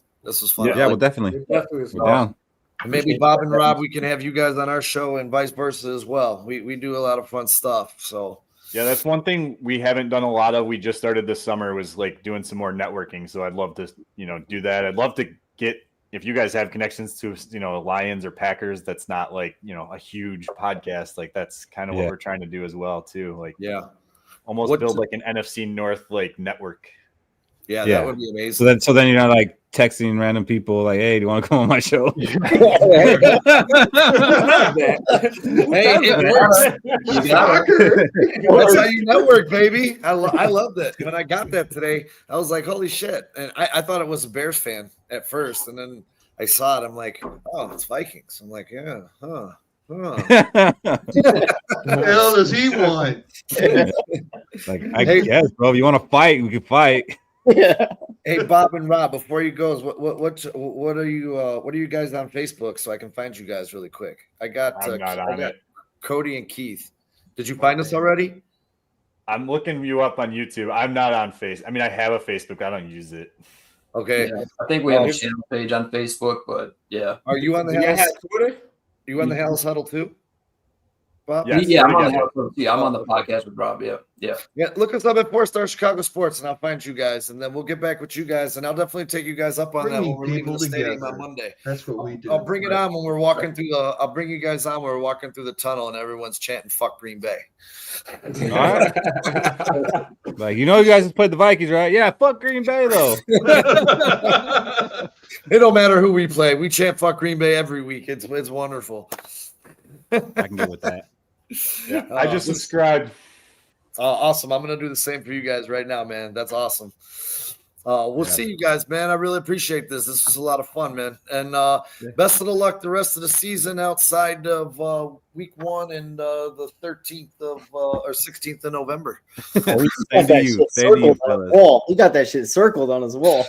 Yeah, well, definitely. We're down. And maybe Bob and Rob, we can have you guys on our show and vice versa as well. We do a lot of fun stuff. So yeah, that's one thing we haven't done a lot of. We just started this summer was like doing some more networking. So I'd love to do that. I'd love to get. If you guys have connections to, Lions or Packers, that's not like, a huge podcast. Like that's kind of what we're trying to do as well too. Like, almost build like an NFC North like network. Yeah, that would be amazing. So then you're not like texting random people like, hey, do you want to come on my show? Hey, it works. That's how you network, baby. I love that. When I got that today, I was like, holy shit. And I thought it was a Bears fan at first. And then I saw it. I'm like, oh, it's Vikings. I'm like, yeah, huh. The hell does he want? Like, I guess, bro. If you want to fight, we can fight. Hey, Bob and Rob, before you go, what are you guys on Facebook so I can find you guys really quick? I got Cody and Keith. Did you find us already? I'm looking you up on YouTube. I'm not on Facebook. I mean, I have a Facebook. I don't use it. Okay. Yeah, I think we have a channel page on Facebook, but yeah. Are you on the Hallis? Twitter? Are you on the Hallis Huddle too? Bob? Yes, Yeah, I'm on the podcast with Rob. Yeah. Look us up at 4-Star Chicago Sports, and I'll find you guys, and then we'll get back with you guys, and I'll definitely take you guys up on that when we're leaving the stadium on Monday. That's what we do. I'll bring it on when we're walking through the. I'll bring you guys on when we're walking through the tunnel, and everyone's chanting "Fuck Green Bay." All right. Like, you guys just played the Vikings, right? Yeah, fuck Green Bay though. It don't matter who we play. We chant "Fuck Green Bay" every week. It's wonderful. I can get with that. Yeah, I just subscribed. Awesome. I'm going to do the same for you guys right now, man. That's awesome. We'll see you guys, man. I really appreciate this. This was a lot of fun, man. And best of the luck the rest of the season outside of week 1 and the 13th of or 16th of November. He got that shit circled on his wall.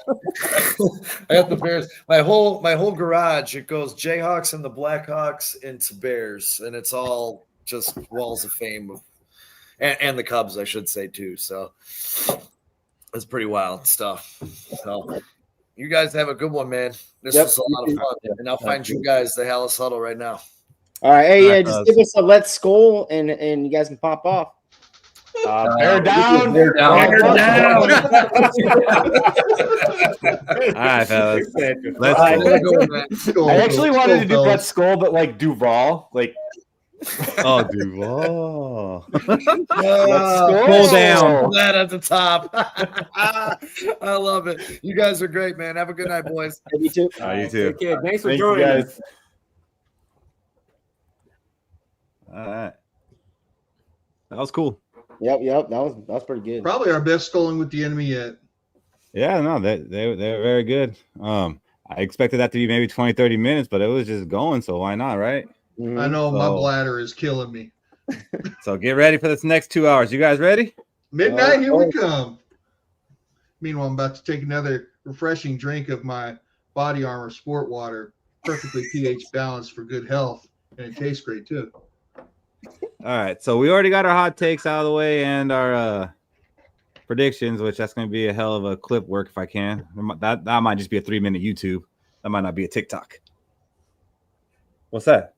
I got the Bears. My whole garage, it goes Jayhawks and the Blackhawks into Bears, and it's all just walls of fame and the Cubs, I should say, too. So it's pretty wild stuff. So you guys have a good one, man. This was a lot of fun. And I'll find you guys the Hallis Huddle right now. All right. Hey, just give us a let's Skol, and you guys can pop off. Bear down. Bear down. Bear down. All right, fellas. Let's go. I actually wanted to do let's Skol, but like Duval, like. Oh, Duval. Pull down. That at the top. I love it. You guys are great, man. Have a good night, boys. You too. You too. Take care. Thanks for joining us. All right. That was cool. Yep. That was pretty good. Probably our best SKOLing with the enemy yet. Yeah, no, they're very good. I expected that to be maybe 20, 30 minutes, but it was just going, so why not, right? I know my bladder is killing me. So get ready for this next 2 hours. You guys ready? Midnight, here we come. Meanwhile, I'm about to take another refreshing drink of my Body Armor Sport Water, perfectly pH balanced for good health, and it tastes great too. All right, so we already got our hot takes out of the way and our predictions, which that's going to be a hell of a clip work if I can. That might just be a 3-minute YouTube. That might not be a TikTok. What's that?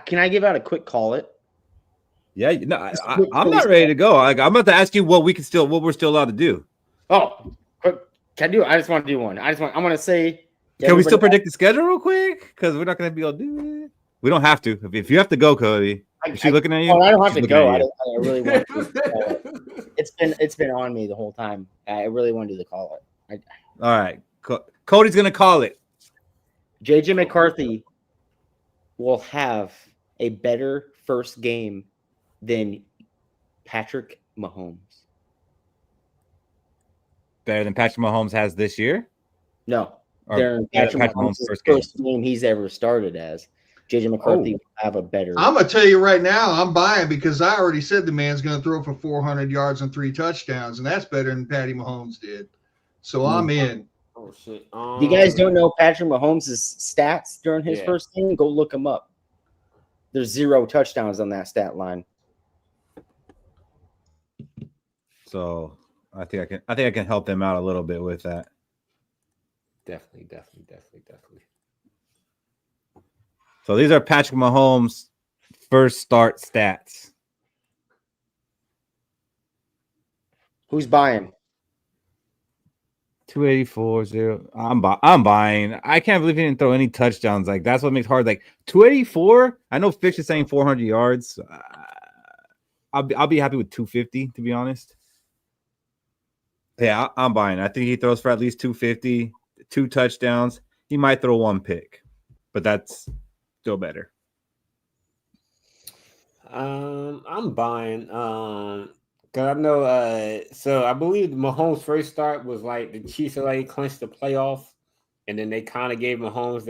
Can I give out a quick call it? Yeah, no, I'm not ready to go. I'm about to ask you what we're still allowed to do. Oh, quick, can I do it? I just want to do one. I'm going to say. Can we still predict the schedule real quick? Because we're not going to be able to do it. We don't have to. If you have to go, Cody, is she looking at you? Oh, I don't have to go. I really want to. It's been on me the whole time. I really want to do the call it. All right, Cody's going to call it. JJ McCarthy will have a better first game than Patrick Mahomes. Better than Patrick Mahomes has this year? No. Patrick Mahomes' first game he's ever started as. JJ McCarthy will have a better. I'm going to tell you right now, I'm buying because I already said the man's going to throw for 400 yards and 3 touchdowns, and that's better than Patty Mahomes did. So I'm in. Oh, shit. You guys don't know Patrick Mahomes' stats during his first game? Go look him up. There's 0 touchdowns on that stat line. So I think I can help them out a little bit with that. Definitely. So these are Patrick Mahomes' first start stats. Who's buying? 284-0. I'm buying. I can't believe he didn't throw any touchdowns. Like, that's what makes it hard. Like 284. I know Fish is saying 400 yards. I'll be happy with 250, to be honest. Yeah, I'm buying. I think he throws for at least 250, 2 touchdowns. He might throw 1 pick, but that's still better. I'm buying. Cause I know, so I believe Mahomes' first start was like the Chiefs already clinched the playoff, and then they kind of gave Mahomes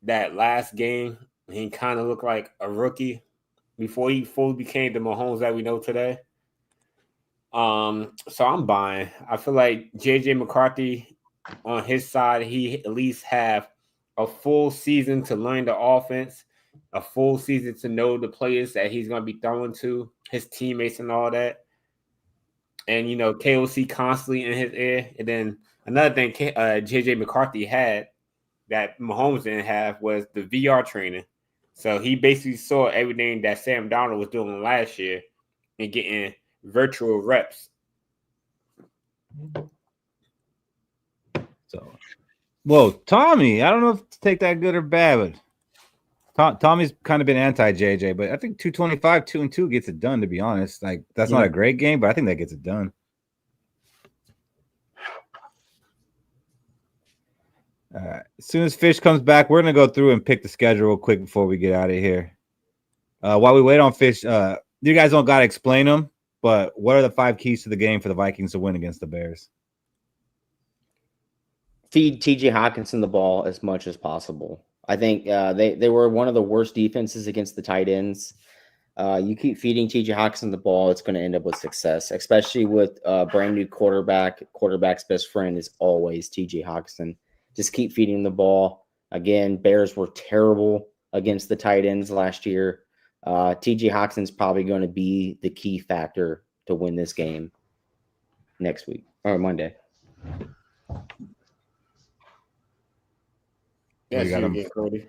that last game. He kind of looked like a rookie before he fully became the Mahomes that we know today. So I'm buying. I feel like JJ McCarthy on his side, he at least have a full season to learn the offense, a full season to know the players that he's going to be throwing to, his teammates and all that. And, KOC constantly in his ear. And then another thing JJ McCarthy had that Mahomes didn't have was the VR training. So he basically saw everything that Sam Darnold was doing last year and getting virtual reps. So, well, Tommy, I don't know if to take that good or bad, but Tommy's kind of been anti-JJ, but I think 225, 2-2 gets it done, to be honest. Like, that's not a great game, but I think that gets it done. All right. As soon as Fish comes back, we're going to go through and pick the schedule real quick before we get out of here. While we wait on Fish, you guys don't got to explain them, but what are the 5 keys to the game for the Vikings to win against the Bears? Feed T.J. Hockenson the ball as much as possible. I think they were one of the worst defenses against the tight ends. You keep feeding T.J. Hockenson the ball, it's going to end up with success, especially with a brand new quarterback. Quarterback's best friend is always T.J. Hockenson. Just keep feeding the ball. Again, Bears were terrible against the tight ends last year. T.J. Hawkinson's probably going to be the key factor to win this game next week or Monday. Yes, you get Cody.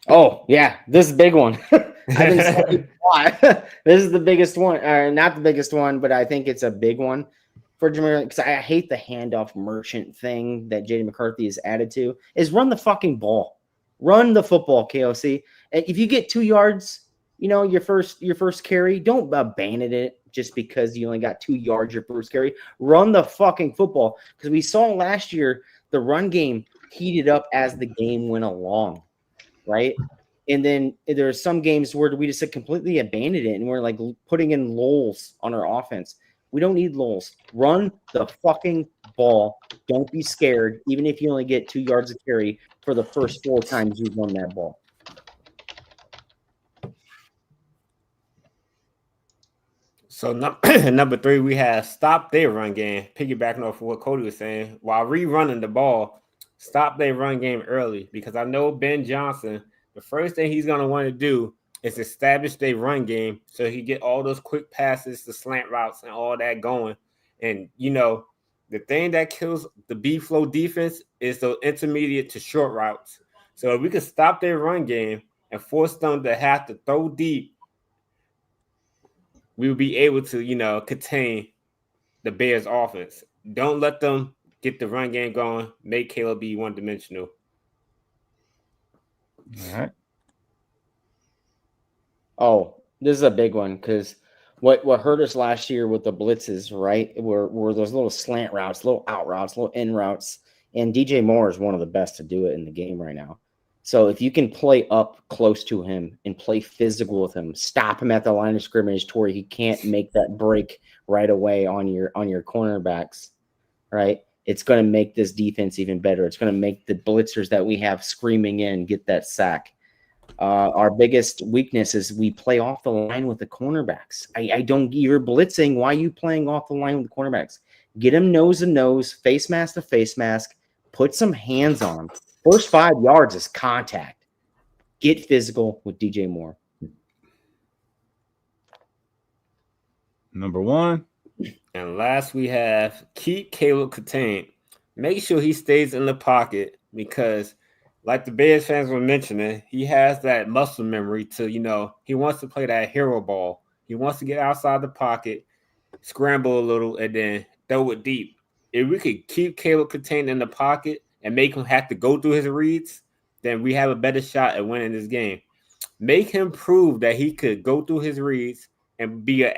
Oh, yeah. This is a big one. I've been saying why. This is the biggest one. Not the biggest one, but I think it's a big one for Jameer, because I hate the handoff merchant thing that J.D. McCarthy has added to, is run the fucking ball. Run the football, KOC. If you get 2 yards, your first carry, don't abandon it just because you only got 2 yards your first carry. Run the fucking football, because we saw last year the run game heated up as the game went along, right? And then there are some games where we just completely abandoned it and we're like putting in lulls on our offense. We don't need lulls. Run the fucking ball. Don't be scared, even if you only get 2 yards of carry for the first 4 times you run that ball. So number 3, we have stop their run game. Piggybacking off of what Cody was saying, while rerunning the ball, stop their run game early, because I know Ben Johnson, the first thing he's going to want to do is establish their run game so he get all those quick passes, the slant routes, and all that going. And, the thing that kills the B-flow defense is the intermediate to short routes. So if we could stop their run game and force them to have to throw deep, we would be able to, contain the Bears offense. Don't let them get the run game going. Make Caleb be one-dimensional. All right. Oh, this is a big one, because what hurt us last year with the blitzes, right, were those little slant routes, little out routes, little in routes. And DJ Moore is one of the best to do it in the game right now. So if you can play up close to him and play physical with him, stop him at the line of scrimmage to where he can't make that break right away on your cornerbacks, right? It's going to make this defense even better. It's going to make the blitzers that we have screaming in get that sack. Our biggest weakness is we play off the line with the cornerbacks. You're blitzing. Why are you playing off the line with the cornerbacks? Get him nose to nose, face mask to face mask, put some hands on him. First 5 yards is contact. Get physical with DJ Moore. Number 1. And last, we have keep Caleb contained. Make sure he stays in the pocket, because like the Bears fans were mentioning, he has that muscle memory to, he wants to play that hero ball. He wants to get outside the pocket, scramble a little, and then throw it deep. If we could keep Caleb contained in the pocket and make him have to go through his reads, then we have a better shot at winning this game. Make him prove that he could go through his reads and be an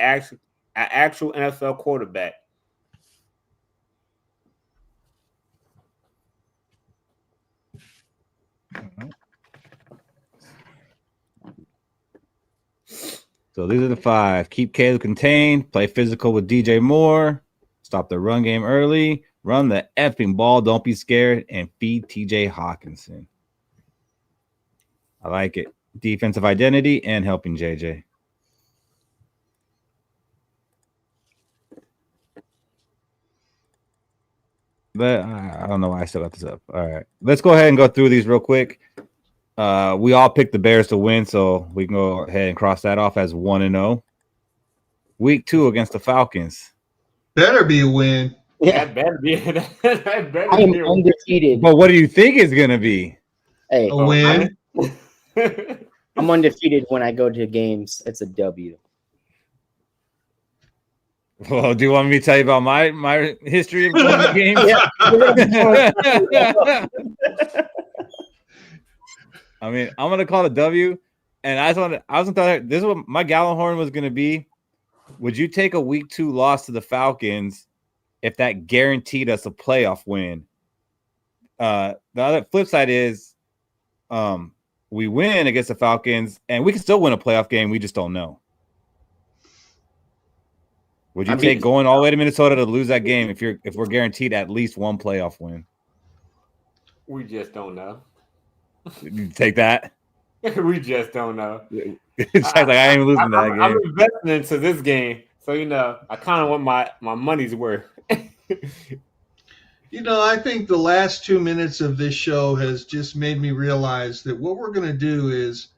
actual NFL quarterback. So these are the 5. Keep Caleb contained, play physical with DJ Moore, stop the run game early, run the effing ball, don't be scared, and feed TJ Hockenson. I like it. Defensive identity and helping JJ. But I don't know why I still got this up. All right. Let's go ahead and go through these real quick. We all picked the Bears to win, so we can go ahead and cross that off as 1-0. Week 2 against the Falcons. Better be a win. Yeah. That better be. That better I am be undefeated. But what do you think it's gonna be? Hey, A win. I'm undefeated when I go to games. It's a W. Well, do you want me to tell you about my history of going to games? Yeah. I mean, I'm gonna call it a W, and I was gonna tell her this is what my Gallahorn was gonna be. Would you take a week 2 loss to the Falcons if that guaranteed us a playoff win? The other flip side is, we win against the Falcons, and we can still win a playoff game. We just don't know. Would you take going all the way to Minnesota to lose that game if we're guaranteed at least one playoff win? We just don't know. You take that? We just don't know. It's like I ain't losing that game. I'm investing into this game, so I kind of want my money's worth. I think the last 2 minutes of this show has just made me realize that what we're going to do is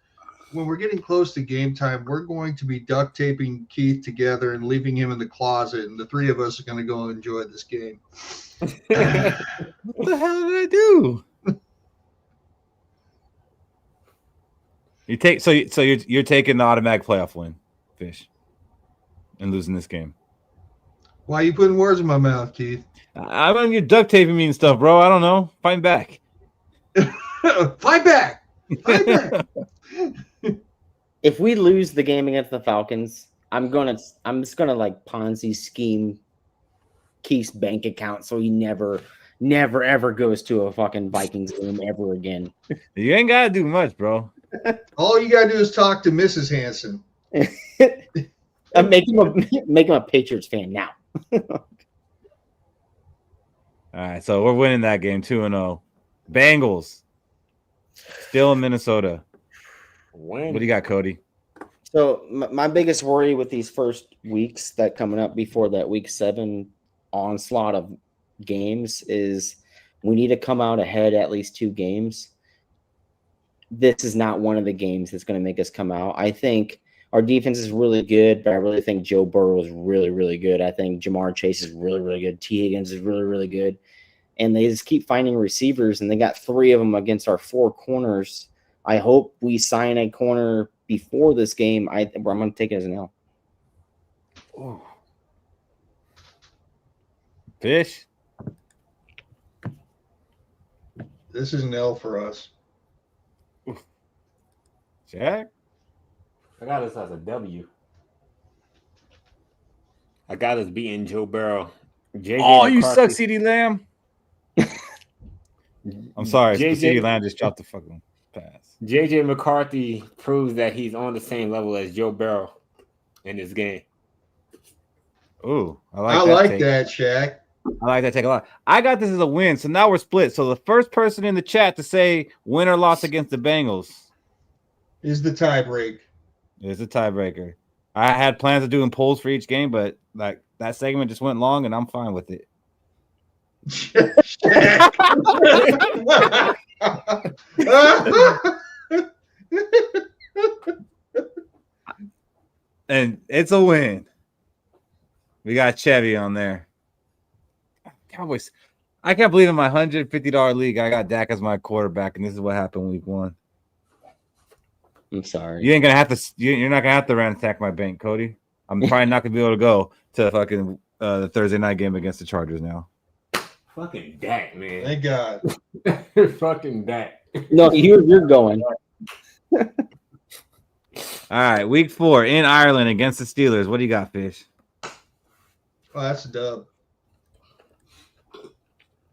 when we're getting close to game time, we're going to be duct taping Keith together and leaving him in the closet, and the three of us are going to go enjoy this game. What the hell did I do? You're taking the automatic playoff win, Fish, and losing this game. Why are you putting words in my mouth, Keith? I'm on you duct taping me and stuff, bro. I don't know. Fight back. Fight back. Fight back. If we lose the game against the Falcons, I'm just gonna like Ponzi scheme Keith's bank account so he never ever goes to a fucking Vikings game ever again. You ain't gotta do much, bro. All you gotta do is talk to Mrs. Hanson. Make him a Patriots fan now. All right, so we're winning that game 2-0. Bengals still in Minnesota. What do you got, Cody? So my biggest worry with these first weeks that coming up before that week 7 onslaught of games is we need to come out ahead at least 2 games. This is not one of the games that's going to make us come out. I think our defense is really good, but I really think Joe Burrow is really, really good. I think Jamar Chase is really, really good. T. Higgins is really, really good. And they just keep finding receivers, and they got 3 of them against our 4 corners. I hope we sign a corner before this game. I'm going to take it as an L. Oh. Fish? This is an L for us. Jack? I got this as a W. I got us beating Joe Burrow. JJ McCarthy. You suck, CeeDee Lamb. I'm sorry. CeeDee Lamb just dropped the fucking pass. JJ McCarthy proves that he's on the same level as Joe Burrow in this game. Ooh, I like that, Shaq. I like that take a lot. I got this as a win, so now we're split. So the first person in the chat to say win or loss against the Bengals is the tiebreak. It's a tiebreaker. I had plans of doing polls for each game, but like that segment just went long, and I'm fine with it. And it's a win. We got Chevy on there. Cowboys. I can't believe in my $150 league I got Dak as my quarterback, and this is what happened week 1. I'm sorry. You ain't gonna have to. You're not gonna have to ransack my bank, Cody. I'm probably not gonna be able to go to fucking the Thursday night game against the Chargers now. Fucking Dak, man. Thank God. Fucking Dak. No, you're going. All right, week 4 in Ireland against the Steelers. What do you got, Fish? Oh, that's a dub.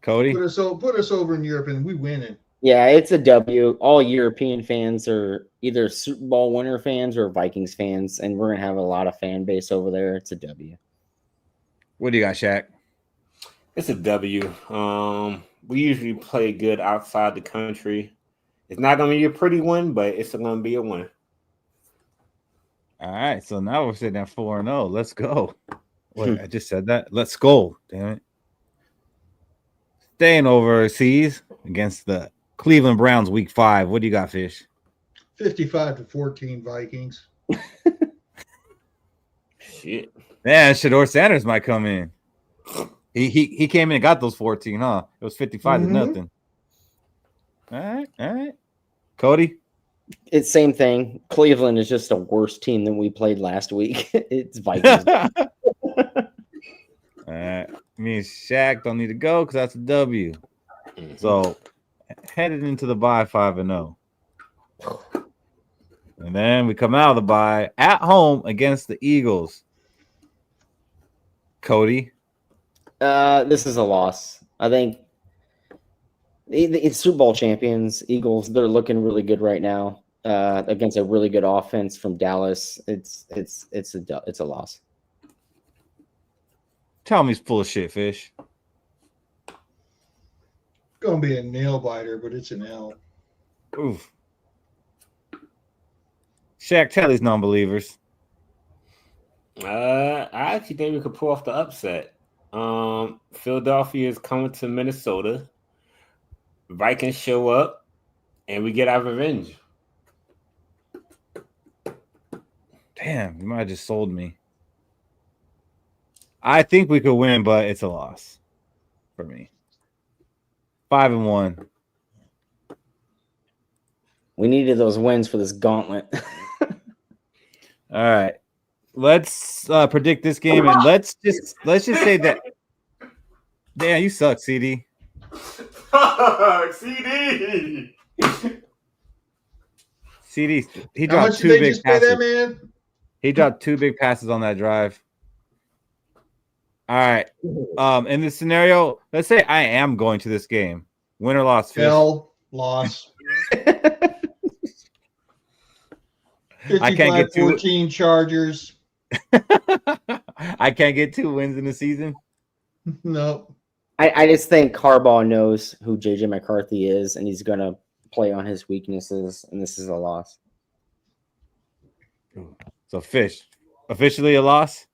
Cody? Put us over in Europe, and we winning. Yeah, it's a W. All European fans are either Super Bowl winner fans or Vikings fans, and we're gonna have a lot of fan base over there. It's a W. What do you got, Shaq? It's a W. We usually play good outside the country. It's not gonna be a pretty win, but it's gonna be a win. All right, so now we're sitting at 4-0. Let's go. Wait, I just said that. Let's go. Damn it. Staying overseas against the Cleveland Browns week 5. What do you got, Fish? 55-14 Vikings. Shit. Man, Shador Sanders might come in. He came in and got those 14, huh? It was 55-0. All right. Cody? It's same thing. Cleveland is just a worse team than we played last week. It's Vikings. All right. Me and Shaq don't need to go because that's a W. So headed into the bye 5-0. And then we come out of the bye at home against the Eagles. Cody? This is a loss. I think it's Super Bowl champions, Eagles. They're looking really good right now against a really good offense from Dallas. It's a loss. Tell me he's full of shit, Fish. Going to be a nail biter, but it's an L. Oof. Shaq, tell these non-believers. I actually think we could pull off the upset. Philadelphia is coming to Minnesota. Vikings show up, and we get our revenge. Damn, you might have just sold me. I think we could win, but it's a loss for me. 5-1. We needed those wins for this gauntlet. All right. Let's predict this game, and let's just say that. Damn, you suck, CD. CD. CD. He How dropped much 2 did they big just pay passes. that man? He dropped 2 big passes on that drive. All right. In this scenario, let's say I am going to this game. Win or loss, Fish? L, loss. I can't get 14 Chargers. I can't get 2 wins in the season. Nope. I just think Harbaugh knows who JJ McCarthy is, and he's going to play on his weaknesses, and this is a loss. So, Fish, officially a loss?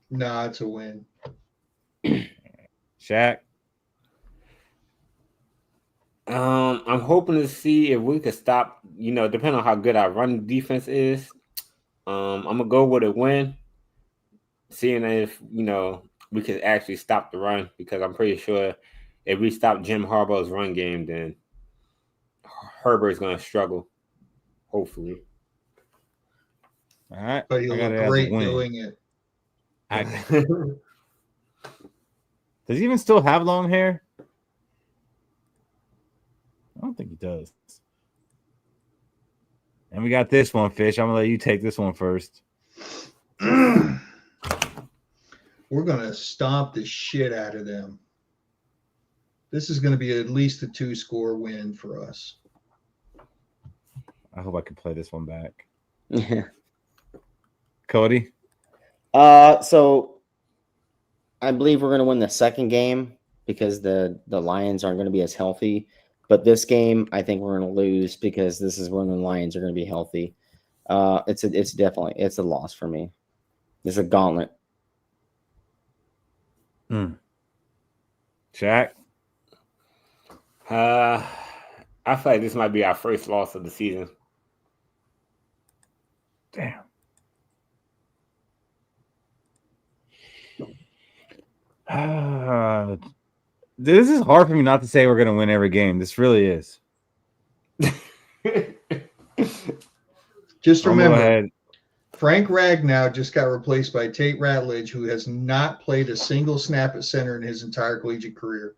Nah, it's a win. Shaq? I'm hoping to see if we could stop, depending on how good our run defense is. I'm going to go with a win, seeing if, we could actually stop the run, because I'm pretty sure if we stop Jim Harbaugh's run game, then Herbert's going to struggle, hopefully. All right. But he'll look great doing it. Does he even still have long hair? I don't think he does. And we got this one, Fish. I'm going to let you take this one first. We're going to stomp the shit out of them. This is going to be at least a 2-score win for us. I hope I can play this one back. Yeah. Cody? So I believe we're going to win the second game because the Lions aren't going to be as healthy. But this game, I think we're going to lose because this is when the Lions are going to be healthy. It's a loss for me. It's a gauntlet. Shaq? I feel like this might be our first loss of the season. Damn. This is hard for me not to say we're going to win every game. This really is. Just remember, Frank Ragnow just got replaced by Tate Ratledge, who has not played a single snap at center in his entire collegiate career.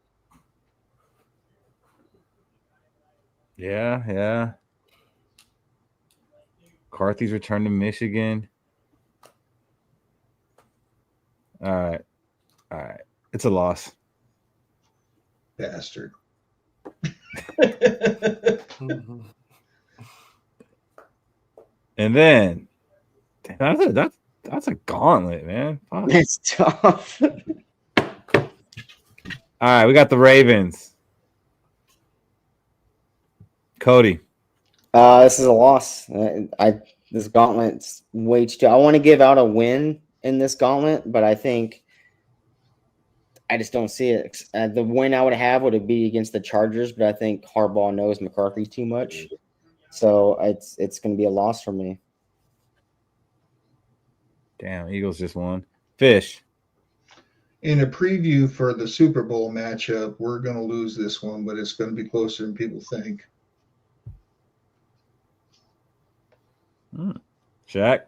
Yeah. McCarthy's returned to Michigan. All right. It's a loss. Bastard. And then that's a gauntlet, man. Fuck. It's tough. All right, we got the Ravens. Cody. This is a loss. This gauntlet's way too. I want to give out a win in this gauntlet, but I think I just don't see it. The win I would have would be against the Chargers, but I think Harbaugh knows McCarthy too much, so it's going to be a loss for me. Damn, Eagles just won. Fish. In a preview for the Super Bowl matchup, we're going to lose this one, but it's going to be closer than people think. Shaq.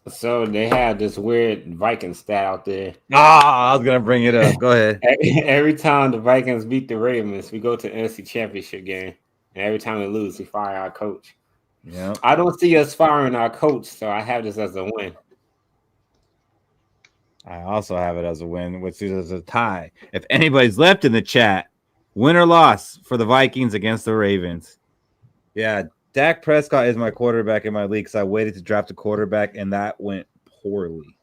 So they have this weird Viking stat out there. I was gonna bring it up. Go ahead. Every time the Vikings beat the Ravens, we go to the NFC Championship game, and every time we lose, we fire our coach. Yeah. I don't see us firing our coach, so I have this as a win. I also have it as a win, which is a tie. If anybody's left in the chat, win or loss for the Vikings against the Ravens. Yeah, Dak Prescott is my quarterback in my league because I waited to draft a quarterback, and that went poorly.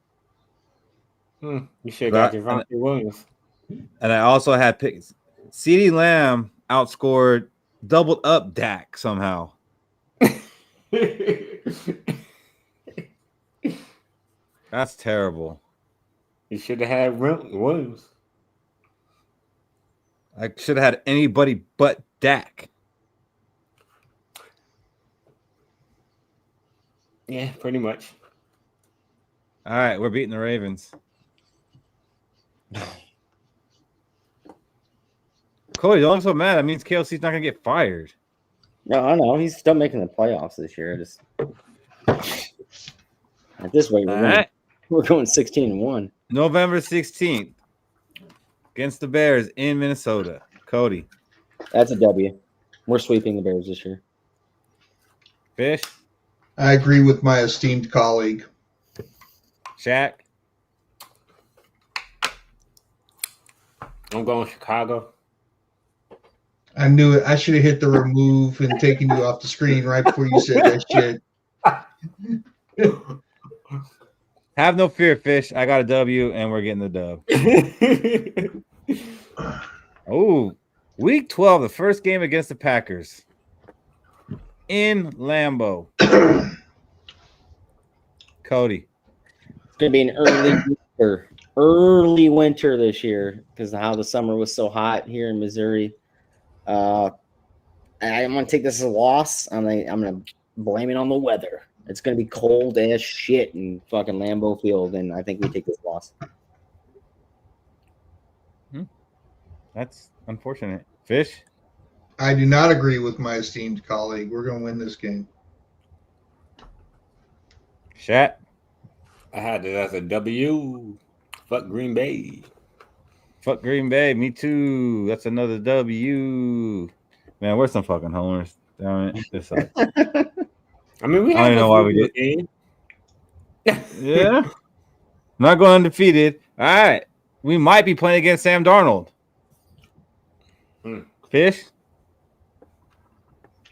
You should have got Javonte Williams. And I also had picks. CeeDee Lamb outscored, doubled up Dak somehow. That's terrible. You should have had Williams. I should have had anybody but Dak. Yeah, pretty much. All right, we're beating the Ravens. Cody, don't look so mad. That means KLC's not going to get fired. No, I know. He's still making the playoffs this year. Just at this rate, we're going 16-1. November 16th against the Bears in Minnesota. Cody. That's a W. We're sweeping the Bears this year. Fish. I agree with my esteemed colleague. Shaq. I'm going Chicago. I knew it. I should have hit the remove and taken you off the screen right before you said that shit. Have no fear, Fish. I got a W, and we're getting the dub. Oh, week 12, the first game against the Packers in Lambeau. Cody. It's going to be an early winter this year because of how the summer was so hot here in Missouri. I'm going to take this as a loss. I'm going to blame it on the weather. It's going to be cold as shit in fucking Lambeau Field, and I think we take this loss. That's unfortunate. Fish? I do not agree with my esteemed colleague. We're going to win this game. Shaq? I had it as a W. Fuck Green Bay. Fuck Green Bay. Me too. That's another W. Man, where's some fucking homers? Damn it. This sucks. I mean, we I don't know why we did. Yeah. Not going undefeated. All right. We might be playing against Sam Darnold. Fish?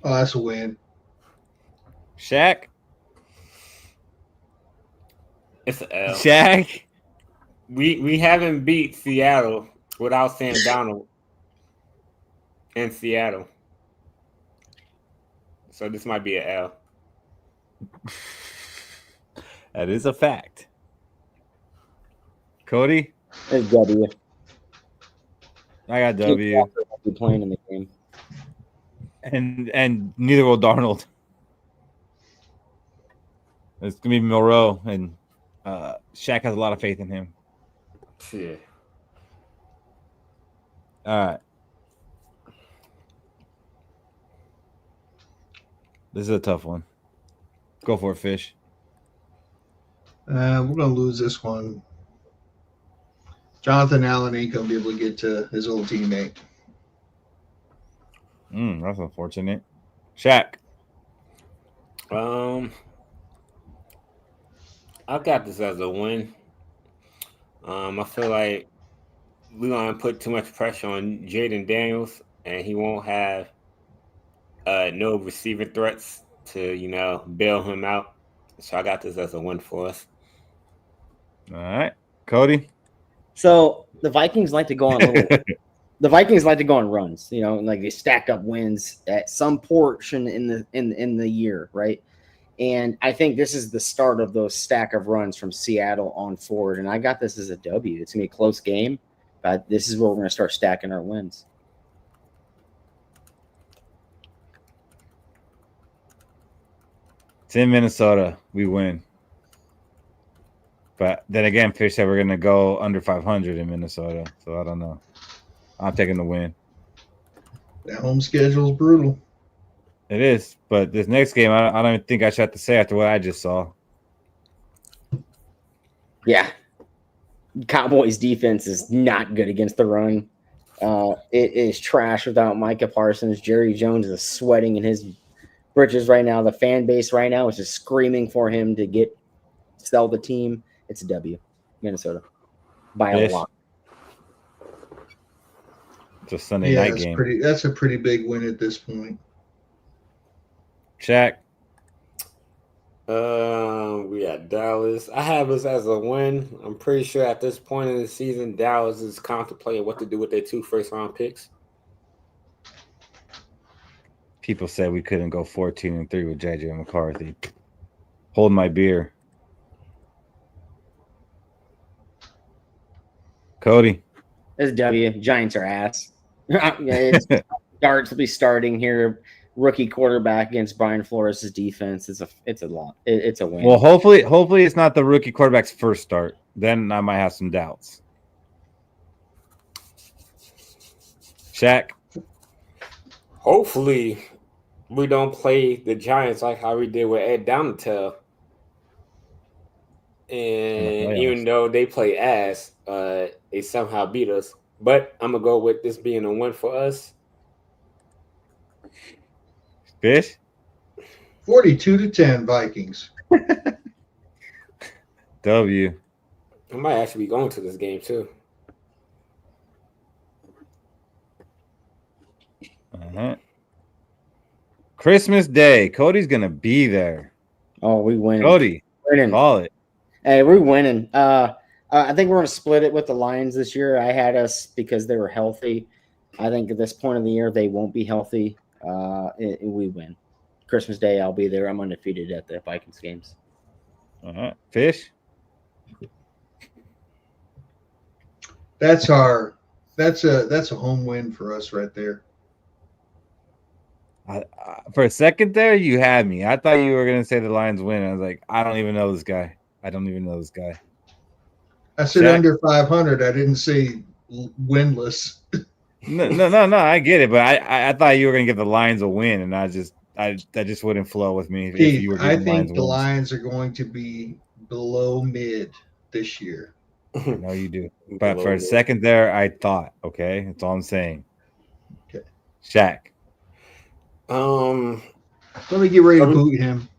Oh, that's a win. Shaq? It's an L. Shaq? We haven't beat Seattle without Sam Darnold in Seattle. So this might be an L. That is a fact. Cody? It's W. I got W. Won't be playing in the game. And neither will Darnold. It's gonna be Moreau, and Shaq has a lot of faith in him. Yeah. All right. This is a tough one. Go for it, Fish. We're going to lose this one. Jonathan Allen ain't going to be able to get to his old teammate. That's unfortunate. Shaq. I got this as a win. I feel like we're going to put too much pressure on Jaden Daniels, and he won't have no receiving threats to, bail him out. So I got this as a win for us. All right. Cody. So the Vikings like to go on the Vikings like to go on runs, like they stack up wins at some portion in the year, right? And I think this is the start of those stack of runs from Seattle on forward. And I got this as a W. It's gonna be a close game. But this is where we're going to start stacking our wins. It's in Minnesota. We win. But then again, Fish said we're going to go under 500 in Minnesota. So I don't know. I'm taking the win. That home schedule is brutal. It is. But this next game, I don't even think I should have to say after what I just saw. Yeah. Cowboys defense is not good against the run. It is trash without Micah Parsons. Jerry Jones is sweating in his britches right now. The fan base right now is just screaming for him to sell the team. It's a W, Minnesota, by a lot. It's a Sunday night game. That's a pretty big win at this point. Shaq. We got Dallas. I have us as a win. I'm pretty sure at this point in the season, Dallas is contemplating what to do with their 2 first-round picks. People said we couldn't go 14-3 with JJ McCarthy. Hold my beer. Cody. It's a W. Giants are ass. Darts will be starting here. Rookie quarterback against Brian Flores' defense. It's a lot. It's a win. Well, hopefully it's not the rookie quarterback's first start. Then I might have some doubts. Shaq. Hopefully we don't play the Giants like how we did with Ed Donatel. And even though they play ass, they somehow beat us. But I'm going to go with this being a win for us. Fish? 42-10 Vikings. W. I might actually be going to this game too. Christmas Day. Cody's going to be there. Oh, we win. Cody, call it. Hey, we're winning. I think we're going to split it with the Lions this year. I had us because they were healthy. I think at this point of the year, they won't be healthy. We win. Christmas Day, I'll be there. I'm undefeated at the Vikings games. Fish? That's a home win for us right there. For a second there, you had me. I thought you were going to say the Lions win. I was like, I don't even know this guy. I said under 500. I didn't say winless. No. I get it, but I thought you were going to give the Lions a win, and that just wouldn't flow with me. Pete, I think the Lions are going to be below mid this year. No, you do. But for a second there, I thought. Okay, that's all I'm saying. Okay, Shaq. Let me get ready to boot him.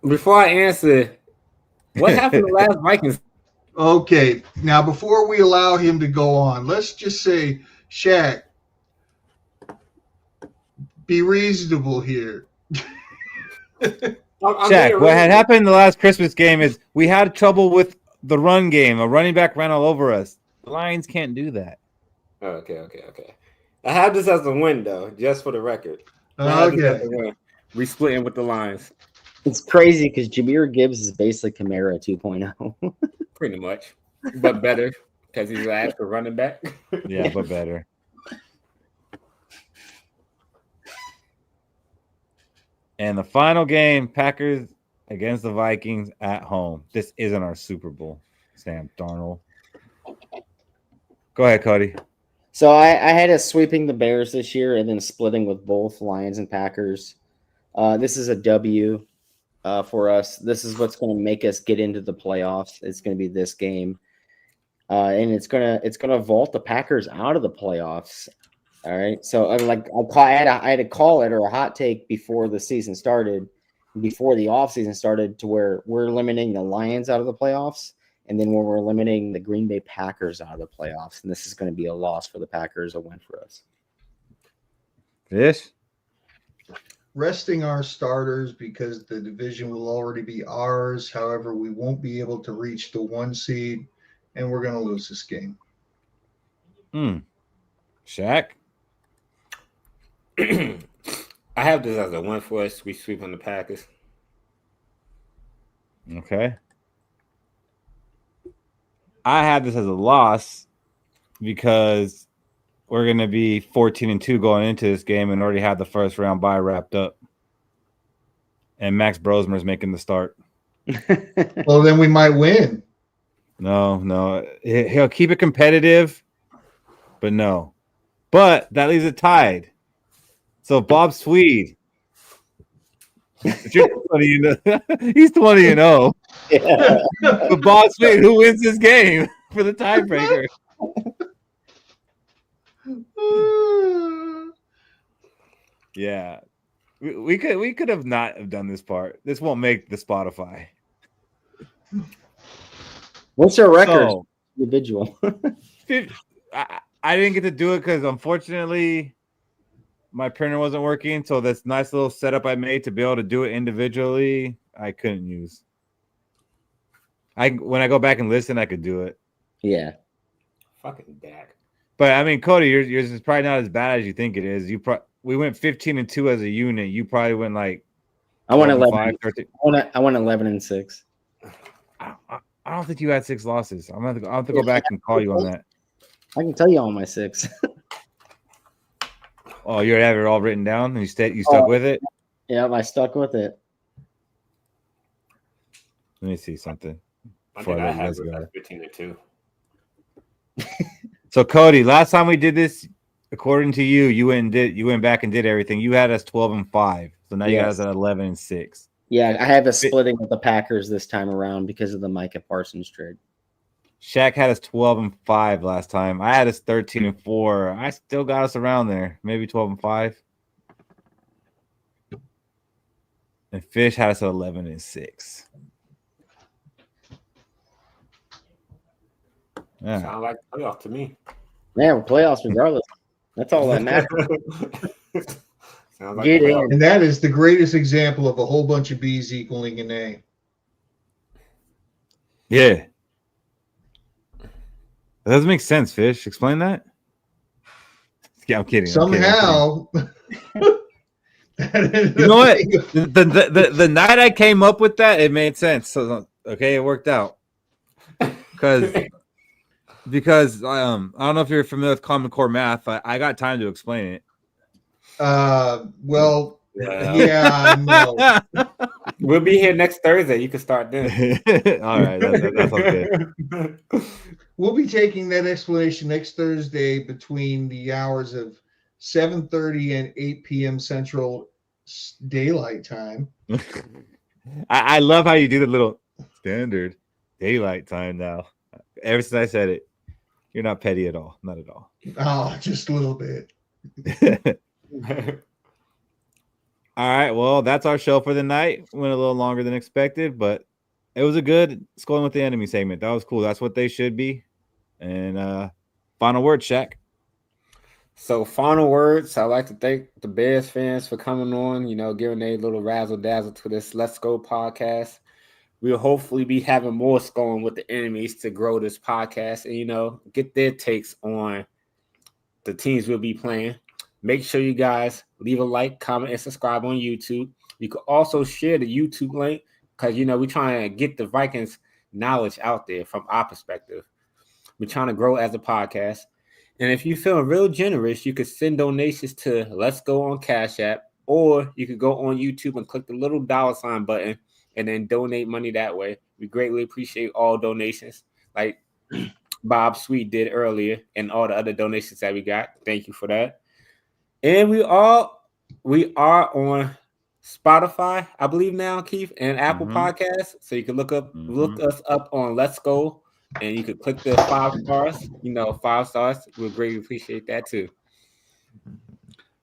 Before I answer, what happened to the last Vikings? Okay, now before we allow him to go on, let's just say, Shaq, be reasonable here. Shaq, what had happened in the last Christmas game is we had trouble with the run game. A running back ran all over us. The Lions can't do that. Okay. I have this as a win, though, just for the record. Okay. We splitting with the Lions. It's crazy because Jahmyr Gibbs is basically Kamara 2.0. Pretty much. But better because he's last for running back. Yeah, but better. And the final game, Packers against the Vikings at home. This isn't our Super Bowl, Sam Darnold. Go ahead, Cody. So I had us sweeping the Bears this year and then splitting with both Lions and Packers. This is a W for us. This is what's going to make us get into the playoffs. It's going to be this game, and it's gonna vault the Packers out of the playoffs. All right. So I had a call it or a hot take before the season started, before the offseason started, to where we're eliminating the Lions out of the playoffs. And then when we're eliminating the Green Bay Packers out of the playoffs, and this is going to be a loss for the Packers, a win for us. Fish? Resting our starters because the division will already be ours. However, we won't be able to reach the 1 seed, and we're going to lose this game. Shaq? I have this as a win for us. We sweep on the Packers. Okay. I have this as a loss because we're going to be 14-2 going into this game and already have the first round bye wrapped up. And Max Brosmer's making the start. Well, then we might win. No. He'll keep it competitive, but no. But that leaves it tied. So Bob Swede. He's 20-0. Yeah. But Bob Swede, who wins this game for the tiebreaker? Yeah. We could have not have done this part. This won't make the Spotify. What's your record? So, individual. I didn't get to do it because unfortunately my printer wasn't working. So this nice little setup I made to be able to do it individually, I couldn't use. When I go back and listen, I could do it. Yeah. Fucking Dak. But I mean, Cody, yours is probably not as bad as you think it is. We went 15-2 as a unit. You probably went like I went 11. 5, I went 11-6. I don't think you had 6 losses. I'll have to go back and call you on that. I can tell you all my 6. Oh, you have it all written down and you stuck with it? Yeah, I stuck with it. Let me see something. I think I had 15-2. So Cody, last time we did this, according to you, you went back and did everything. You had us 12-5. So now you got us at 11-6. Yeah, I have a splitting with the Packers this time around because of the Micah Parsons trade. Shaq had us 12-5 last time. I had us 13-4. I still got us around there, maybe 12-5. And Fish had us at 11-6. Yeah. Sound like playoff to me. Yeah, we're playoffs regardless. That's all that matters. Sounds like Get in. And that is the greatest example of a whole bunch of B's equaling an A. Yeah. That doesn't make sense, Fish. Explain that. Yeah, I'm kidding. Somehow. You know what? The night I came up with that, it made sense. So okay, it worked out. Because I don't know if you're familiar with Common Core math. I got time to explain it. Well, yeah, no. We'll be here next Thursday. You can start then. All right, that's okay. We'll be taking that explanation next Thursday between the hours of 7:30 and 8 p.m. Central Daylight Time. I love how you do the little standard daylight time now. Ever since I said it, you're not petty at all. Not at all. Oh, just a little bit. All right. Well, that's our show for the night. Went a little longer than expected, but it was a good Skol with the Enemy segment. That was cool. That's what they should be. And final word, Shaq. So final words. I'd like to thank the Bears fans for coming on, giving a little razzle dazzle to this Let's Go podcast. We'll hopefully be having more Skol with the Enemies to grow this podcast and, get their takes on the teams we'll be playing. Make sure you guys leave a like, comment, and subscribe on YouTube. You can also share the YouTube link because, we're trying to get the Vikings knowledge out there from our perspective. We're trying to grow as a podcast. And if you're feeling real generous, you could send donations to Let's Go on Cash App, or you could go on YouTube and click the little $ button and then donate money that way. We greatly appreciate all donations like Bob Sweet did earlier and all the other donations that we got. Thank you for that. And we are on Spotify, I believe now, Keith, and Apple Podcasts. So you can look us up on Let's Go, and you can click the 5 stars. 5 stars. We'll greatly appreciate that too.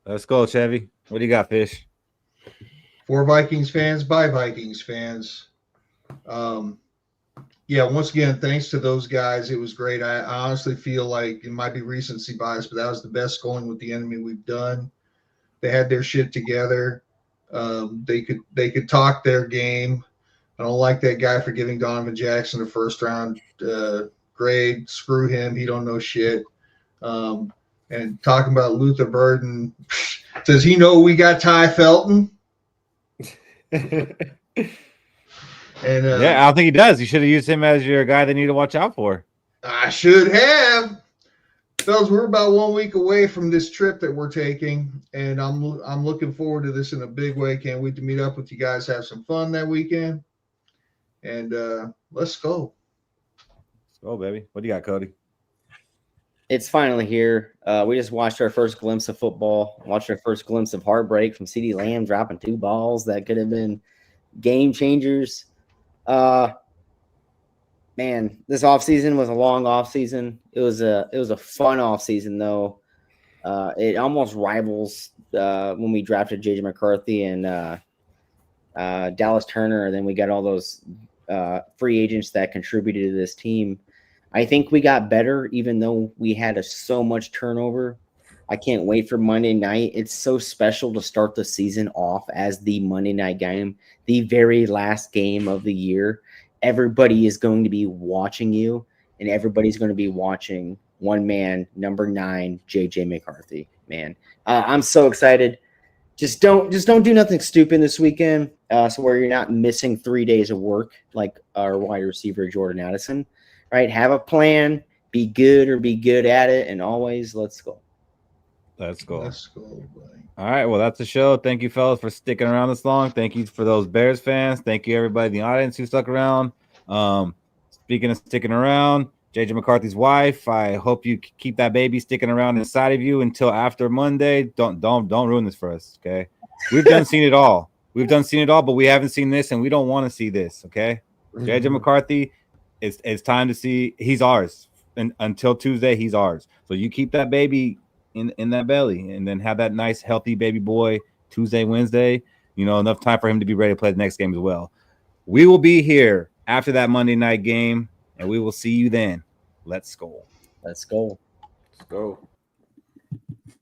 Let's go, Chevy. What do you got, Fish? For Vikings fans, by Vikings fans. Once again, thanks to those guys. It was great. I honestly feel like it might be recency bias, but that was the best Skol with the Enemy we've done. They had their shit together. They could talk their game. I don't like that guy for giving Donovan Jackson a first round grade. Screw him. He don't know shit. And talking about Luther Burden, does he know we got Ty Felton? And I don't think he does. You should have used him as your guy they need to watch out for. I should have. Fellas, we're about 1 week away from this trip that we're taking, and I'm looking forward to this in a big way. Can't wait to meet up with you guys, have some fun that weekend, and let's go. Let's go, baby. What do you got, Cody? It's finally here. We just watched our first glimpse of football, watched our first glimpse of heartbreak from CeeDee Lamb dropping 2 balls that could have been game changers. Man, this offseason was a long offseason. It was a fun offseason, though. It almost rivals when we drafted JJ McCarthy and Dallas Turner, and then we got all those free agents that contributed to this team. I think we got better, even though we had so much turnover. I can't wait for Monday night. It's so special to start the season off as the Monday night game, the very last game of the year. Everybody is going to be watching you, and everybody's going to be watching one man, number 9, JJ McCarthy. Man, I'm so excited. Just don't do nothing stupid this weekend, so where you're not missing 3 days of work like our wide receiver Jordan Addison. Right? Have a plan. Be good or be good at it, and always let's go. Let's go. Let's go, buddy. All right. Well, that's the show. Thank you, fellas, for sticking around this long. Thank you for those Bears fans. Thank you, everybody in the audience who stuck around. Speaking of sticking around, JJ McCarthy's wife, I hope you keep that baby sticking around inside of you until after Monday. Don't ruin this for us, okay? We've seen it all. But we haven't seen this, and we don't want to see this, okay? JJ McCarthy, it's time to see. He's ours. And until Tuesday, he's ours. So you keep that baby in that belly, and then have that nice, healthy baby boy Tuesday, Wednesday. Enough time for him to be ready to play the next game as well. We will be here after that Monday night game, and we will see you then. Let's go. Let's go. Let's go.